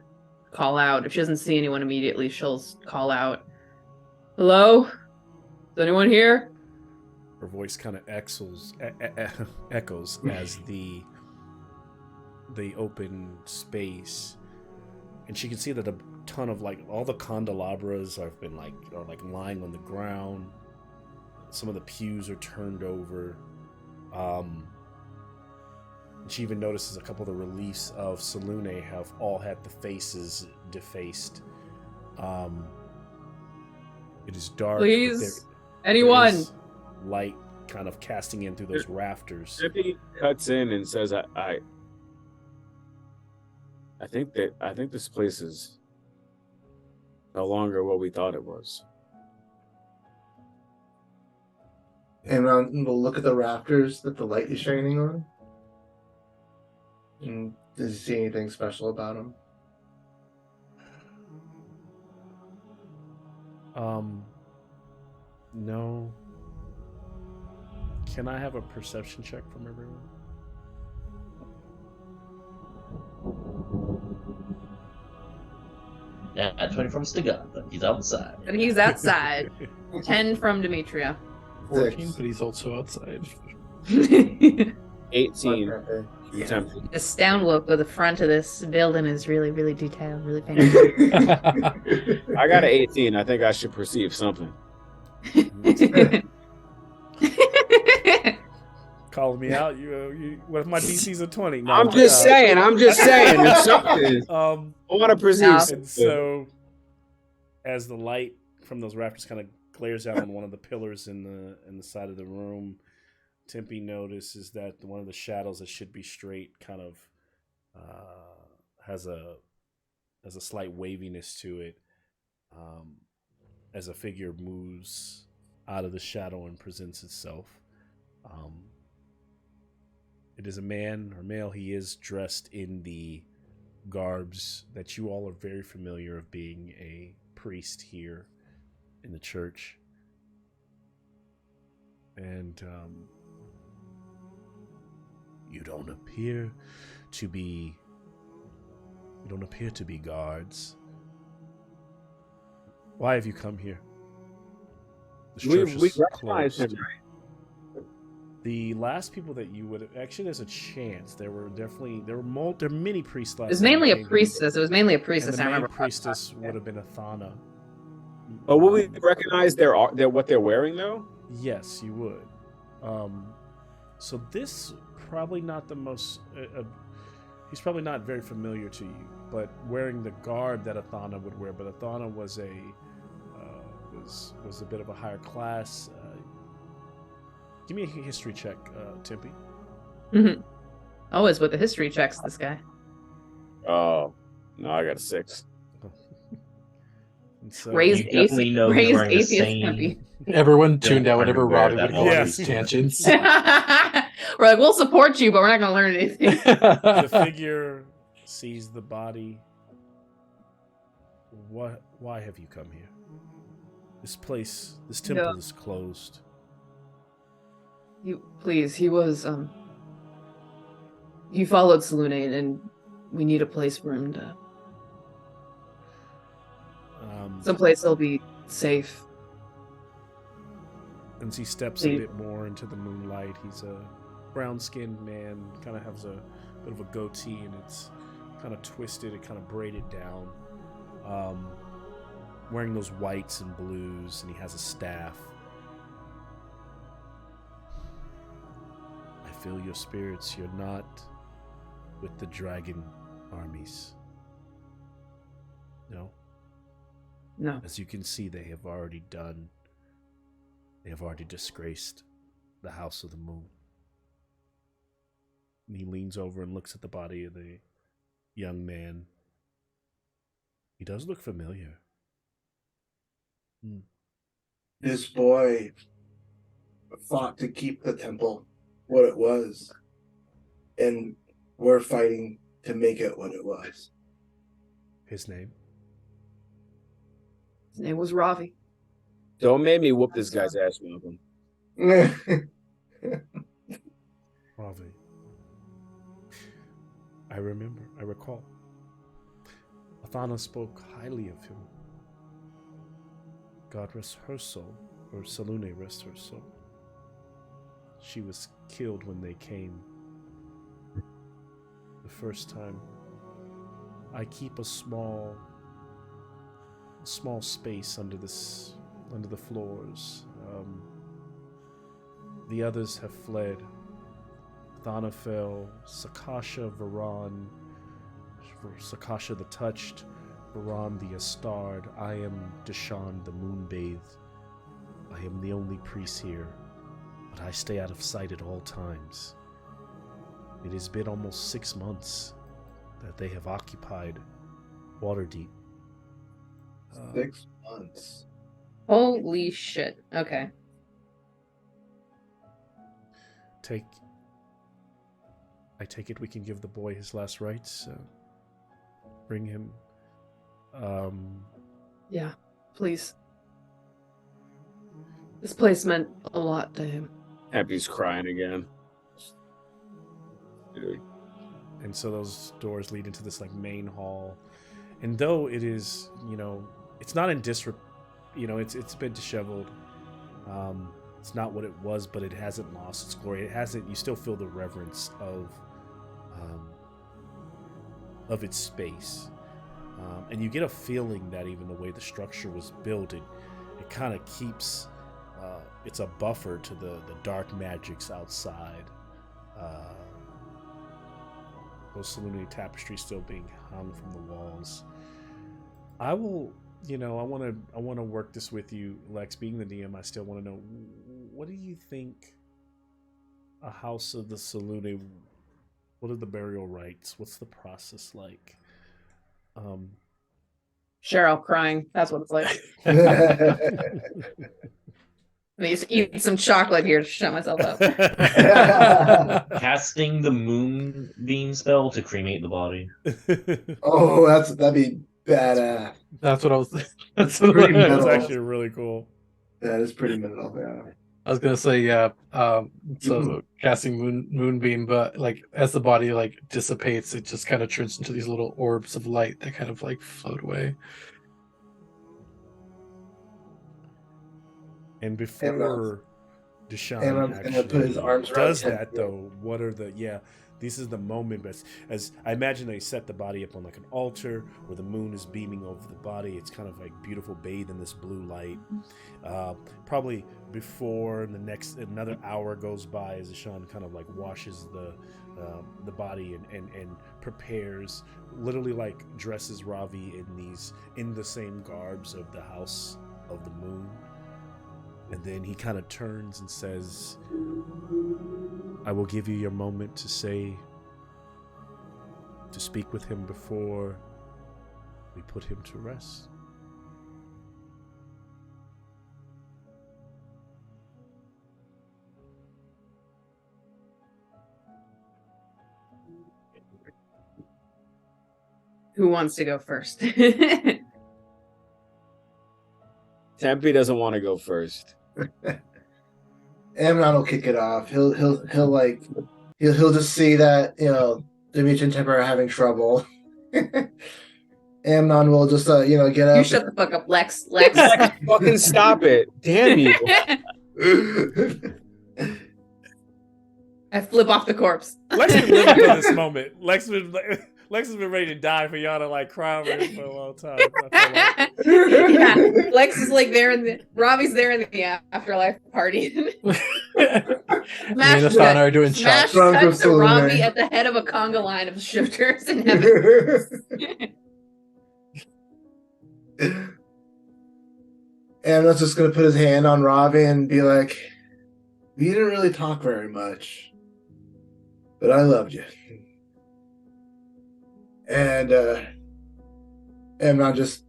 B: call out. If she doesn't see anyone immediately, she'll call out, "Hello? Is anyone here?"
C: her voice kind of echoes as the open space, and she can see that a ton of all the candelabras are lying on the ground. Some of the pews are turned over. And she even notices a couple of the reliefs of Salune have all had the faces defaced. It is dark.
B: Please, anyone.
C: There is light kind of casting in through those rafters.
A: Tippy cuts in and says, I think this place is no longer what we thought it was.
F: And we'll look at the rafters that the light is shining on. And does he see anything special about them?
C: No. Can I have a perception check from everyone?
E: Yeah, 20 from Stiga, but he's outside.
B: But he's outside. 10 from Demetria.
D: 14, but he's also outside.
A: 18.
F: Yeah.
B: The stonework of the front of this building is really, really detailed, really fancy.
A: I got an 18. I think I should perceive something.
C: Calling me out? You what if my DC's a 20? No,
A: I'm just saying. It's something. I want to perceive
B: No.
A: something.
C: And so, as the light from those rafters kind of glares out on one of the pillars in the side of the room, Tempe notices that one of the shadows that should be straight kind of has a slight waviness to it, as a figure moves out of the shadow and presents itself. It is a man or male. He is dressed in the garbs that you all are very familiar of being a priest here in the church. And you don't appear to be guards. Why have you come here? This church
A: We
C: is
A: recognize
C: closed.
A: him, right?
C: The last people that you would actually, there's a chance there were many priests last.
B: It was mainly
C: time
B: a
C: came.
B: priestess. It was mainly a
C: And
B: priestess.
C: the
B: I
C: main
B: remember.
C: priestess would have been Athana.
A: But will we recognize their what they're wearing though?
C: Yes, you would. So this probably not the most. He's probably not very familiar to you. but wearing the garb that Athana would wear. But Athana was a was a bit of a higher class. Give me a history check, Timpy.
B: Mm-hmm. Always with the history checks, this guy.
A: Oh, no, I got a 6.
C: And so,
B: Raised
E: You definitely know he's wearing the
B: atheist
E: same.
B: Tempe.
D: Everyone tuned out whenever
E: Underwear
D: Ravi
E: that
D: would go on
C: Yes.
D: his tangents.
B: We're like, we'll support you, but we're not going to learn anything.
C: the figure sees the body. Why have you come here? This temple is closed.
B: He was, he followed Salune, and we need a place for him to, someplace he'll be safe.
C: And he steps a bit more into the moonlight. He's a brown-skinned man, kind of has a bit of a goatee, and it's kind of twisted, it kind of braided down. Wearing those whites and blues, and he has a staff. I feel your spirits. You're not with the dragon armies. No?
B: No.
C: As you can see, they have already disgraced the House of the Moon. And he leans over and looks at the body of the young man. He does look familiar.
F: This boy fought to keep the temple what it was, and we're fighting to make it what it was.
C: His name?
B: His name was Ravi.
A: Don't make me whoop this guy's ass, Malcolm.
C: Ravi. I recall. Athana spoke highly of him. God rest her soul, or Salune rest her soul. She was killed when they came. The first time. I keep a small space under the floors. The others have fled. Athana fell, Sakasha, Varan, Sakasha the Touched, Varan the Astard. I am Deshaun the Moonbathed. I am the only priest here, but I stay out of sight at all times. It has been almost 6 months that they have occupied Waterdeep.
F: 6 months.
B: Holy shit. Okay.
C: I take it we can give the boy his last rites. Bring him.
B: Yeah, please. This place meant a lot to him.
A: Happy's crying again. Dude.
C: And so those doors lead into this like main hall. And though it is, it's not in it's a bit disheveled. It's not what it was, but it hasn't lost its glory. You still feel the reverence of its space. And you get a feeling that even the way the structure was built, it kind of keeps, it's a buffer to the dark magics outside. Those Salune tapestries still being hung from the walls. I will, I want to work this with you, Lex. Being the DM, I still want to know, what do you think a House of the Salune? What are the burial rites? What's the process like?
B: Cheryl crying. That's what it's like. I need to eat some chocolate here to shut myself up.
E: Casting the moonbeam spell to cremate the body.
F: Oh, that'd be badass.
D: That's what I was.
F: That's pretty
C: That's
F: metal.
C: actually really cool.
F: That is pretty metal. Yeah.
D: I was gonna say, yeah. So casting moonbeam, but like as the body like dissipates, it just kind of turns into these little orbs of light that kind of like float away.
C: And before Deshaun
F: Amon's gonna
C: actually
F: put his arms around
C: does
F: him.
C: that, though, what are the this is the moment, but as I imagine they set the body up on like an altar where the moon is beaming over the body. It's kind of like beautiful, bathed in this blue light. Probably before another hour goes by as Deshaun kind of like washes the body and prepares, literally like dresses Ravi in the same garbs of the House of the Moon. And then he kind of turns and says, I will give you your moment to speak with him before we put him to rest.
B: Who wants to go first?
A: Tempe doesn't want to go first.
F: Amnon will kick it off. He'll just see that, Dimitri and Temper are having trouble. Amnon will just get up.
B: You shut the fuck up, Lex.
A: Fucking stop it. Damn you.
B: I flip off the corpse.
C: Lex been living for this moment. Lex has been ready to die for y'all to like cry over him for a long time. I feel like.
B: Yeah, Lex is like Robbie's there in the afterlife party.
D: Me and Asana are doing shots.
B: Cuts to Robbie at the head of a conga line of shifters in heaven.
F: Amnon's just gonna put his hand on Ravi and be like, "We didn't really talk very much, but I loved you." And Amnon just,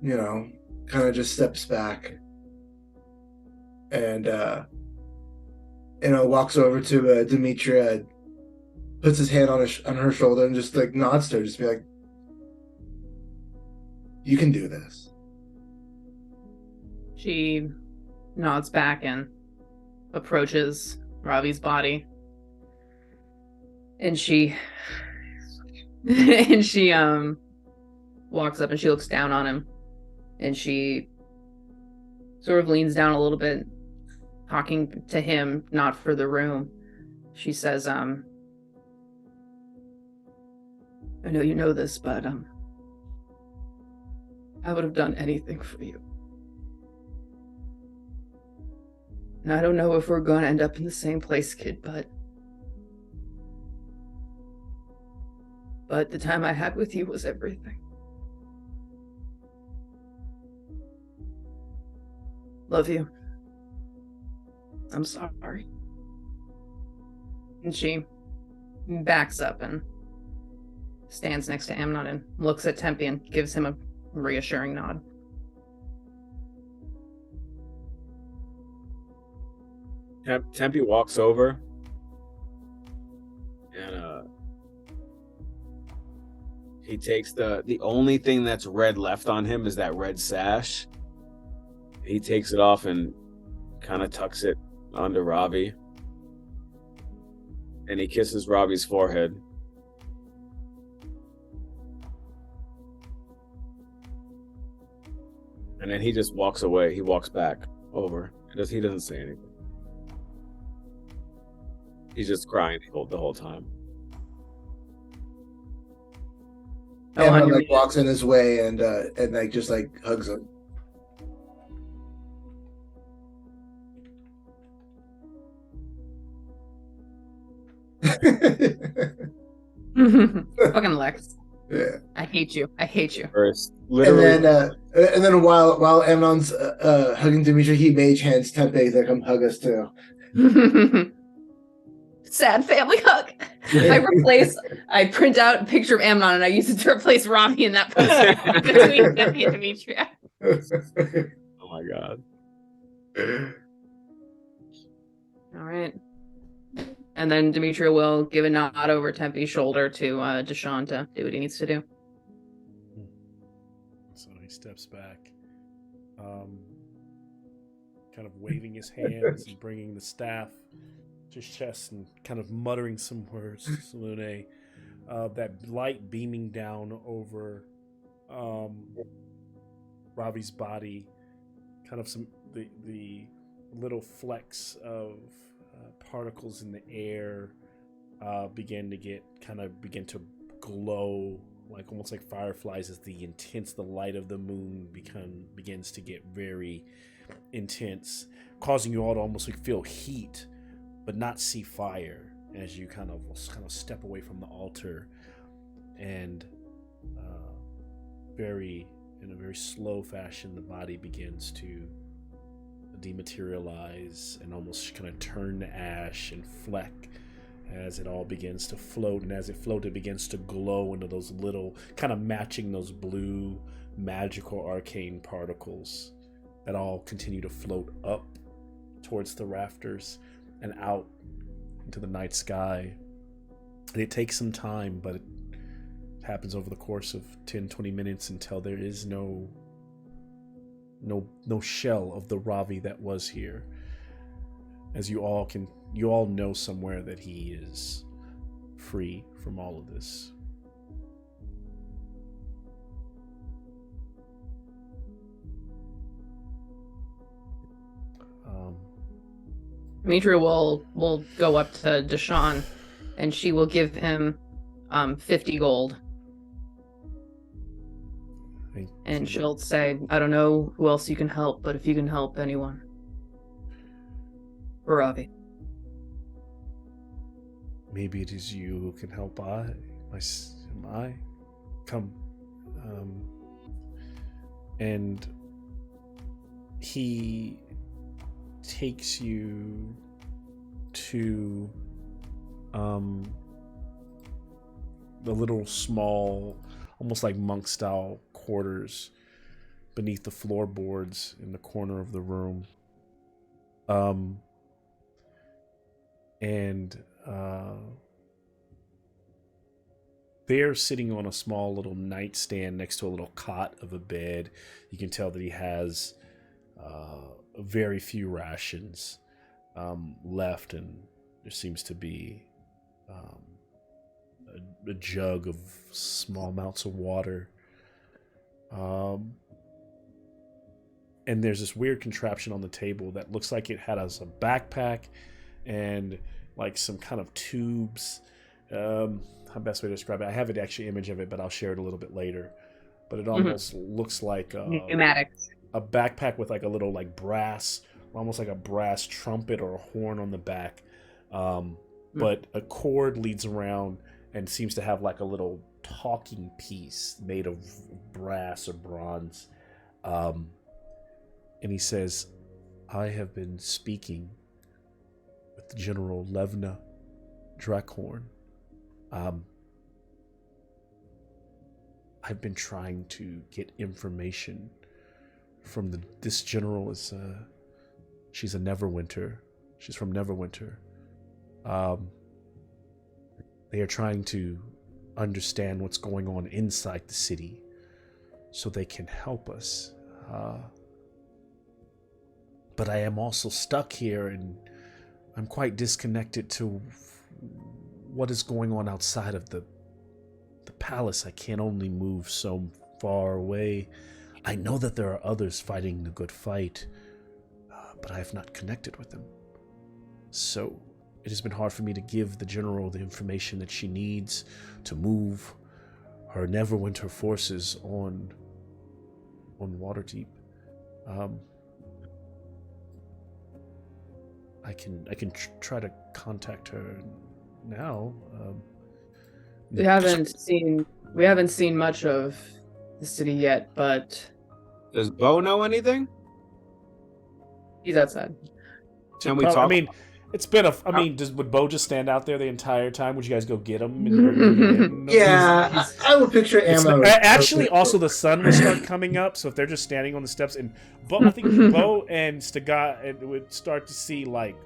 F: kind of just steps back and, walks over to Demetria, puts his hand on her shoulder and just like nods to her, just be like, "You can do this."
B: She nods back and approaches Ravi's body. And she walks up and she looks down on him, and she sort of leans down a little bit, talking to him, not for the room. She says, I know you know this, but I would have done anything for you. And I don't know if we're going to end up in the same place, kid, but the time I had with you was everything. Love you. I'm sorry. And she backs up and stands next to Amnon and looks at Tempe and gives him a reassuring nod.
A: Tempe walks over and he takes the only thing that's red left on him is that red sash. He takes it off and kind of tucks it onto Ravi. And he kisses Ravi's forehead. And then he just walks away. He walks back over. He doesn't say anything. He's just crying the whole time.
F: Amnon walks in his way and just hugs him.
B: Fucking Lex.
F: Yeah.
B: I hate you.
A: First, literally.
F: And then while Amnon's hugging Dimitri, he mage hands Tempe to come hug us too.
B: Sad family hug. I print out a picture of Amnon and I use it to replace Ravi in that poster between Tempe and Demetria.
A: Oh my god.
B: All right. And then Demetria will give a nod over Tempe's shoulder to Deshaun to do what he needs to do.
C: So he steps back, kind of waving his hands and bringing the staff to his chest and kind of muttering some words to Salune. That light beaming down over Ravi's body, kind of the little flecks of particles in the air begin to glow like almost like fireflies as the light of the moon begins to get very intense, causing you all to almost feel heat but not see fire as you kind of step away from the altar, and in a very slow fashion the body begins to dematerialize and almost kind of turn to ash and fleck as it all begins to float, and as it floats it begins to glow into those little kind of matching those blue magical arcane particles that all continue to float up towards the rafters and out into the night sky. And it takes some time, but it happens over the course of 10-20 minutes until there is no shell of the Ravi that was here. As you all know somewhere that he is free from all of this.
B: Demetra will go up to Deshawn, and she will give him 50 gold. And she'll say, I don't know who else you can help, but if you can help anyone. Ravi.
C: Maybe it is you who can help I. Come. And he takes you to the little small, almost like monk style quarters beneath the floorboards in the corner of the room. They're sitting on a small little nightstand next to a little cot of a bed. You can tell that he has very few rations left, and there seems to be a jug of small amounts of water. And there's this weird contraption on the table that looks like it has a backpack and like some kind of tubes. How best way to describe it? I have an actual image of it, but I'll share it a little bit later. But it almost looks like
B: Pneumatics.
C: A backpack with like a little like brass, almost like a brass trumpet or a horn on the back. But a cord leads around and seems to have like a little talking piece made of brass or bronze. And he says, I have been speaking with General Levna Drakhorn. I've been trying to get information from this general. She's a Neverwinter. She's from Neverwinter. They are trying to understand what's going on inside the city so they can help us. But I am also stuck here, and I'm quite disconnected to what is going on outside of the palace. I can only move so far away. I know that there are others fighting the good fight, but I have not connected with them. So it has been hard for me to give the general the information that she needs to move her Neverwinter forces on Waterdeep. I can try to contact her now.
B: We haven't seen much of the city yet, but
A: Does Bo know anything?
B: he's outside.
A: Can we talk?
C: I mean, it's been would Bo just stand out there the entire time? Would you guys go get him? And
F: Yeah, I would picture ammo.
C: Actually, also the sun would start coming up, so if they're just standing on the steps, and I think Bo and Stagat would start to see like,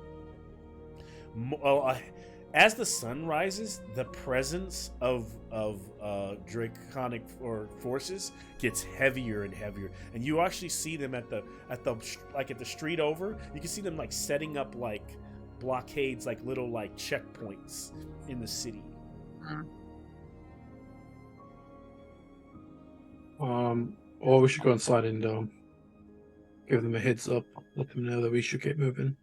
C: as the sun rises, the presence of draconic forces gets heavier and heavier, and you actually see them at the street over. You can see them like setting up like blockades, like little like checkpoints in the city.
D: Or we should go inside and give them a heads up, let them know that we should get moving.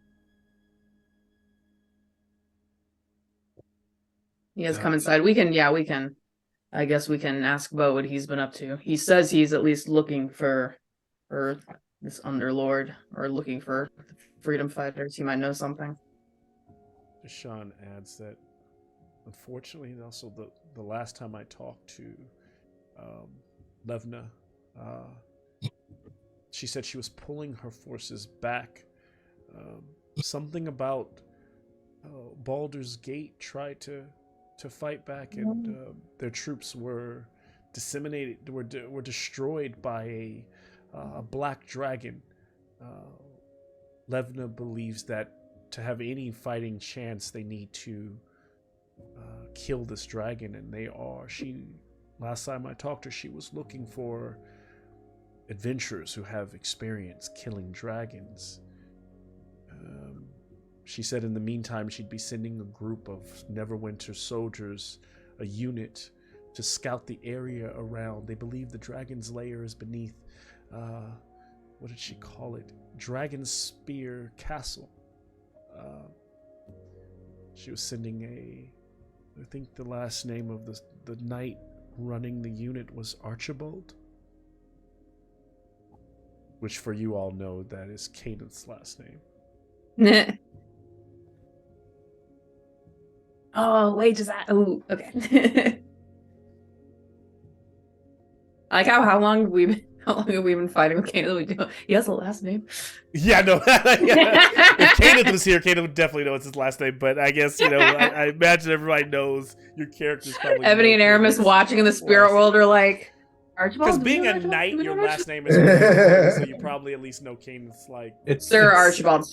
B: He has come inside. We can. I guess we can ask Bo what he's been up to. He says he's at least looking for this underlord, or looking for freedom fighters. He might know something.
C: Deshaun adds that, unfortunately, also the last time I talked to Levna, she said she was pulling her forces back. Something about Baldur's Gate tried to fight back, and their troops were disseminated, were destroyed by a black dragon. Levna believes that to have any fighting chance, they need to kill this dragon, and they are. Last time I talked to her, she was looking for adventurers who have experience killing dragons. She said in the meantime she'd be sending a group of Neverwinter soldiers, a unit, to scout the area around. They believe the dragon's lair is beneath, what did she call it? Dragon Spear Castle. She was sending I think the last name of the knight running the unit was Archibald. Which, for you all know, that is Kenneth's last name.
B: Oh, wait, does that... Oh, okay. I like how long have we been fighting with Kenneth? He has a last name.
C: Yeah, no. If Kenneth was here, Kenneth would definitely know it's his last name. But I guess, I imagine everybody knows your character's probably...
B: Ebony and Aramis watching in the spirit world are like...
C: Because being a knight, your last name is Archibald, so you probably at least know Kenneth's
B: it's Sir Archibald.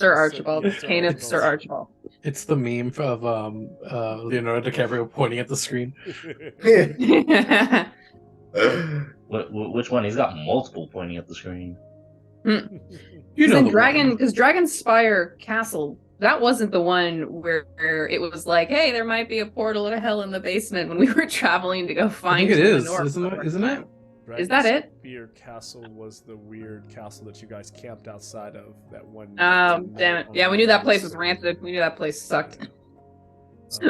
B: Kenneth Sir Archibald.
D: It's the meme of Leonardo DiCaprio pointing at the screen.
E: Which one? He's got multiple pointing at the screen.
B: Because Dragonspire Castle, that wasn't the one where it was like, hey, there might be a portal to hell in the basement when we were traveling to go find.
D: I think it is, isn't it?
B: Is that it?
C: Spear Castle was the weird castle that you guys camped outside of that one.
B: Damn it. Yeah, we knew that place was rancid. We knew that place sucked.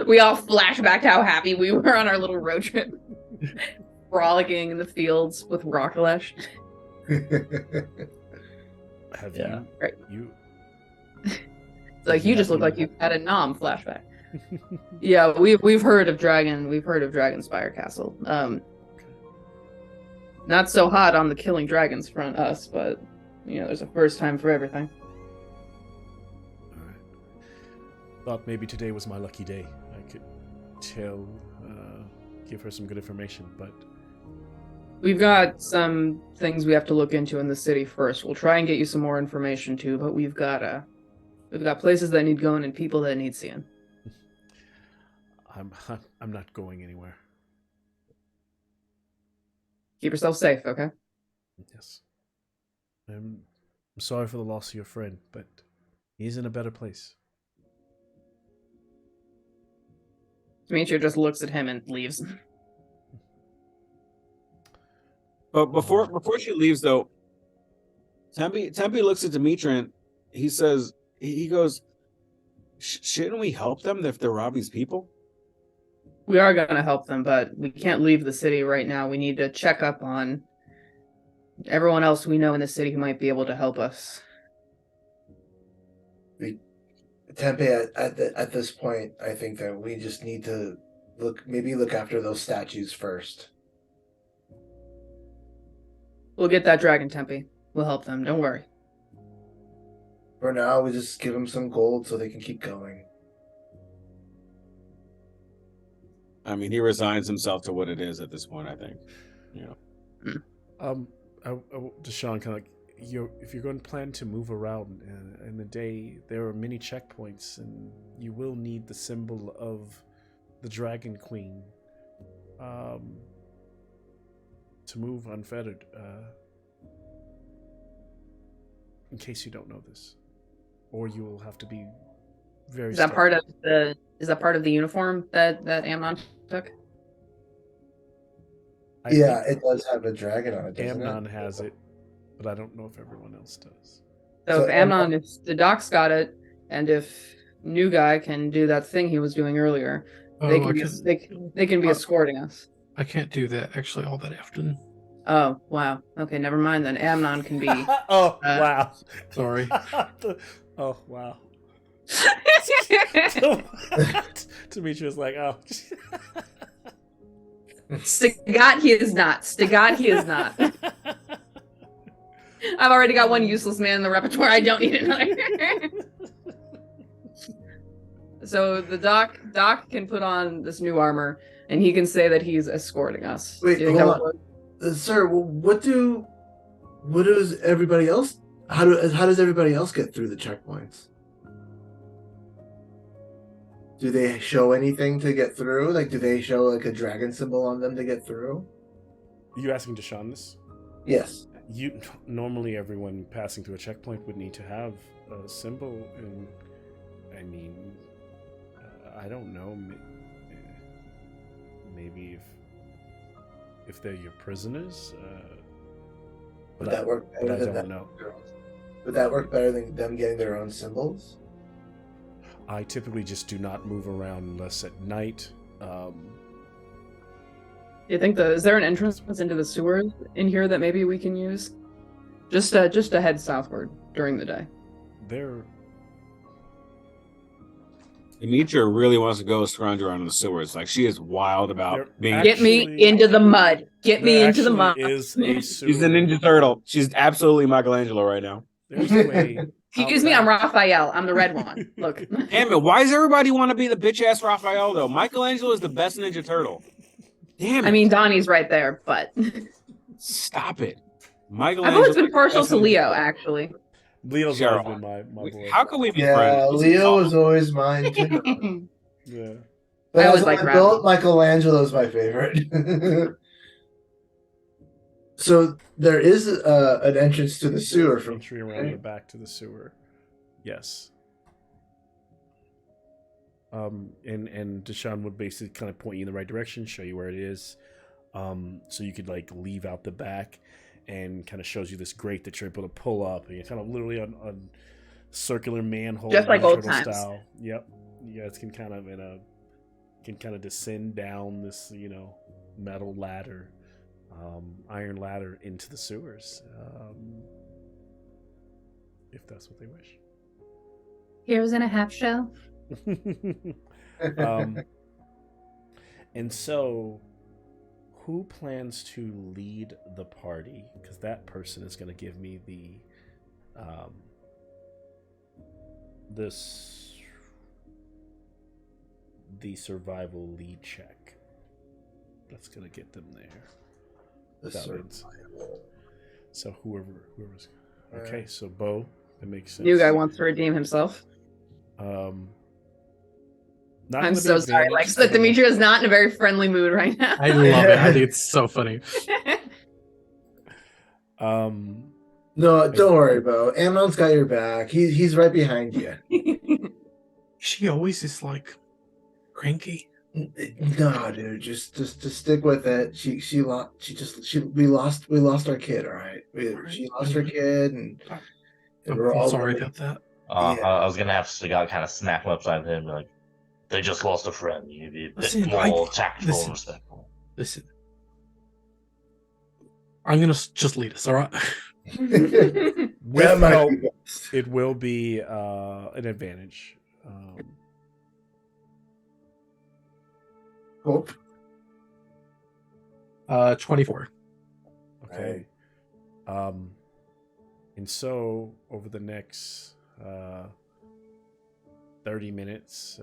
B: We all flash back to how happy we were on our little road trip. Frolicking in the fields with Rockalash.
C: Have
B: you? Right.
C: You?
B: It's like you just look like you've had a Nom flashback. Yeah, we've heard of Dragonspire Castle. Not so hot on the killing dragons front, us, but there's a first time for everything.
C: All right. Thought maybe today was my lucky day. I could give her some good information, but
B: we've got some things we have to look into in the city first. We'll try and get you some more information too, but we've got places that need going and people that need seeing.
C: I'm not going anywhere.
B: Keep yourself safe, okay?
C: Yes. I'm sorry for the loss of your friend, but he's in a better place.
B: Demetria just looks at him and leaves.
A: But before she leaves, though, Tempe looks at Demetria and he goes, shouldn't we help them if they're Robbie's people?
B: We are going to help them, but we can't leave the city right now. We need to check up on everyone else we know in the city who might be able to help us.
F: Tempe, at this point, I think that we just need to look after those statues first.
B: We'll get that dragon, Tempe. We'll help them. Don't worry.
F: For now, we just give them some gold so they can keep going.
A: I mean, he resigns himself to what it is at this point, I think.
C: Deshaun, kind of like, if you're going to plan to move around in the day, there are many checkpoints, and you will need the symbol of the Dragon Queen to move unfettered. In case you don't know this, or you will have to be very.
B: Is that part of the uniform that Amon took?
F: It does have a dragon on it.
C: Amnon has it, but I don't know if everyone else does.
B: So if the doc's got it, and if new guy can do that thing he was doing earlier, They
D: Oh,
B: can be they can be escorting us.
D: I can't do that actually all that often.
B: Oh wow. Okay, never mind then. Amnon can be.
C: Oh wow.
D: Sorry.
C: Oh wow. Demetrius like, oh.
B: Stigat, he is not. Stigat, he is not. I've already got one useless man in the repertoire. I don't need another. So the Doc can put on this new armor, and he can say that he's escorting us.
F: Wait,
B: Do you think
F: hold
B: that would work?
F: Sir, what does everybody else? How does everybody else get through the checkpoints? Do they show anything to get through? Like, do they show like a dragon symbol on them to get through?
C: You asking Deshaun this?
F: Yes.
C: Normally everyone passing through a checkpoint would need to have a symbol, and I mean, I don't know. Maybe if they're your prisoners,
F: Would that work better
C: but I
F: than
C: don't
F: that?
C: know.
F: Would that work better than them getting their own symbols?
C: I typically just do not move around unless at night.
B: Do you think is there an entrance into the sewers in here that maybe we can use? Just to head southward during the day.
C: There,
A: Demetra really wants to go scrounge around in the sewers. Like, she is wild about being.
B: Get me into the mud. Get me into the mud.
C: Is a
A: She's a Ninja Turtle. She's absolutely Michelangelo right now.
C: There's a way.
B: Excuse me, I'm Raphael. I'm the red one. Look.
A: Damn it! Why does everybody want to be the bitch ass Raphael though? Michelangelo is the best Ninja Turtle. Damn it!
B: I mean, Donnie's right there, but
A: stop it.
B: I've
A: Michelangelo.
B: always been partial to Leo, actually.
C: Leo's always been my boy.
A: How can we be
F: Yeah,
A: friends?
F: Leo was always mine too.
C: Yeah.
F: But
B: I always
F: as
B: like
F: an
B: Ravi.
F: adult, Michelangelo's my favorite. So there is an entrance to the sewer from
C: Entry around the back to the sewer. Yes. And Deshaun would basically kind of point you in the right direction, show you where it is. So you could like leave out the back, and kind of shows you this grate that you're able to pull up, and you're kind of literally on circular manhole,
B: Just like old
C: turtle
B: times.
C: style. Yep. You guys can kind of descend down this, metal ladder, iron ladder into the sewers, if that's what they wish.
B: Heroes in a half shell.
C: And so, who plans to lead the party? Because that person is going to give me the survival lead check. That's going to get them there. So whoever's okay. So Bo, that makes sense.
B: New guy wants to redeem himself.
C: Not
B: I'm
C: gonna
B: so
C: be
B: sorry,
C: advantage,
B: but Demetria is not in a very friendly mood right now.
D: I love it. I think it's so funny.
F: No, don't worry, Bo. Amon's got your back. He's right behind you.
D: She always is like cranky.
F: No, dude, just stick with it. We lost our kid. All right, she lost her kid, and we're
D: I'm
F: all
D: sorry about that.
F: Yeah.
E: I was gonna have to kind of smack him upside the head and be like, they just lost a friend. You need to be a bit
D: Listen,
E: more tactful
D: listen.
E: and respectful.
D: Listen, I'm gonna just lead us. All right.
C: With
F: That might
C: help,
F: be
C: it will be an advantage.
F: hope.
D: 24.
C: Okay. And so over the next 30 minutes,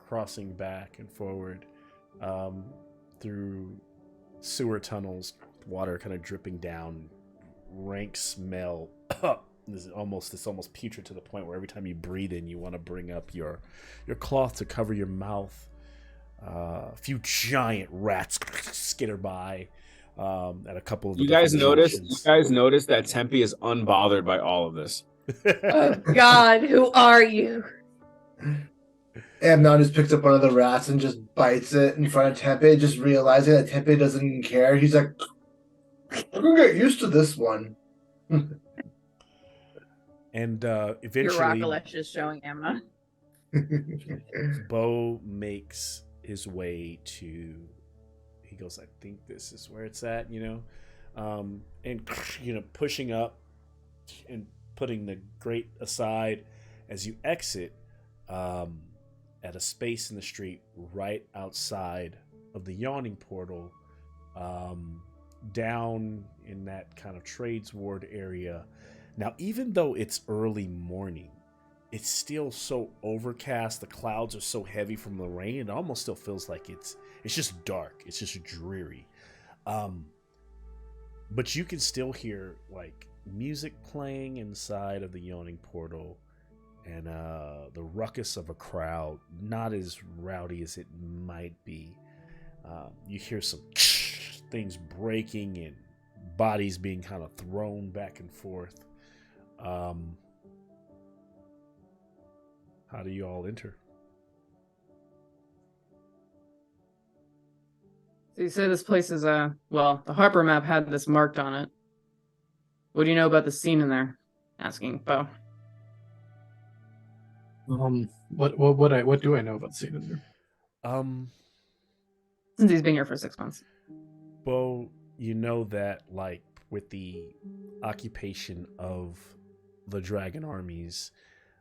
C: crossing back and forward through sewer tunnels, water kind of dripping down, rank smell. It's almost putrid to the point where every time you breathe in, you want to bring up your cloth to cover your mouth. A few giant rats skitter by at a couple of the
A: You guys
C: different
A: noticed
C: junctions.
A: that Tempe is unbothered by all of this.
B: Oh God, who are you?
F: Amnon just picks up one of the rats and just bites it in front of Tempe, just realizing that Tempe doesn't even care. He's like, I'm gonna get used to this one.
C: And
B: Your
C: eventually,
B: Rockalesh is showing Amnon.
C: Bo makes his way to. He goes, I think this is where it's at, and pushing up and putting the grate aside as you exit at a space in the street right outside of the yawning portal, down in that kind of trades ward area. Now, even though it's early morning, it's still so overcast. The clouds are so heavy from the rain. It almost still feels like it's just dark. It's just dreary. But you can still hear like music playing inside of the yawning portal, and the ruckus of a crowd, not as rowdy as it might be. You hear some things breaking and bodies being kind of thrown back and forth. How do you all enter?
B: So you say this place is the Harper map had this marked on it. What do you know about the scene in there? Asking Bo.
D: What do I know about the scene in there?
B: Since he's been here for 6 months.
C: Bo, you know that like with the occupation of the dragon armies,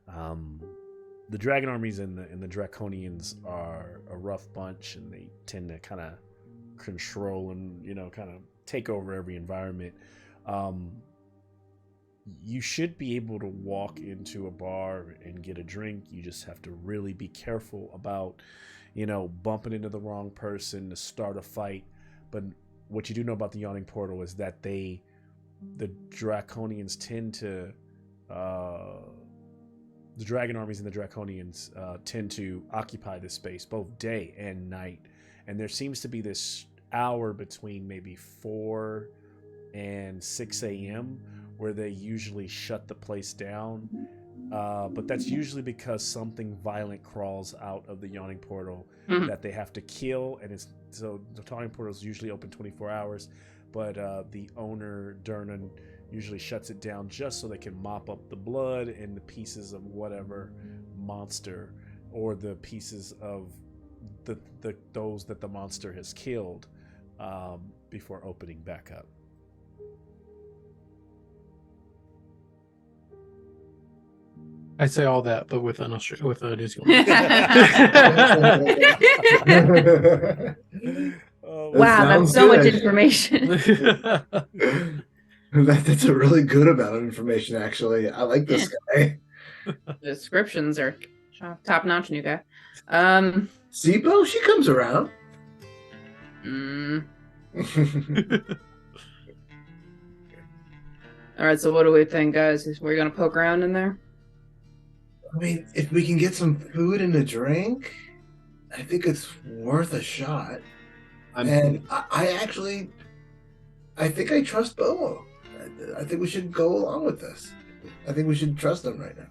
C: the dragon armies and the draconians are a rough bunch, and they tend to kind of control and kind of take over every environment. You should be able to walk into a bar and get a drink. You just have to really be careful about bumping into the wrong person to start a fight. But what you do know about the yawning portal is that the draconians tend to the dragon armies and the draconians tend to occupy this space both day and night. And there seems to be this hour between maybe 4 and 6 a.m. where they usually shut the place down. But that's usually because something violent crawls out of the yawning portal that they have to kill. And so the yawning portal is usually open 24 hours. But the owner, Dernan, usually shuts it down just so they can mop up the blood and the pieces of whatever monster, or the pieces of those that the monster has killed, before opening back up.
D: I say all that, but with New Zealand.
B: Wow, that's so much information.
F: That's a really good amount of information, actually. I like this guy.
B: The descriptions are top notch, new guy.
F: Sipo, she comes around.
B: All right, so what do we think, guys? We're gonna poke around in there?
F: I mean, if we can get some food and a drink, I think it's worth a shot. I think I trust Bo. I think we should go along with this. I think we should trust him right now.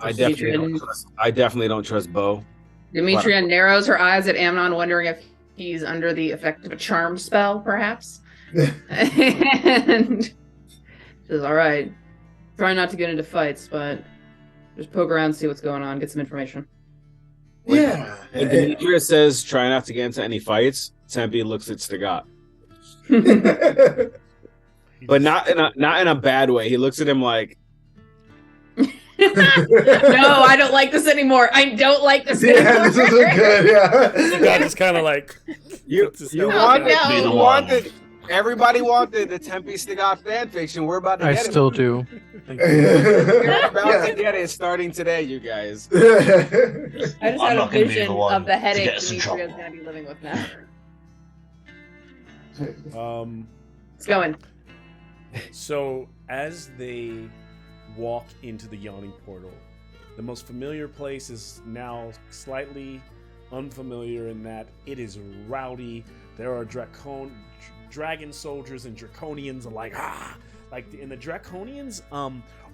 A: I definitely don't trust Bo.
B: Demetria narrows her eyes at Amnon, wondering if he's under the effect of a charm spell, perhaps. And says, all right, try not to get into fights, but just poke around, see what's going on, get some information.
F: Yeah.
A: And Demetria says, try not to get into any fights. Tempe looks at Stagat. But not in a bad way. He looks at him like,
B: no, I don't like this anymore. I don't like this anymore.
F: Yeah, this isn't good. Yeah.
C: Stagat just kind of like
A: everybody wanted the Tempe Stagat fan fiction. We're about to get it.
D: I still do.
A: We're about to get it starting today, you guys.
B: I just had a vision of the headache Demetria's going to be living with now. It's going.
C: So as they walk into the yawning portal, the most familiar place is now slightly unfamiliar in that it is rowdy. There are dragon soldiers and draconians alike. In the draconians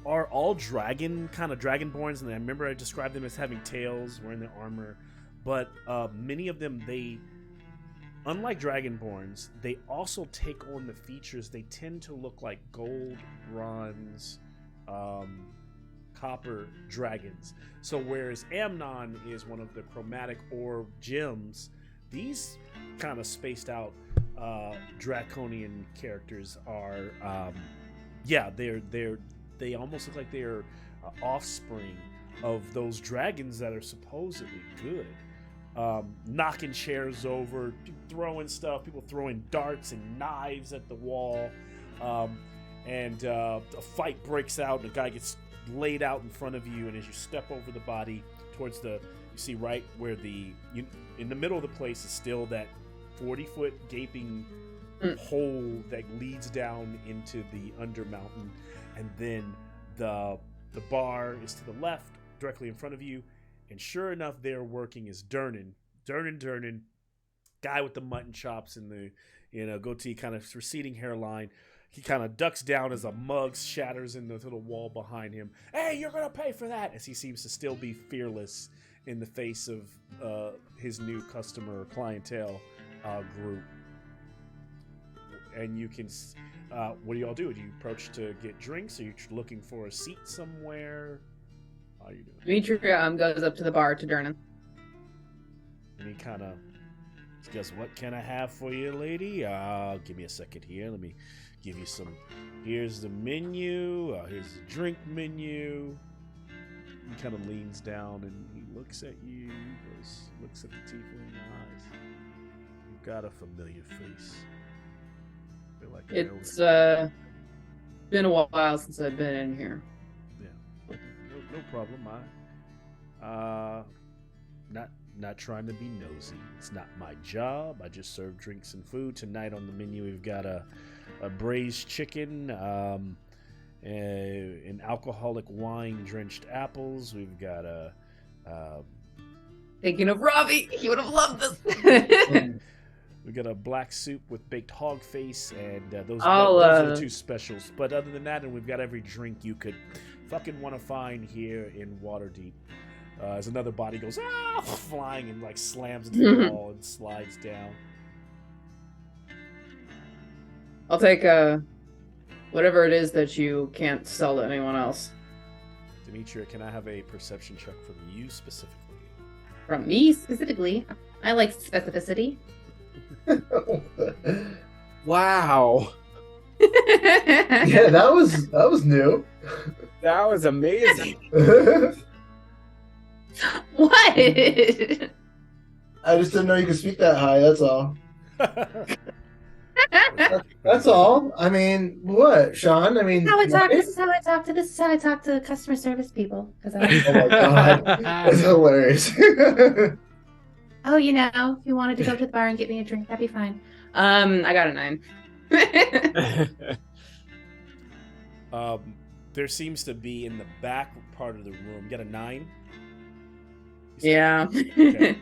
C: are all dragonborns, and I remember I described them as having tails, wearing their armor, but many of them, unlike dragonborns, they also take on the features. They tend to look like gold, bronze, copper dragons. So whereas Amnon is one of the chromatic orb gems, these kind of spaced out draconian characters are, they almost look like they're offspring of those dragons that are supposedly good. Knocking chairs over, throwing stuff, people throwing darts and knives at the wall, and a fight breaks out and a guy gets laid out in front of you, and as you step over the body towards you see right where in the middle of the place is still that 40-foot gaping hole that leads down into the Undermountain, and then the bar is to the left directly in front of you. And sure enough, there working is Durnan, guy with the mutton chops and the goatee, kind of receding hairline. He kind of ducks down as a mug shatters in the little wall behind him. Hey, you're gonna pay for that! As he seems to still be fearless in the face of his new customer clientele group. And you can, what do y'all do? Do you approach to get drinks? Are you looking for a seat somewhere? How are you doing?
B: Dimitri goes up to the bar to Durnan.
C: And he kind of goes, "What can I have for you, lady? Give me a second here. Let me give you some. Here's the menu. Here's the drink menu." He kind of leans down and he looks at you. Looks at the tiefling eyes. You've got a familiar face. I feel like I know
B: It's
C: it.
B: been a while since I've been in here.
C: No problem. Not trying to be nosy. It's not my job. I just serve drinks and food. Tonight on the menu we've got a braised chicken, an alcoholic wine drenched apples. We've got
B: Thinking of Ravi, he would have loved this.
C: we got a black soup with baked hog face, and those
B: I'll,
C: are the two specials. But other than that, and we've got every drink you could fucking want to find here in Waterdeep. As another body goes flying and like slams into the wall and slides down.
B: I'll take whatever it is that you can't sell to anyone else.
C: Demetria, can I have a perception check from you specifically?
G: From me specifically, I like specificity.
A: Wow.
F: Yeah, that was new.
A: That was amazing.
G: What?
F: I just didn't know you could speak that high. That's all. That's all. I mean, what, Sean? I mean,
G: How I talk. This is how I talk to. This is how I talk to customer service people. Because
F: Oh my god, that's hilarious.
G: oh, if you wanted to go to the bar and get me a drink, that'd be fine.
B: I got a 9.
C: There seems to be in the back part of the room. You got a 9?
B: Yeah.
C: Okay.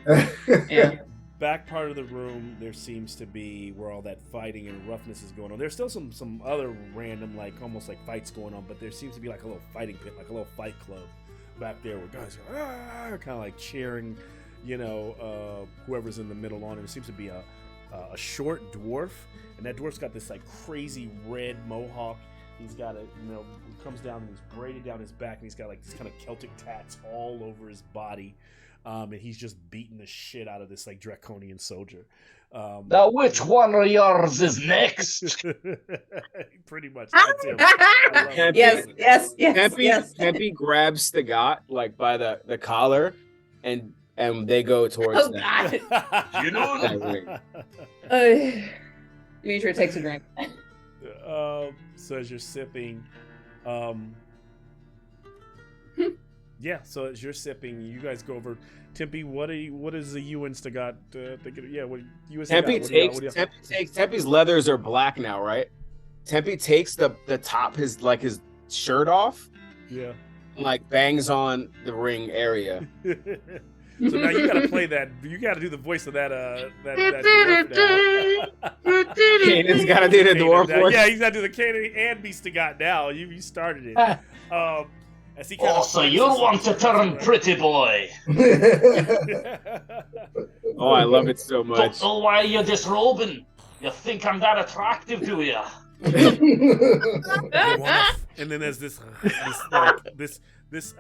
B: Yeah.
C: Back part of the room, there seems to be where all that fighting and roughness is going on. There's still some other random, like almost like fights going on, but there seems to be like a little fighting pit, like a little fight club back there where guys are kind of like cheering, whoever's in the middle on it. There seems to be a short dwarf, and that dwarf's got this like crazy red mohawk. He's got it comes down and he's braided down his back, and he's got like these kind of Celtic tats all over his body. And he's just beating the shit out of this like draconian soldier.
E: Now, which one of yours is next?
C: Pretty much. That's him. I love it.
B: Yes.
A: Tempe grabs the guy like by the collar, and they go towards
B: Oh
A: them.
B: God.
E: You know,
B: Dimitri takes a drink.
C: So as you're sipping, yeah. So as you're sipping, you guys go over. Tempe, what is the Ewan's got? What US?
A: Tempe's leathers are black now, right? Tempe takes the top his shirt off,
C: Yeah.
A: like bangs on the ring area.
C: So now you gotta play that. You gotta do the voice of that dwarf now.
A: Kanan's gotta do the dwarf voice.
C: Yeah, he's gotta do the Kanan and Beastagot now. You started it. As he
E: oh, so you want to turn pretty boy.
A: Oh, I love it so much.
E: Don't know why you're disrobing. You think I'm that attractive to you?
C: And then there's this This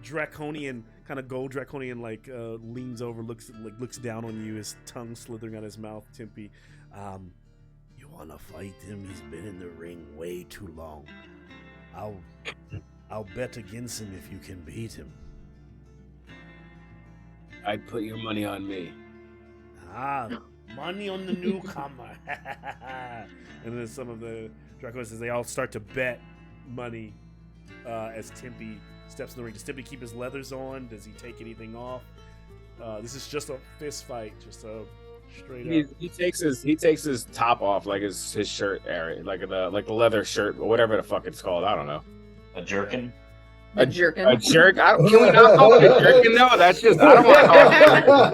C: draconian kind of gold draconian leans over, looks down on you, his tongue slithering out his mouth. Timpy, you wanna fight him? He's been in the ring way too long. I'll bet against him if you can beat him.
A: I'd put your money on me.
C: Money on the newcomer. And then some of the draconians, they all start to bet money as Timpy steps in the ring. Does Timpy keep his leathers on? Does he take anything off? This is just a fist fight, just a straight up.
A: He takes his top off, like his shirt area, like the leather shirt or whatever the fuck it's called. I don't know.
E: A jerkin?
B: A jerkin.
A: A jerk? Can we not call it a jerkin? No, that's just, I don't want to call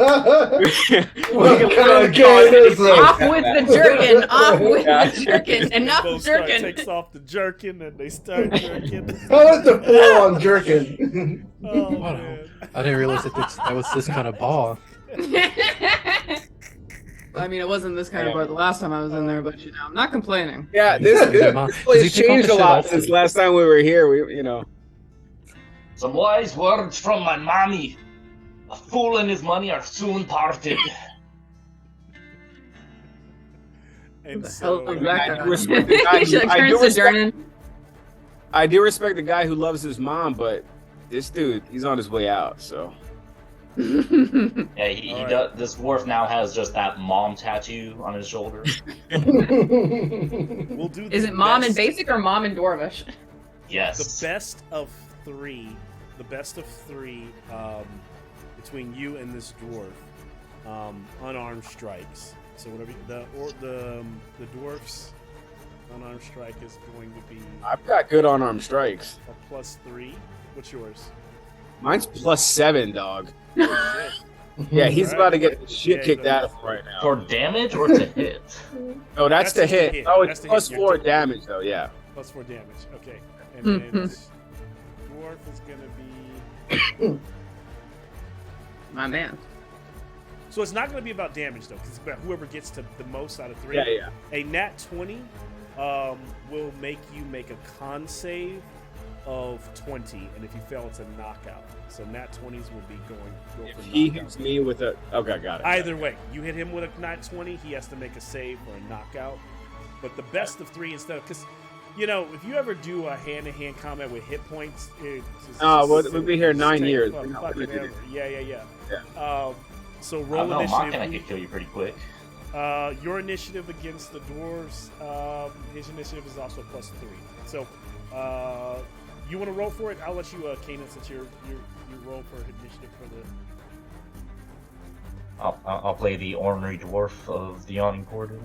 A: it.
F: What kind of game is this?
B: Off with the jerkin. Off with the jerkin. Enough
C: Both
B: jerkin.
C: takes off the jerkin and they start jerking.
F: How is the full on jerkin?
C: Oh,
D: Wow.
C: man.
D: I didn't realize that was this kind of bar.
B: I mean, it wasn't this kind of bar the last time I was in there, but I'm not complaining.
A: Yeah,
D: Does he
A: this
D: take off
A: changed
D: the
A: a
D: shit
A: lot
D: off?
A: since last time we were here.
E: Some wise words from my mommy. A fool and his money are soon parted.
C: And
B: The
C: so,
B: hell is that?
A: I do respect the guy
B: She
A: who- I
B: turns
A: do
B: to
A: respect-
B: Jernin.
A: I do respect the guy who loves his mom, but this dude, he's on his way out. So
E: Yeah, he
C: All right.
E: does. This dwarf now has just that mom tattoo on his shoulder.
C: we'll do
B: Is
C: the
B: it mom in
C: best-
B: basic or mom in Dwarvish?
E: Yes.
C: The best of three between you and this dwarf, unarmed strikes. So whatever the dwarf's unarmed strike is going to be
A: I've got good unarmed strikes.
C: a +3. What's yours?
A: Mine's +7, dog.
C: Oh, shit.
A: Yeah, he's
C: Alright.
A: about to get the shit
C: Yeah,
A: kicked
C: he
A: out
C: does.
A: of him right now.
E: For damage or to hit?
A: No, that's the
C: That's the
A: hit.
C: hit.
A: Oh,
C: That's
A: it's
C: the hit.
A: +4 damage though. Yeah.
C: +4 damage. Okay. And then dwarf is gonna be.
B: My man.
C: So it's not gonna be about damage though, because it's about whoever gets to the most out of 3.
A: Yeah.
C: A nat 20 will make you make a con save of 20, and if you fail, it's a knockout. So nat 20s will be go
A: If
C: for
A: he
C: knockout.
A: hits me with a, okay, got it.
C: Either way, you hit him with a nat 20, he has to make a save or a knockout. But the best of 3 instead of, because if you ever do a hand-to-hand combat with hit points,
A: we'll be here 9
C: take
A: years.
C: fucking
A: We're not
C: ever. Yeah. So
E: I
C: roll
E: don't know,
C: initiative.
E: Machina could kill you pretty quick.
C: Your initiative against the dwarves, his initiative is also +3. So, you want to roll for it? I'll let you, Kanan, since you roll for initiative for the.
E: I'll play the ornery dwarf of the Yawning Portal.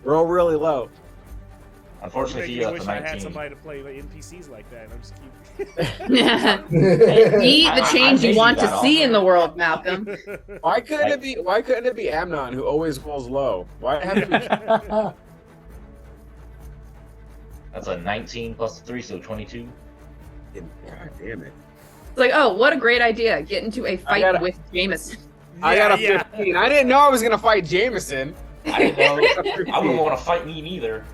A: Roll really low.
E: Unfortunately, he
C: I
E: got
C: wish
E: the
C: I had
E: 19.
C: somebody to play like NPCs like that. I'm just kidding.
B: Be the
E: I
B: change you
E: made
B: want
E: that
B: to see
E: offer.
B: in the world, Malcolm.
A: Why couldn't it be Amnon who always rolls low? Why have to be?
E: That's a 19 plus 3, so 22.
A: God damn it!
B: It's like, oh, what a great idea. Get into a fight
A: gotta-
B: with Jameson.
A: I got a 15. I didn't know I was gonna fight Jameson.
E: I didn't know. I wouldn't want to fight me neither.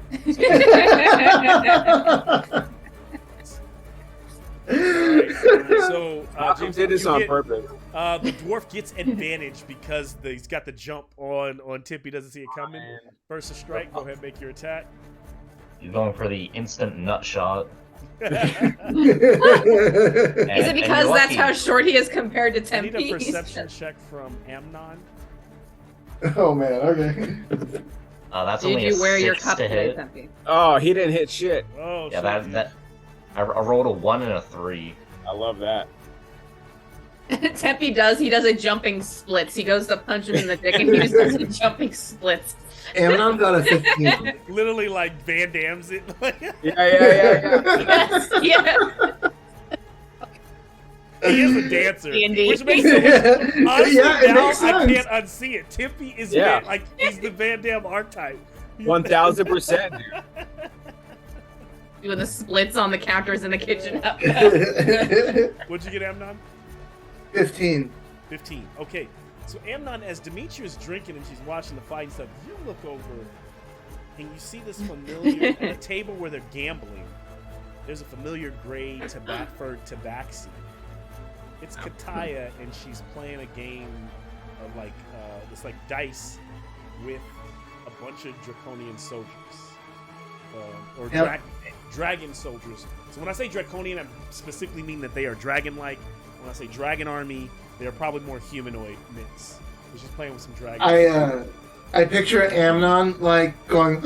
C: So,
A: Malcolm
C: James,
A: did this
C: you
A: on
C: get-
A: purpose.
C: The dwarf gets advantage because he's got the jump on Tippy, doesn't see it coming. Versus strike, go ahead and make your attack.
E: He's going for the instant nut shot.
B: Is it because that's how short he is compared to
C: I need a
B: Tempe?
C: perception check from Amnon.
F: Oh man, okay.
E: That's
B: Did
E: only
B: you
E: a
B: wear your
E: 6
B: cup
E: to
B: today,
E: hit.
B: Tempe?
A: Oh, he didn't hit shit.
C: Oh,
E: Yeah,
C: shit.
E: that I rolled a 1 and a 3.
A: I love that.
B: Tempe does a jumping splits. He goes to punch him in the dick and he just does a jumping splits.
F: Amnon got a 15.
C: Literally like Van Damme's it.
A: Yeah.
B: Yes, yeah.
C: He is a dancer.
B: D&D.
C: Which makes it honestly,
F: Yeah, it
C: now
F: makes
C: I
F: sense.
C: can't unsee it. Tippy is
A: Yeah.
C: he's the Van Damme archetype.
A: 1000%, dude.
B: Doing the splits on the counters in the kitchen.
C: What'd you get, Amnon?
F: 15.
C: 15. Okay. So Amnon, as Demetria's drinking and she's watching the fight and stuff, you look over and you see this familiar at a table where they're gambling. there's a familiar gray furred tabaxi. It's Kataya, and she's playing a game of it's like dice with a bunch of draconian soldiers, or dragon soldiers. So when I say draconian, I specifically mean that they are dragon-like. When I say dragon army, they are probably more humanoid mix. She's playing with some dragons.
F: I picture Amnon like going,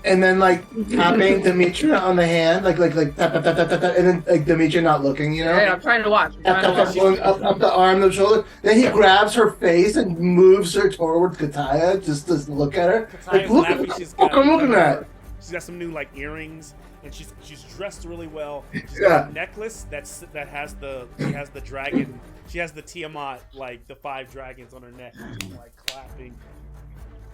F: and then like tapping Demetria on the hand, like tap, tap, tap, tap, tap, tap, and then like Demetria not looking, you know.
B: Yeah, I'm trying to watch.
F: Tap, tap, tap, up the arm, the shoulder. Then he grabs her face and moves her towards Kataya, just to look at her. Like, look at what the fuck I'm looking at.
C: She's got some new like earrings, and she's dressed really well. She's got a necklace that has the dragon. She has the Tiamat, like the 5 dragons on her neck, like clapping.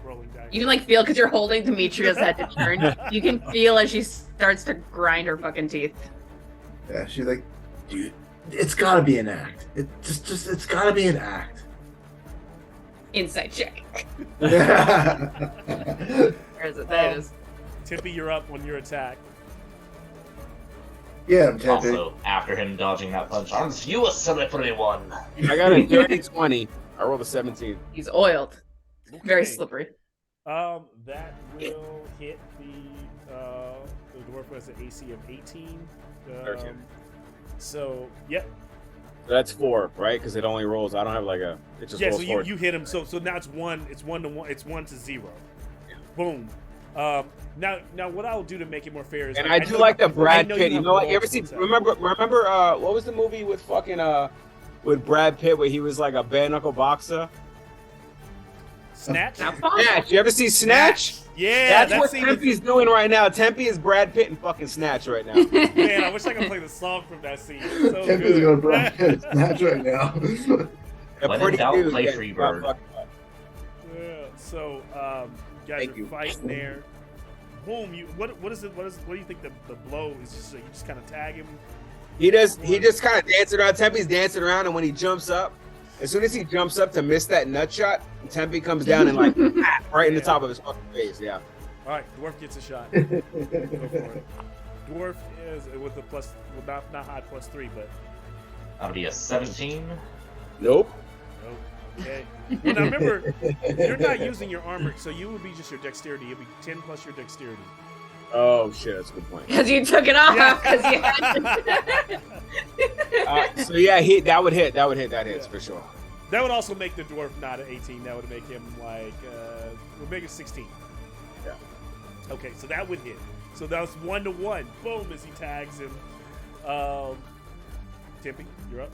C: Rolling down.
B: You can like feel because you're holding Demetria's head to turn. You can feel as she starts to grind her fucking teeth.
F: Yeah, she's like, dude, it's gotta be an act. It's gotta be an act.
B: Insight check.
F: Yeah.
B: Where is it? There it is.
C: Tippy, you're up on your attack.
F: Yeah, I'm Tippy.
E: Also, after him dodging that punch, aren't you a slippery one?
A: I got a dirty 20. I rolled a 17.
B: He's oiled.
C: Okay.
B: Very slippery.
C: That will hit the dwarf has an AC of 18.
A: 13.
C: So, yep.
A: So that's 4, right? Because it only rolls. I don't have like a. It just rolls
C: so
A: forward.
C: you hit him. So now it's 1. It's 1 to 1. It's 1 to 0.
A: Yeah.
C: Boom. Now what I'll do to make it more fair is,
A: And I do like the Brad Pitt. You know what? You ever
C: seen?
A: see? Remember? What was the movie with fucking with Brad Pitt where he was like a bare knuckle boxer?
C: Snatch?
A: Snatch. You ever see Snatch?
C: Yeah,
A: that's what Tempe's doing right now. Tempe is Brad Pitt and fucking Snatch right now.
C: Man, I wish I could play the song from that scene. It's so
F: Tempe's
C: good.
F: going Brad Pitt. Snatch right now.
E: Let it out, play Freebird.
C: Yeah. So, guys
A: Thank
C: are
A: you.
C: fighting there. Boom! What do you think the blow is? Just you just kind of tag him.
A: He just kind of dancing around. Tempe's dancing around, and when he jumps up, as soon as he jumps up to miss that nut shot, Tempe comes down and like right in the top of his fucking face. Yeah.
C: All right, dwarf gets a shot. Go for it. Dwarf is with the plus, well, not high +3, but
E: That'll be a 17.
A: Nope.
C: okay. Well, now remember, you're not using your armor, so you would be just your dexterity. It'd be 10 plus your dexterity.
A: Oh shit, that's a good point.
B: Because you took it off.
C: Yeah.
B: Because you had to.
A: So yeah, that would hit. That hits for sure.
C: That would also make the dwarf not an 18. That would make him like, would make it 16.
A: Yeah.
C: Okay, so that would hit. So that was 1 to 1. Boom, as he tags him. Tippy, you're up.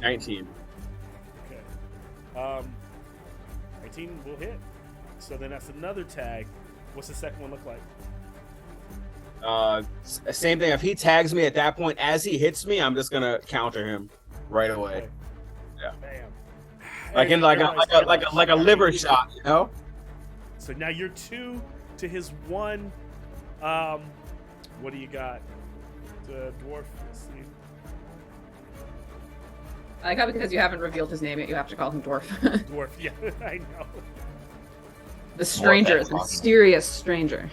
A: 19.
C: Okay. 19 will hit. So then that's another tag. What's the second one look like?
A: Same thing. If he tags me at that point, as he hits me, I'm just gonna counter him right away.
C: Okay.
A: Yeah.
C: Bam.
A: Like in like a liver shot, you know?
C: So now you're 2 to his 1. What do you got? The dwarf. Let's see.
B: I like how because you haven't revealed his name yet, you have to call him Dwarf.
C: Dwarf. Yeah, I know.
B: The stranger, the mysterious stranger.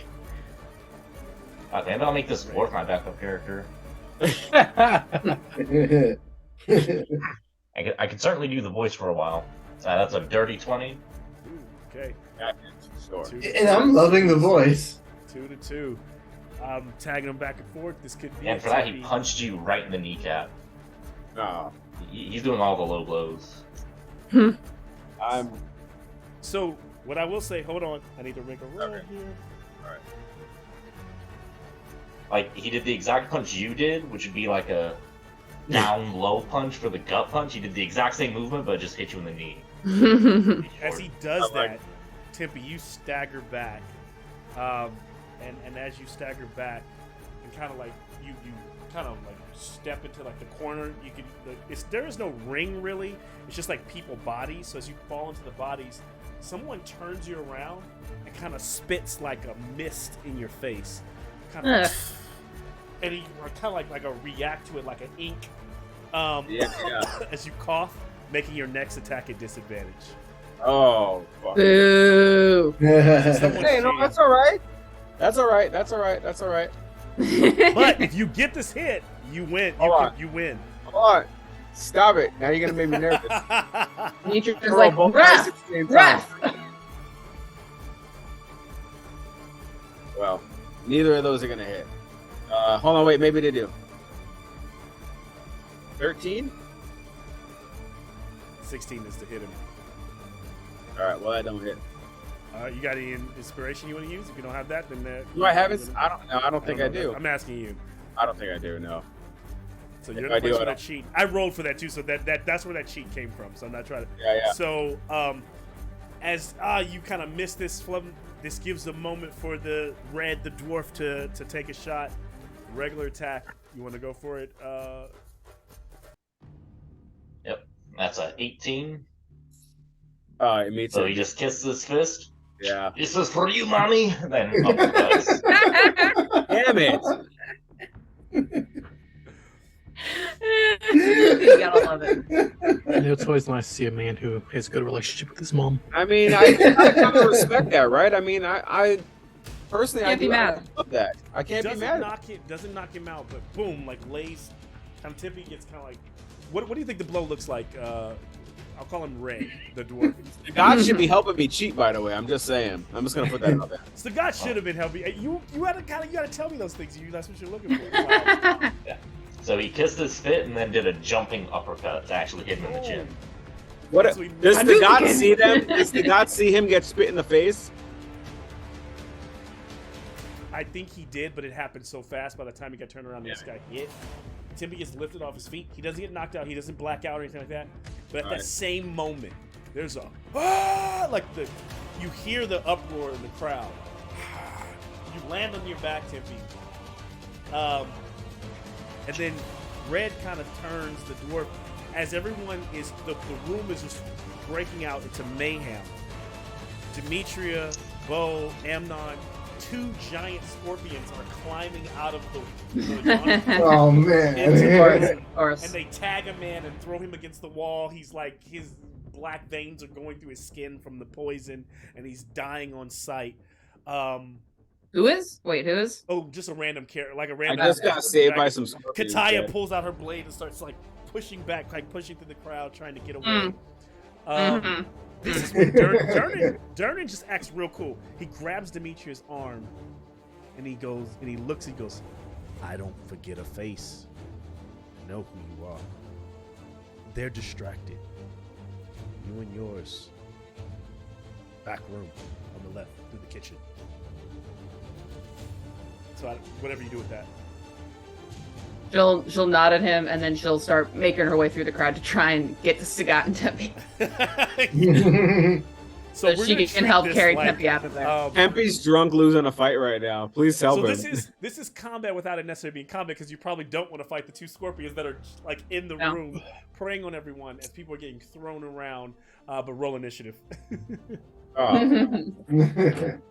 E: Okay, maybe I'll make this dwarf my backup character. I can certainly do the voice for a while. That's a dirty 20.
C: Ooh, okay.
A: Yeah, sure.
C: 2 to
F: And I'm loving the voice.
C: 2 to 2. Tagging him back and forth. This could be.
E: And for that, he punched you right in the kneecap.
A: No.
E: He's doing all the low blows.
A: I'm
C: So what I will say, hold on, I need to make a roll
A: Okay.
C: here.
A: alright.
E: Like, he did the exact punch you did, which would be like a down low punch for the gut punch. He did the exact same movement, but it just hit you in the knee.
C: As he does
A: I like
C: that, Tempe, you stagger back, and as you stagger back, and kind of like you kind of like step into like the corner. You can there is no ring really. It's just like people bodies. So as you fall into the bodies, someone turns you around and kind of spits like a mist in your face, kind
B: Ugh.
C: of, and you kind of like a react to it like an ink.
A: Yeah.
C: As you cough, making your next attack a disadvantage.
A: Oh fuck.
B: Boo.
C: Someone-
A: Hey, no, that's all right. That's all right. That's all right. That's all right.
C: But if you get this hit, you win. You win.
A: Hold on. Stop it. Now you're gonna make me nervous.
B: Demetrius is
A: Roll
B: like,
A: both dice
B: ref,
A: at the same time.
B: ref.
A: Well, neither of those are gonna hit. Hold on, wait, maybe they do. 13?
C: 16 is to hit him.
A: All right, well that don't hit.
C: You got any inspiration you want to use? If you don't have that, then
A: Do I have it? I don't know. I don't think I
C: know.
A: do.
C: I'm asking you.
A: I don't think I do. No.
C: So
A: If
C: you're
A: I
C: the
A: do,
C: place
A: I
C: for that
A: don't.
C: cheat. I rolled for that too, so that's where that cheat came from. So I'm not trying to.
A: Yeah.
C: So as you kind of miss this flub, this gives a moment for the dwarf to take a shot. Regular attack. You want to go for it?
E: Yep, that's a 18.
A: Me
E: So
A: too.
E: he just kissed his fist.
A: Yeah.
E: This is for you, mommy. And then uppercuts.
A: Damn it.
B: You gotta love it.
D: You know, it's always nice to see a man who has a good relationship with his mom.
A: I mean, I kind of respect that, right? I mean, I personally,
B: Can't be mad.
A: I love that. I can't be mad.
C: Doesn't knock him out, but boom, like lays. Kind of Tippy gets kind of like. What do you think the blow looks like? I'll call him Ray, the dwarf.
A: The god should be helping me cheat, by the way. I'm just saying. I'm just gonna put that out there.
C: So the god should have been helping. You gotta tell me those things. That's what you're looking for. Wow.
E: So he kissed his fit and then did a jumping uppercut to actually hit him in the chin.
A: What
C: That's what he-
A: does
B: I
A: the
B: knew
A: god
B: again.
A: see them? Does the god see him get spit in the face?
C: I think he did, but it happened so fast by the time he got turned around and this guy hit. Tippy gets lifted off his feet. He doesn't get knocked out. He doesn't black out or anything like that. But at
A: Right.
C: that same moment, there's a you hear the uproar in the crowd. You land on your back, Tippy. And then Red kind of turns the dwarf as everyone is the room is just breaking out into mayhem. Demetria, Bo, Amnon, two giant scorpions are climbing out of the
F: Oh man.
C: and
B: Or
C: they tag a man and throw him against the wall. He's like, his black veins are going through his skin from the poison, and he's dying on sight.
B: who is? Wait, who is?
C: Oh, just a random character, like a
A: I
C: random.
A: just got saved by some scorpions.
C: Kataya pulls out her blade and starts like pushing back, like pushing through the crowd, trying to get away.
B: Mhm.
C: This is when Durnan just acts real cool. He grabs Demetrius' arm, and he goes, and he looks, he goes, "I don't forget a face. I know who you are. They're distracted. You and yours. Back room on the left through the kitchen. So whatever you do with that."
B: She'll nod at him, and then she'll start making her way through the crowd to try and get to Sagat and Tempe, so
C: we're
B: she
C: gonna
B: can
C: treat
B: help
C: this
B: carry
C: like,
B: Tempe out of there.
A: Tempe's drunk losing a fight right now. Please help
C: So
A: him.
C: this is combat without it necessarily being combat, because you probably don't want to fight the two scorpions that are like in the
B: No.
C: room preying on everyone as people are getting thrown around. But roll initiative.
A: Oh.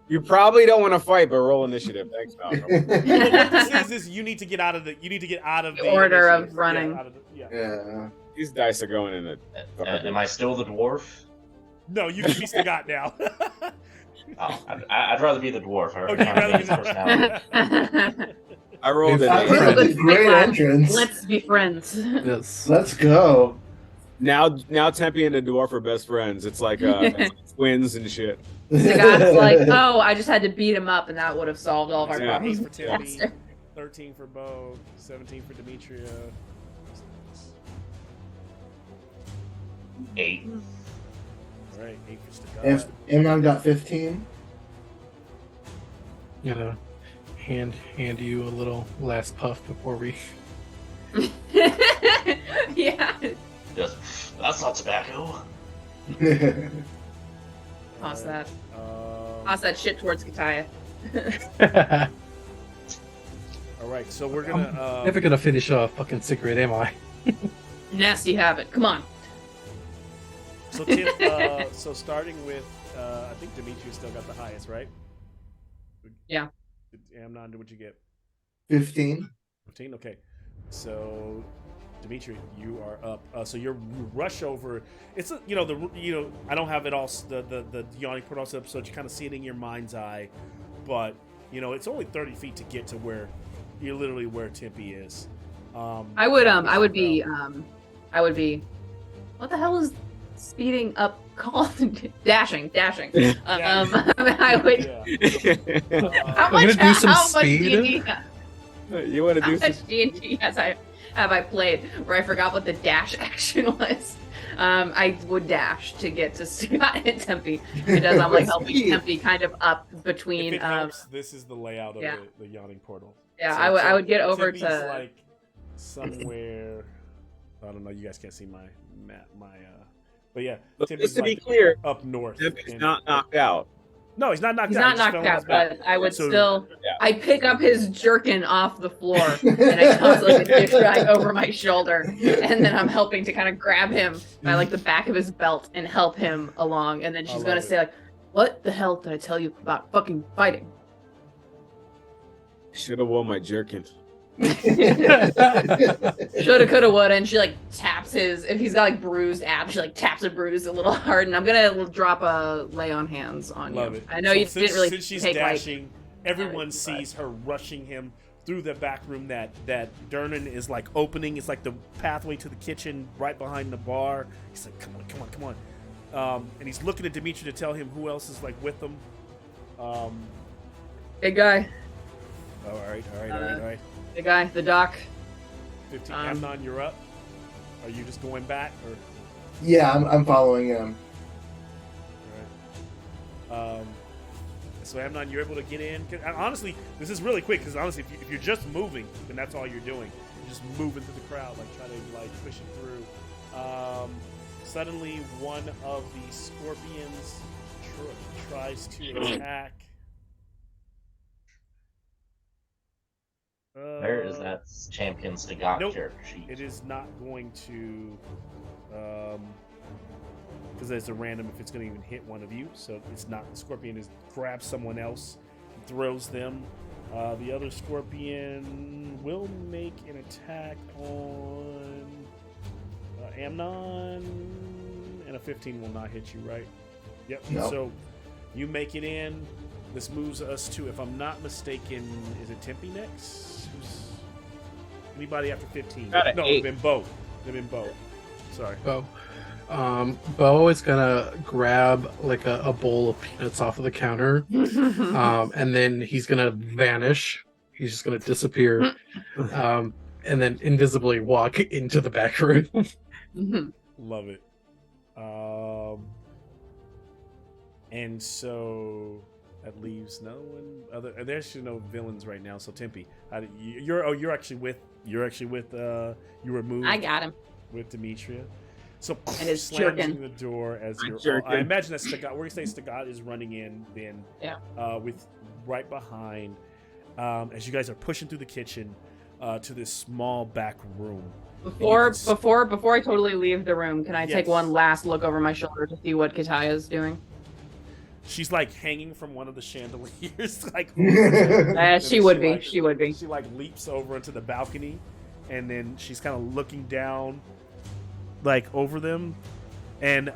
A: You probably don't want to fight, but roll initiative. Thanks, Malcolm.
C: Well, what this is you need to get out of the
B: The order of
C: initiative.
B: running.
C: Yeah, out of the, yeah.
F: Yeah.
A: These dice are going in it.
E: Am I still the dwarf?
C: No, you can be Sagat now.
E: Oh, I'd rather be the dwarf.
C: Okay, you'd rather be
E: His personality.
A: I rolled it.
F: That's
D: Friend.
F: a great entrance.
B: Let's be friends.
D: Yes.
F: Let's go.
A: Now Tempe and the dwarf are best friends. It's like twins and shit.
B: Sagat's like, oh, I just had to beat him up, and that would have solved all of our
A: Yeah.
C: 8
B: problems.
C: for Timmy,
B: Faster.
C: 13 for Bo, 17 for Demetria.
E: 8.
C: All right, 8 for Sagat.
F: If Amnon got 15.
D: Gonna hand you a little last puff before we.
B: Yeah.
E: Just, that's not tobacco.
B: Toss that.
C: Um,
B: Toss that shit towards Kataya.
C: all right, so we're gonna.
D: Never gonna finish a fucking cigarette, am I?
B: Nasty habit. Come on.
C: So Tim, so starting with, I think Demetri still got the highest, right?
B: Yeah.
C: Amnon, what'd you get?
F: 15.
C: 15. Okay. So Dimitri, you are up. So you rush over. It's I don't have it all the yawning portal set up, so you kind of see it in your mind's eye, but it's only 30 feet to get to where you're literally where Tempe is.
B: I would be. What the hell is speeding up called? Dashing. I would. How
D: I'm gonna
B: much?
D: do some
B: How much
D: speed.
B: D&D
A: You want to
B: How
A: do some?
B: much D&D have I played where I forgot what the dash action was? I would dash to get to Scott and Tempe because I'm like helping Tempe kind of up between.
C: If it helps, this is the layout of the yawning portal.
B: Yeah,
C: So
B: I would get over
C: Tempe's
B: to
C: like somewhere. I don't know. You guys can't see my map. But yeah,
A: But
C: Tempe's
A: just to be
C: like
A: clear,
C: up north.
A: Tempe's
C: and-
A: not knocked out.
C: No, he's not knocked
B: He's
C: out.
B: not knocked out, but I would
C: So-
B: still.
A: Yeah.
B: I pick up his jerkin off the floor and I toss like a dish rag over my shoulder, and then I'm helping to kind of grab him by like the back of his belt and help him along. And then she's
C: love
B: gonna
C: it.
B: say like, "What the hell did I tell you about fucking fighting?"
A: Should have worn my jerkin.
B: Shoulda, coulda, woulda, and she like taps his. If he's got like bruised abs, she like taps a bruise a little hard, and I'm gonna drop a lay on hands on
C: Love
B: you.
C: it.
B: I know you didn't really
C: Since she's
B: take
C: dashing, everyone
B: but-
C: sees her rushing him through the back room that Dernan is like opening. It's like the pathway to the kitchen right behind the bar. He's like, come on. And he's looking at Dimitri to tell him who else is like with them.
B: big guy,
C: All right.
B: big guy, the doc.
C: 15. Amnon, you're up. Are you just going back or?
F: Yeah, I'm following him.
C: All right. So Amnon, you're able to get in. Honestly, this is really quick because honestly, if you're just moving, then that's all you're doing. You're just moving through the crowd, like trying to like push it through. Suddenly, one of the scorpions tries to attack.
E: Where is that champion Stigok
C: Nope.
E: jerk sheet?
C: It is not going to, because it's a random if it's going to even hit one of you. So it's not. The scorpion grabs someone else, throws them. The other scorpion will make an attack on Amnon, and a 15 will not hit you, right? Yep.
F: No.
C: So you make it in. This moves us to, if I'm not mistaken, is it Tempe next? Anybody after 15?
A: Got it,
C: No,
A: 8.
C: it's been Bo. They've been Bo. Sorry.
D: Bo. Bo is gonna grab like a bowl of peanuts off of the counter, and then he's gonna vanish. He's just gonna disappear, and then invisibly walk into the back room.
C: Love it. And so that leaves no one other. There's no villains right now. So Tempe, you're actually with you were moved.
B: I got him.
C: With Demetria. So
B: And his
C: slamming
B: jerkin.
C: the door as
A: My
C: you're.
A: jerkin.
C: I imagine that Stiggot. We're gonna say Stiggot is running in then.
B: Yeah.
C: With right behind, as you guys are pushing through the kitchen, to this small back room.
B: Before I totally leave the room, can I take
C: Yes.
B: one last look over my shoulder to see what Kataya's doing?
C: She's like hanging from one of the chandeliers, like.
B: She would be. She would be.
C: She like leaps over into the balcony, and then she's kind of looking down, like over them, and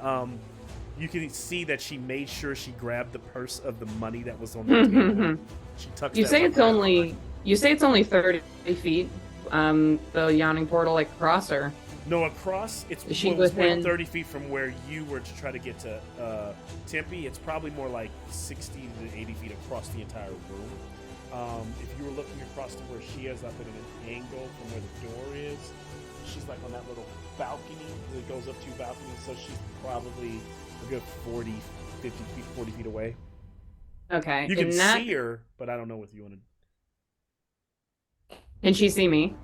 C: you can see that she made sure she grabbed the purse of the money that was on the table. She tucks.
B: You
C: that
B: say
C: right
B: it's
C: back.
B: only 30 feet. The yawning portal like across her.
C: No, across. It's
B: Is she
C: well, it's
B: within-
C: 30 feet from where you were to try to get to Tempe. It's probably more like 60 to 80 feet across the entire room. If you were looking across to where she is up at an angle from where the door is, she's like on that little balcony that goes up 2 balconies. So she's probably a good 40 feet away.
B: Okay.
C: You can
B: in that,
C: see her, but I don't know what you want to.
B: Can she see me?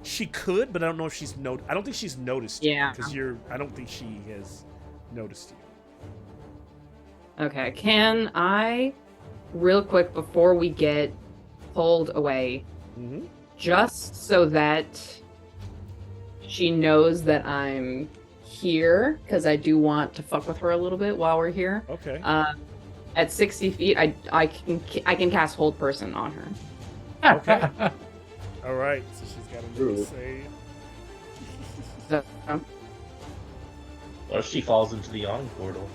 C: She could, but I don't know if she's I don't think she's noticed.
B: Yeah.
C: Because I don't think she has noticed you.
B: Okay. Can I, real quick before we get pulled away,
C: Mm-hmm.
B: just so that she knows that I'm here, because I do want to fuck with her a little bit while we're here.
C: Okay.
B: At 60 feet, I can cast Hold Person on her.
C: Okay. All right. So she's got a little
A: True.
C: save.
B: so.
E: What if she falls into the yawning portal?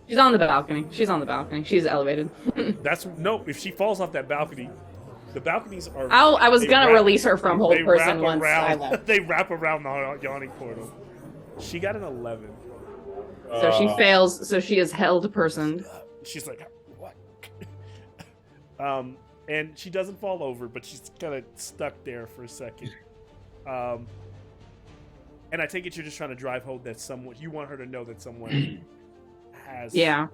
B: She's on the balcony. She's elevated.
C: If she falls off that balcony, the balconies are.
B: I was gonna release her from hold person once I
C: around,
B: left.
C: They wrap around the yawning portal. She got an 11.
B: So she fails. So she is held personed.
C: She's like, what? And she doesn't fall over, but she's kind of stuck there for a second. And I take it you're just trying to drive home that someone. You want her to know that someone has.
B: Yeah.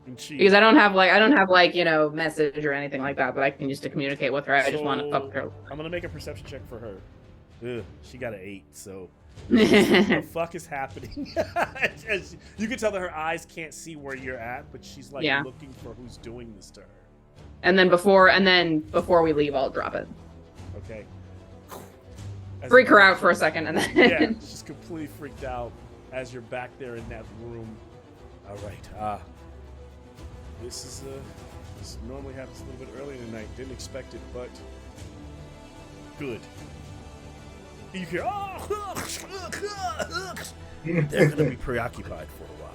C: And she,
B: Because I don't have message or anything like that I can use to communicate with her. I just want to fuck her.
C: I'm gonna make a perception check for her. Ugh, she got an 8. So. What the fuck is happening? You can tell that her eyes can't see where you're at, but she's like looking for who's doing this to her.
B: And then before we leave, I'll drop it.
C: Okay.
B: Freak her out for a second, and then
C: yeah, she's completely freaked out as you're back there in that room. All right. This normally happens a little bit earlier tonight. Didn't expect it, but good. You hear, they're gonna be preoccupied for a while.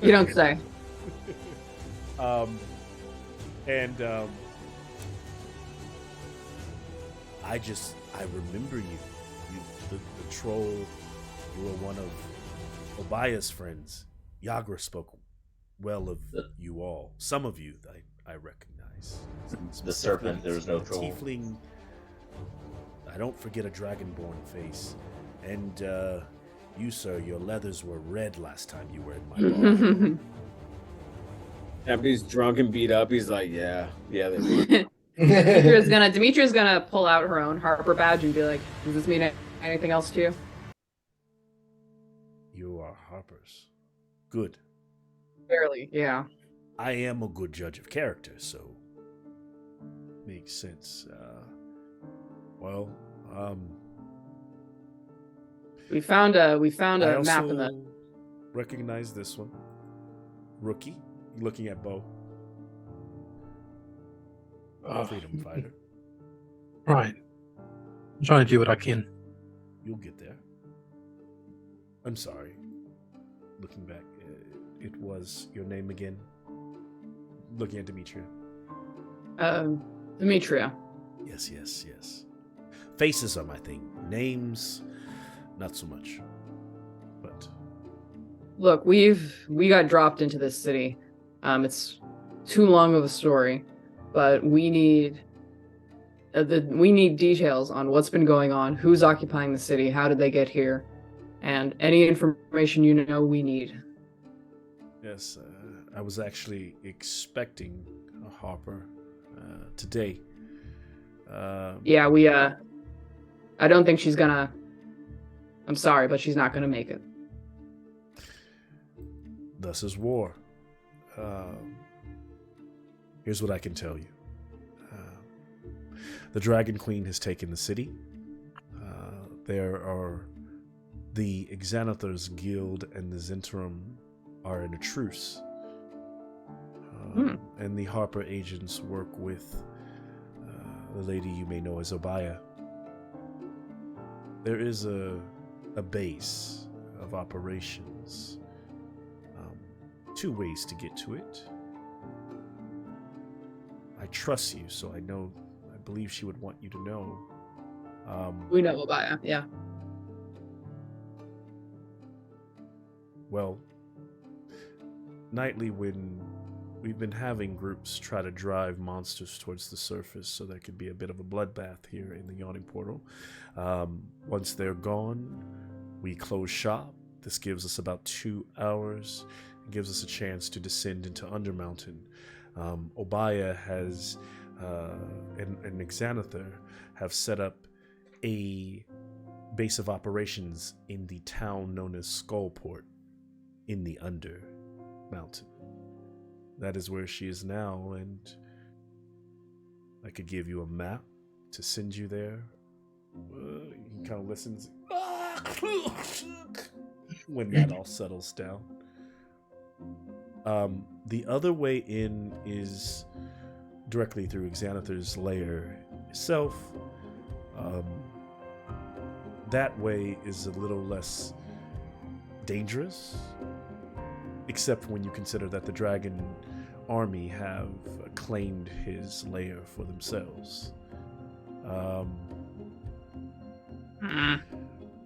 B: You don't say.
C: I remember you. The troll. You were one of Obaya's friends. Yagra spoke well of you all. Some of you I recognize.
E: The serpent. There was no troll.
C: Tiefling. I don't forget a dragonborn face. And you, sir, your leathers were red last time you were in my bar.
A: After he's drunk and beat up, he's like, yeah. They were.
B: Demetria's gonna pull out her own Harper badge and be like, does this mean anything else to you?
C: You are Harper's. Good.
B: Barely, yeah.
C: I am a good judge of character, so makes sense.
B: We found a
C: I
B: map
C: also
B: in the.
C: recognize this one. Rookie, looking at Bo. Freedom fighter.
D: Right. I'm trying to do what I can.
C: You'll get there. I'm sorry. Looking back, it was your name again. Looking at Demetria.
B: Demetria.
C: Yes. Faces are my thing. Names, not so much. But
B: Look, we got dropped into this city. It's too long of a story, but we need details on what's been going on, who's occupying the city, how did they get here, and any information we need.
C: yes, I was actually expecting a Harper today.
B: I don't think she's gonna. I'm sorry, but she's not gonna make it.
C: Thus is war. Here's what I can tell you. The Dragon Queen has taken the city. There are the Exanathars Guild and the Zentrum are in a truce. And the Harper agents work with the lady you may know as Obaya. There is a base of operations. 2 ways to get to it. I trust you, so I believe she would want you to know.
B: We know Obaya, yeah.
C: Well, nightly when we've been having groups try to drive monsters towards the surface so there could be a bit of a bloodbath here in the Yawning Portal. Once they're gone, we close shop. This gives us about 2 hours. It gives us a chance to descend into Undermountain. Obaya has and Exanathar have set up a base of operations in the town known as Skullport in the Undermountain. That is where she is now, and I could give you a map to send you there. He kind of listens when that all settles down. The other way in is directly through Exanathar's lair itself. that way is a little less dangerous, except when you consider that the dragon army have claimed his lair for themselves.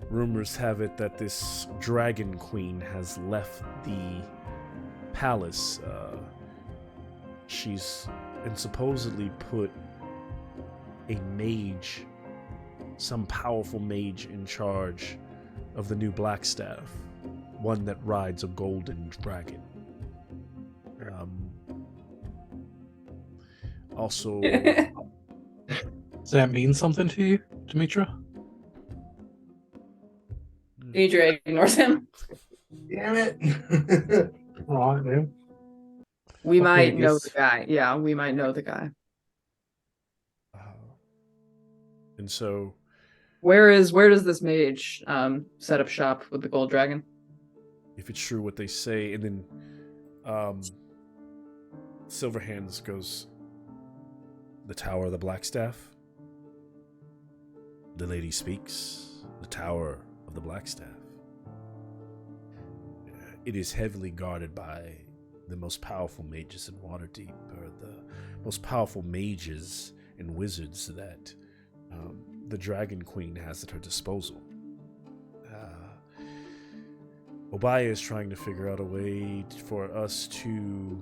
C: Rumors have it that this dragon queen has left the palace. She's and supposedly put a mage, some powerful mage, in charge of the new Blackstaff, one that rides a golden dragon. Also,
D: Does that mean something to you, Demetra?
B: Deidre ignores him.
F: Damn it.
D: All right, man.
B: We
D: Okay,
B: might know
D: yes.
B: the guy. Yeah, we might know the guy.
C: and so
B: Where does this mage set up shop with the gold dragon?
C: if it's true what they say, and then Silverhands goes, the Tower of the Blackstaff. The lady speaks. The Tower of the Blackstaff. It is heavily guarded by the most powerful mages in Waterdeep, or the most powerful mages and wizards that the Dragon Queen has at her disposal. Obaya is trying to figure out a way for us to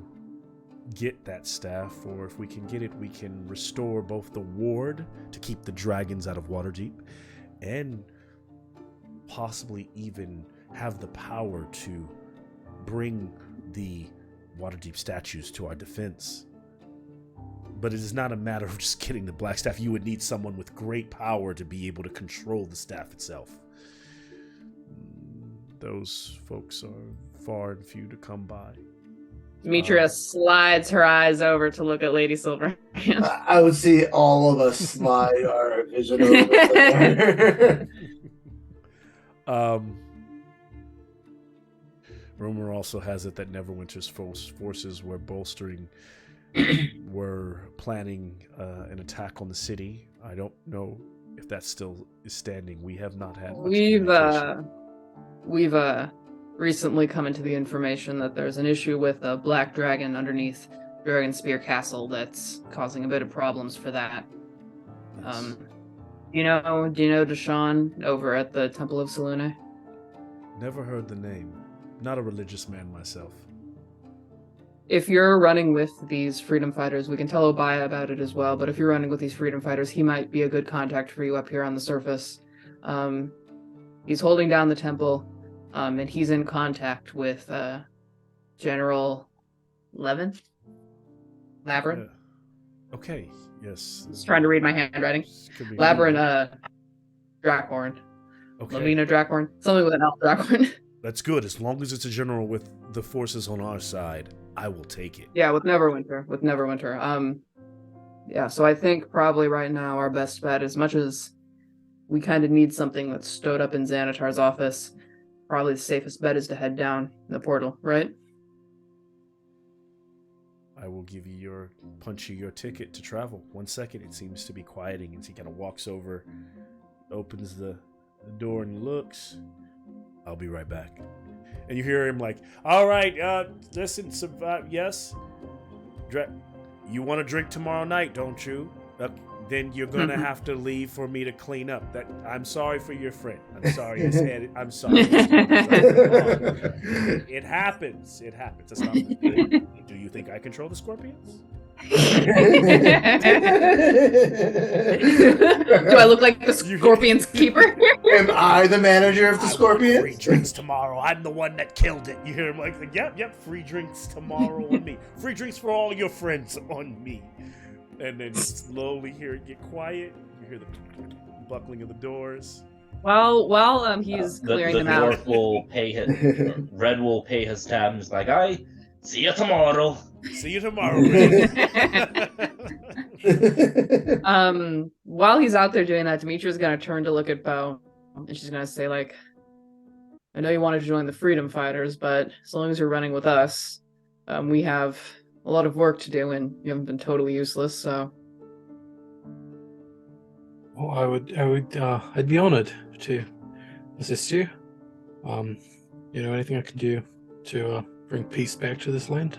C: get that staff, or if we can get it, we can restore both the ward to keep the dragons out of Waterdeep, and possibly even have the power to bring the Waterdeep statues to our defense. But it is not a matter of just getting the black staff. You would need someone with great power to be able to control the staff itself. Those folks are far and few to come by.
B: Demetra slides her eyes over to look at Lady Silverhand.
F: I would see all of us slide our vision over.
C: Rumor also has it that Neverwinter's forces were planning an attack on the city. I don't know if that still is standing. We have not had much communication.
B: We've recently come into the information that there's an issue with a black dragon underneath Dragonspear Castle that's causing a bit of problems for that.
C: Yes.
B: Do you know Deshaun over at the Temple of Selune?
C: Never heard the name. Not a religious man myself.
B: If you're running with these freedom fighters, we can tell Obaya about it as well, but if you're running with these freedom fighters, he might be a good contact for you up here on the surface. He's holding down the temple, and he's in contact with General Labyrinth.
C: Okay, yes.
B: He's trying to read my handwriting. Labyrinth, Drakhorn.
C: Okay.
B: Lavina Drakhorn. Something with an L Drakhorn.
C: That's good. As long as it's a general with the forces on our side, I will take it.
B: Yeah, with Neverwinter. Yeah, so I think probably right now our best bet, as much as we kind of need something that's stowed up in Xanatar's office, probably the safest bet is to head down the portal, right?
C: I will punch you your ticket to travel. 1 second, it seems to be quieting as he kind of walks over, opens the door and looks. I'll be right back. And you hear him like, all right, listen, yes? You want to drink tomorrow night, don't you? Then you're going to have to leave for me to clean up. I'm sorry for your friend. I'm sorry. I'm sorry. It happens. That's not good. Do you think I control the scorpions?
B: Do I look like the Scorpion's keeper?
F: Am I the manager of the Scorpions?
C: Free drinks tomorrow. I'm the one that killed it. You hear him like, yep, free drinks tomorrow on me. Free drinks for all your friends on me. And then slowly hear it get quiet. You hear the buckling of the doors.
B: Well, he's clearing them out.
E: The dwarf will pay Red will pay his tab and is like, see you tomorrow.
C: See you tomorrow, Red.
B: While he's out there doing that, Demetra's gonna turn to look at Bo, and she's gonna say, like, I know you wanted to join the Freedom Fighters, but as long as you're running with us, we have a lot of work to do, and you haven't been totally useless, so...
D: Well, I'd be honored to assist you. Anything I can do to bring peace back to this land?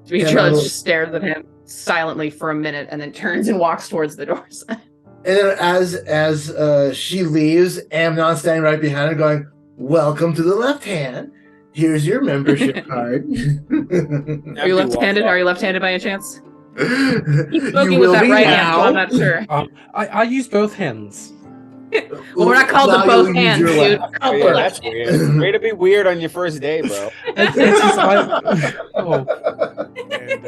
B: Demetra just stares at him silently for a minute and then turns and walks towards the door.
F: And then as she leaves, Amnon standing right behind her going, "Welcome to the left hand. Here's your membership card."
B: Are you left-handed? Are you left-handed by any chance? He's
F: You
B: smoking with
F: will
B: that
F: be
B: right hand,
F: now.
B: so I'm not sure.
D: I use both hands.
B: Well, we're not called
F: Now
B: to both
F: you'll use
B: hands,
F: your
B: dude.
F: left.
A: Oh, yeah, that's weird. Way to be weird on your first day, bro.
D: It's just, oh,
C: And,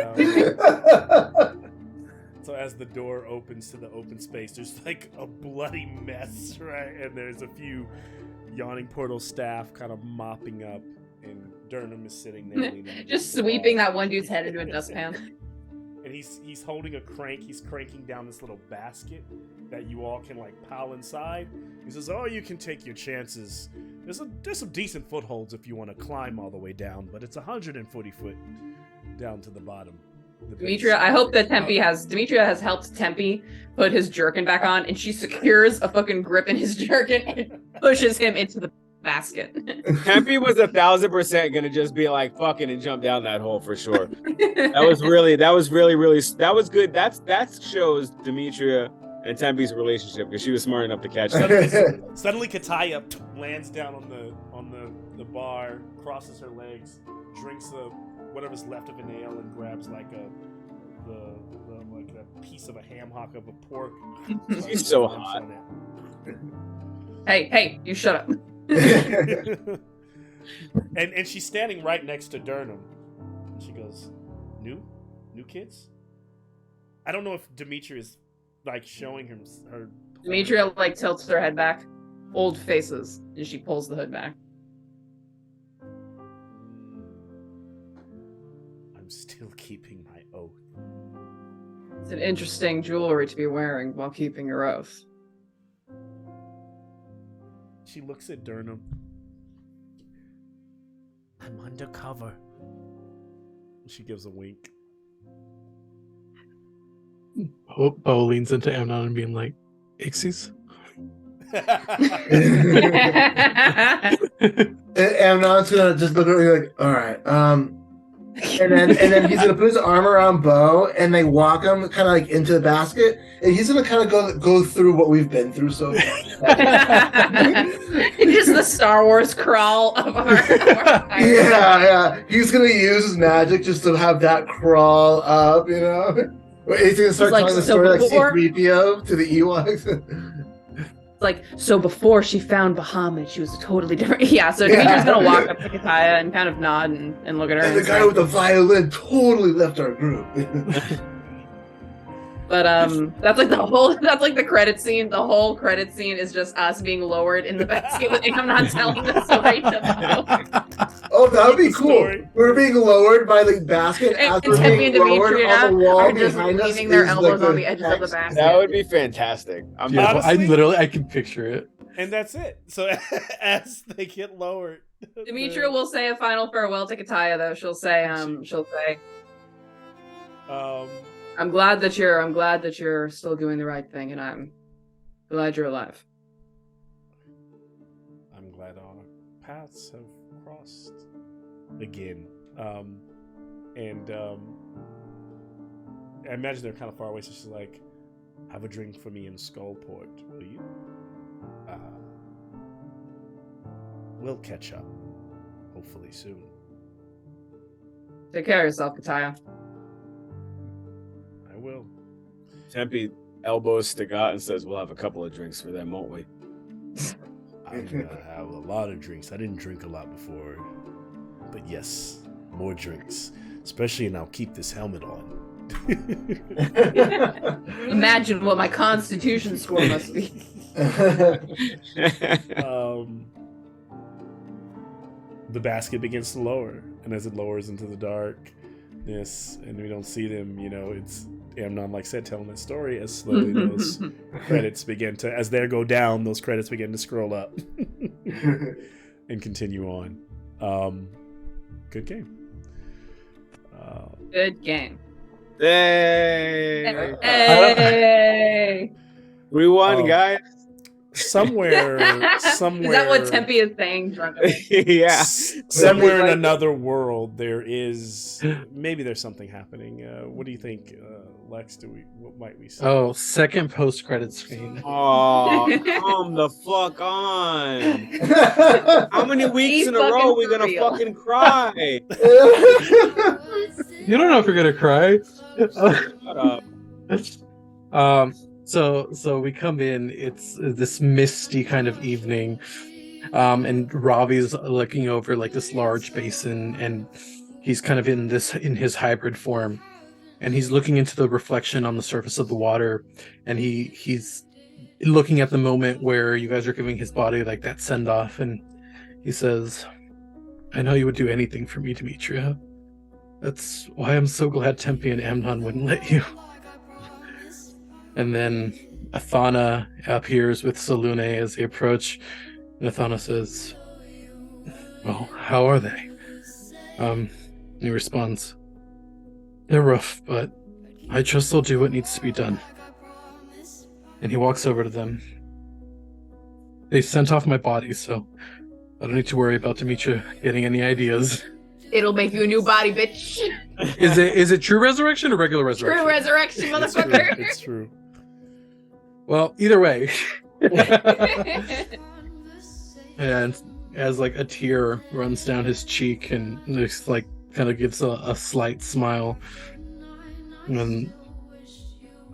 C: so as the door opens to the open space, there's like a bloody mess, right? And there's a few yawning portal staff kind of mopping up, and Durham is sitting there leaning against
B: Just
C: the
B: sweeping
C: wall.
B: that one dude's head into a dustpan.
C: And he's holding a crank. He's cranking down this little basket that you all can like pile inside. He says, "Oh, you can take your chances. There's some decent footholds if you want to climb all the way down, but it's 140 foot down to the bottom."
B: Demetria, I hope that Demetria has helped Tempe put his jerkin back on, and she secures a fucking grip in his jerkin and pushes him into the basket.
A: Tempe was 1,000% gonna just be like fucking and jump down that hole for sure. That was really good. That shows Demetria and Tempe's relationship because she was smart enough to catch that.
C: Suddenly, Kataya lands down on the bar, crosses her legs, drinks whatever's left of an ale, and grabs like a piece of a ham hock of a pork.
A: She's so hot.
B: Hey, you shut up.
C: and she's standing right next to Durham. She goes, "New kids?" I don't know if Demetria is like showing him her.
B: Demetria like tilts her head back. Old faces, and she pulls the hood back.
C: I'm still keeping my oath.
B: It's an interesting jewelry to be wearing while keeping your oath.
C: She looks at Durham. I'm undercover. She gives a wink.
D: Bo leans into Amnon and being like, "Ixies?"
F: Amnon's gonna just look at her like, "All right." And then he's gonna put his arm around Bo, and they walk him kind of like into the basket, and he's gonna kind of go through what we've been through so far.
B: Just the Star Wars crawl of our
F: Yeah. He's gonna use his magic just to have that crawl up, you know. He's gonna start
B: like,
F: telling the
B: so
F: story
B: before-
F: like C-3PO to the Ewoks.
B: Like, so before she found Bahamut, she was totally different. Yeah, so Demetria's gonna walk up to Kataya and kind of nod and look at her.
F: And the guy with the violin totally left our group.
B: But that's like the credit scene. The whole credit scene is just us being lowered in the basket with Amnon telling the story to
F: Oh, that would be cool.
C: Story.
F: We're being lowered by the basket as we're
B: Tempe
F: being
B: and
F: lowered on the
B: Demetria
F: wall
B: are just
F: behind us.
B: leaning their
F: is,
B: elbows
F: like,
B: on the edges of the
F: text.
B: basket.
A: That would be fantastic.
D: Beautiful.
C: Honestly-
D: I can picture it.
C: And that's it. So as they get lowered,
B: Demetria will say a final farewell to Kataya, though. She'll say, I'm glad that you're still doing the right thing, and I'm glad you're alive.
C: I'm glad our paths have crossed again. And I imagine they're kind of far away, so she's like, "Have a drink for me in Skullport, will you? We'll catch up, hopefully soon."
B: Take care of yourself, Kataya.
C: I will.
A: Tempe elbows Stagat and says, "We'll have a couple of drinks for them, won't we?"
C: I'm gonna have a lot of drinks. I didn't drink a lot before, but yes, more drinks. Especially, and I'll keep this helmet on.
B: Imagine what my constitution score must be.
C: The basket begins to lower, and as it lowers into the darkness, and we don't see them, it's Amnon, like said, telling that story as slowly those credits begin to, as they go down, those credits begin to scroll up and continue on. Good game.
B: Good game.
A: Hey!
B: Hey!
A: 3-1, guys.
C: Somewhere.
B: Is that what Tempe is saying? Drunk.
A: Yeah.
C: Somewhere in
A: Like-
C: another world, there is maybe there's something happening. What do you think, Lex? What might we see?
D: Oh, second post credit scene.
A: Oh, come the fuck on. How many weeks
B: He's
A: in a row are we
B: fucking
A: gonna
B: real.
A: fucking cry?
D: You don't know if you're gonna cry.
A: Shut up.
D: So we come in. It's this misty kind of evening, and Ravi's looking over like this large basin, and he's kind of in his hybrid form, and he's looking into the reflection on the surface of the water, and he's looking at the moment where you guys are giving his body like that send off, and he says, "I know you would do anything for me, Demetria. That's why I'm so glad Tempe and Amnon wouldn't let you." And then Athana appears with Salune as they approach. And Athana says, "Well, how are they?" He responds, "They're rough, but I trust they'll do what needs to be done." And he walks over to them. "They sent off my body, so I don't need to worry about Demetria getting any ideas."
B: It'll make you a new body, bitch.
D: Is it true resurrection or regular resurrection?
B: True resurrection,
C: It's true.
B: motherfucker.
C: It's true.
D: Well, either way. And as like a tear runs down his cheek, and just like kind of gives a slight smile, and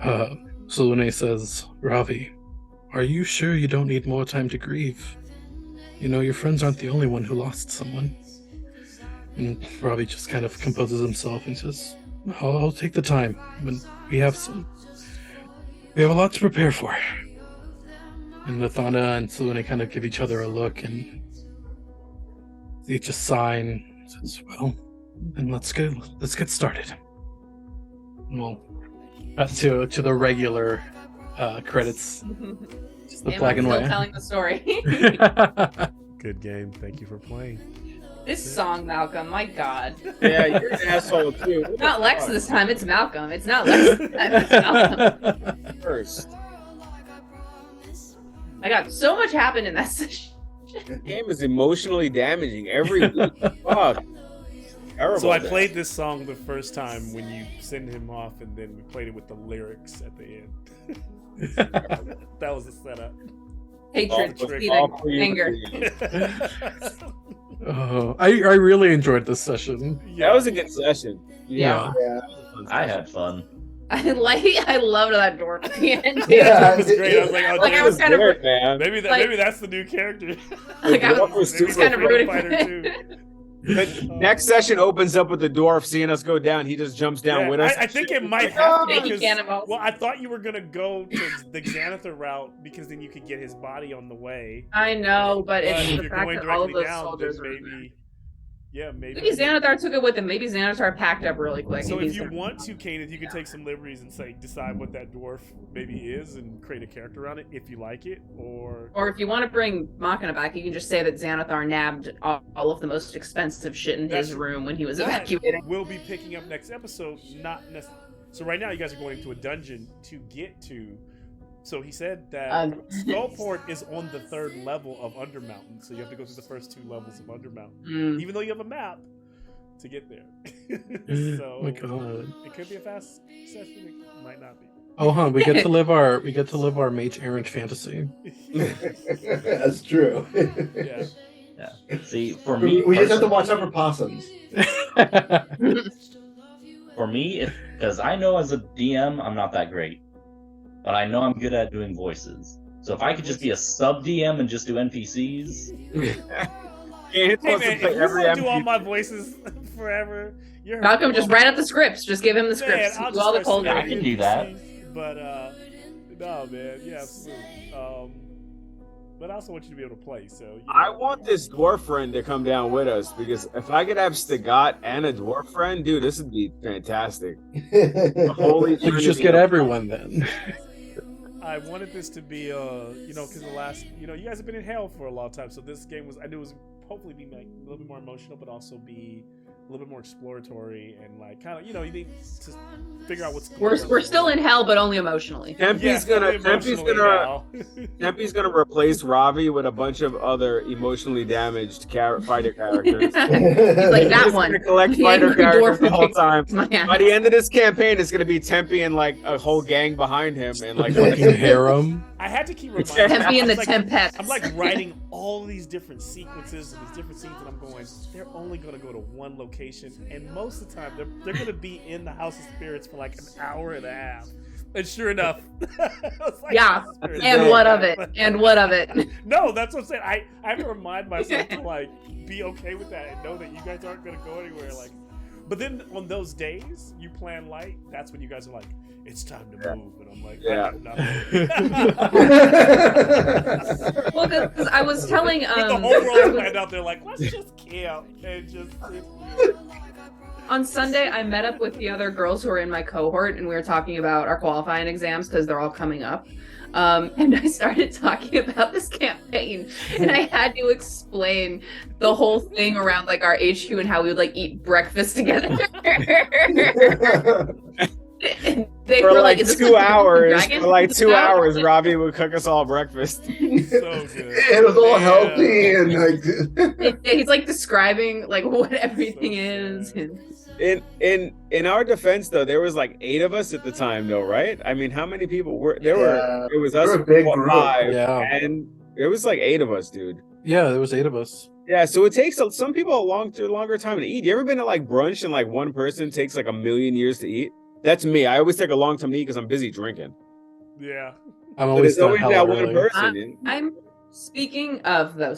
D: Salune says, "Ravi, are you sure you don't need more time to grieve? You know, your friends aren't the only one who lost someone." And Ravi just kind of composes himself and says, I'll take the time, but we have a lot to prepare for." And Athana and Salune kind of give each other a look, and they just sigh and says, "Well, then let's get started." Well, that's to the regular credits, just the black and
B: Still
D: white.
B: telling the story.
C: Good game. Thank you for playing.
B: This song, Malcolm. My God.
A: Yeah, you're an asshole too. What the
B: Not Lex
A: fuck?
B: this time. It's Malcolm. It's not Lex this time. It's Malcolm.
A: First.
B: I got so much happened in that session.
A: The game is emotionally damaging every week. Fuck. Terrible.
C: So I played this song the first time when you send him off, and then we played it with the lyrics at the end. That was the setup.
B: Hatred,
C: All for
B: seething, anger.
D: Oh, I really enjoyed this session.
A: That was a good session.
B: Yeah.
E: I had fun.
B: I loved that dwarf at the end.
F: Yeah.
C: That was great. I was like, oh,
B: Like, I
C: damn,
B: was kind of
A: Good, man.
C: maybe that's the new character.
B: Like, I
A: was
C: Maybe
A: super
B: kind of rooting for
C: Fighter
B: him.
C: too.
A: The next session opens up with the dwarf seeing us go down. He just jumps down
C: Yeah,
A: with us.
C: I think it might have to
B: He
C: because,
B: cannibals.
C: well, I thought you were gonna go to the Xanathar route because then you could get his body on the way.
B: I know, but
C: But
B: it's
C: if
B: the
C: you're
B: fact
C: going
B: that all of
C: directly
B: those
C: down,
B: soldiers
C: then
B: are
C: maybe, yeah, maybe.
B: Maybe Xanathar took it with him. Maybe Xanathar packed up really quick.
C: So
B: and
C: if
B: he's
C: you want to, Kane, you could take some liberties and say decide what that dwarf maybe is and create a character around it if you like it, or
B: if you want to bring Machina back, you can just say that Xanathar nabbed all of the most expensive shit in his
C: That's-
B: room when he was
C: that
B: evacuating.
C: we'll be picking up next episode. Not necessarily. So right now you guys are going into a dungeon to get to. So he said that Skullport is on the 3rd level of Undermountain, so you have to go through the first 2 levels of Undermountain,
B: Mm.
C: even though you have a map to get there. So
D: Oh my god.
C: it could be a fast session. It might not be.
D: Oh, huh. We get to live our mage errant fantasy.
F: That's true.
C: Yeah.
E: Yeah. See, for me,
F: We just have to
E: personally-
F: watch out for possums.
E: For me, because I know as a DM, I'm not that great, but I know I'm good at doing voices. So if I could just be a sub DM and just do NPCs,
A: Hey,
C: Hey man, if you want to do all my voices forever, you're
B: Malcolm, just write out the scripts. Just give him the scripts.
C: Man, I'll
B: Do all the
C: just
B: cold
C: start
E: I
B: reading.
E: can do that.
C: But no, man, yeah, absolutely. But I also want you to be able to play. So you
A: I
C: know.
A: want this dwarf friend to come down with us because if I could have Stigat and a dwarf friend, dude, this would be fantastic. Holy
D: You
A: Trinity
D: just get
A: of-
D: everyone then.
C: I wanted this to be, because the last, you guys have been in hell for a long time, so this game was, I knew it was hopefully be like a little bit more emotional, but also be little bit more exploratory and like kind of, you know, you need to figure out what's going on.
B: We're still in hell, but only emotionally.
C: Yes,
A: Tempe's gonna replace Ravi with a bunch of other emotionally damaged fighter characters.
B: He's like that
A: He's
B: one.
A: gonna collect
B: The
A: fighter
B: angry
A: characters
B: dwarf
A: the whole
B: kicks
A: time.
B: my ass.
A: By the end of this campaign, it's gonna be Tempe and like a whole gang behind him and like
D: Fucking harem.
C: I had to keep reminding
B: Tempe and the
C: like,
B: Tempests.
C: I'm like writing all these different sequences and these different scenes, and I'm going, they're only going to go to one location, and most of the time they're going to be in the House of Spirits for like an hour and a half. And sure enough, like,
B: Yeah.
C: Spirits.
B: And what of it? And what of it?
C: No, that's what I'm saying. I have to remind myself to like be okay with that and know that you guys aren't going to go anywhere. Like, but then on those days you plan light, that's when you guys are like, it's time to move, and I'm like,
A: Yeah.
C: I'm not
B: Well, because I was telling
C: With the whole world planned out there, like, let's just camp and just sit here.
B: on Sunday, I met up with the other girls who are in my cohort, and we were talking about our qualifying exams because they're all coming up. And I started talking about this campaign, and I had to explain the whole thing around like our HQ and how we would like eat breakfast together. And they
A: for
B: were
A: like
B: "Is this
A: 2
B: like
A: hours.
B: Dragon?"
A: For like 2 hours, Ravi would cook us all breakfast.
C: So good.
F: It was all
C: Yeah.
F: healthy and like.
B: He's like describing like what everything
C: So
B: is.
C: sad.
A: In our defense, though, there was like 8 of us at the time, though, right? I mean, how many people were there?
F: Yeah,
A: It was us,
F: we're a big group.
A: 5,
D: Yeah.
A: and it was like 8 of us, dude.
D: Yeah, there was 8 of us.
A: Yeah, so it takes some people a longer time to eat. You ever been to like brunch and like one person takes like a million years to eat? That's me. I always take a long time to eat because I'm busy drinking.
C: Yeah.
D: I'm
A: But
D: always
A: it's always
D: done
A: that
D: hella
A: one
D: early.
A: person.
B: I'm speaking of though,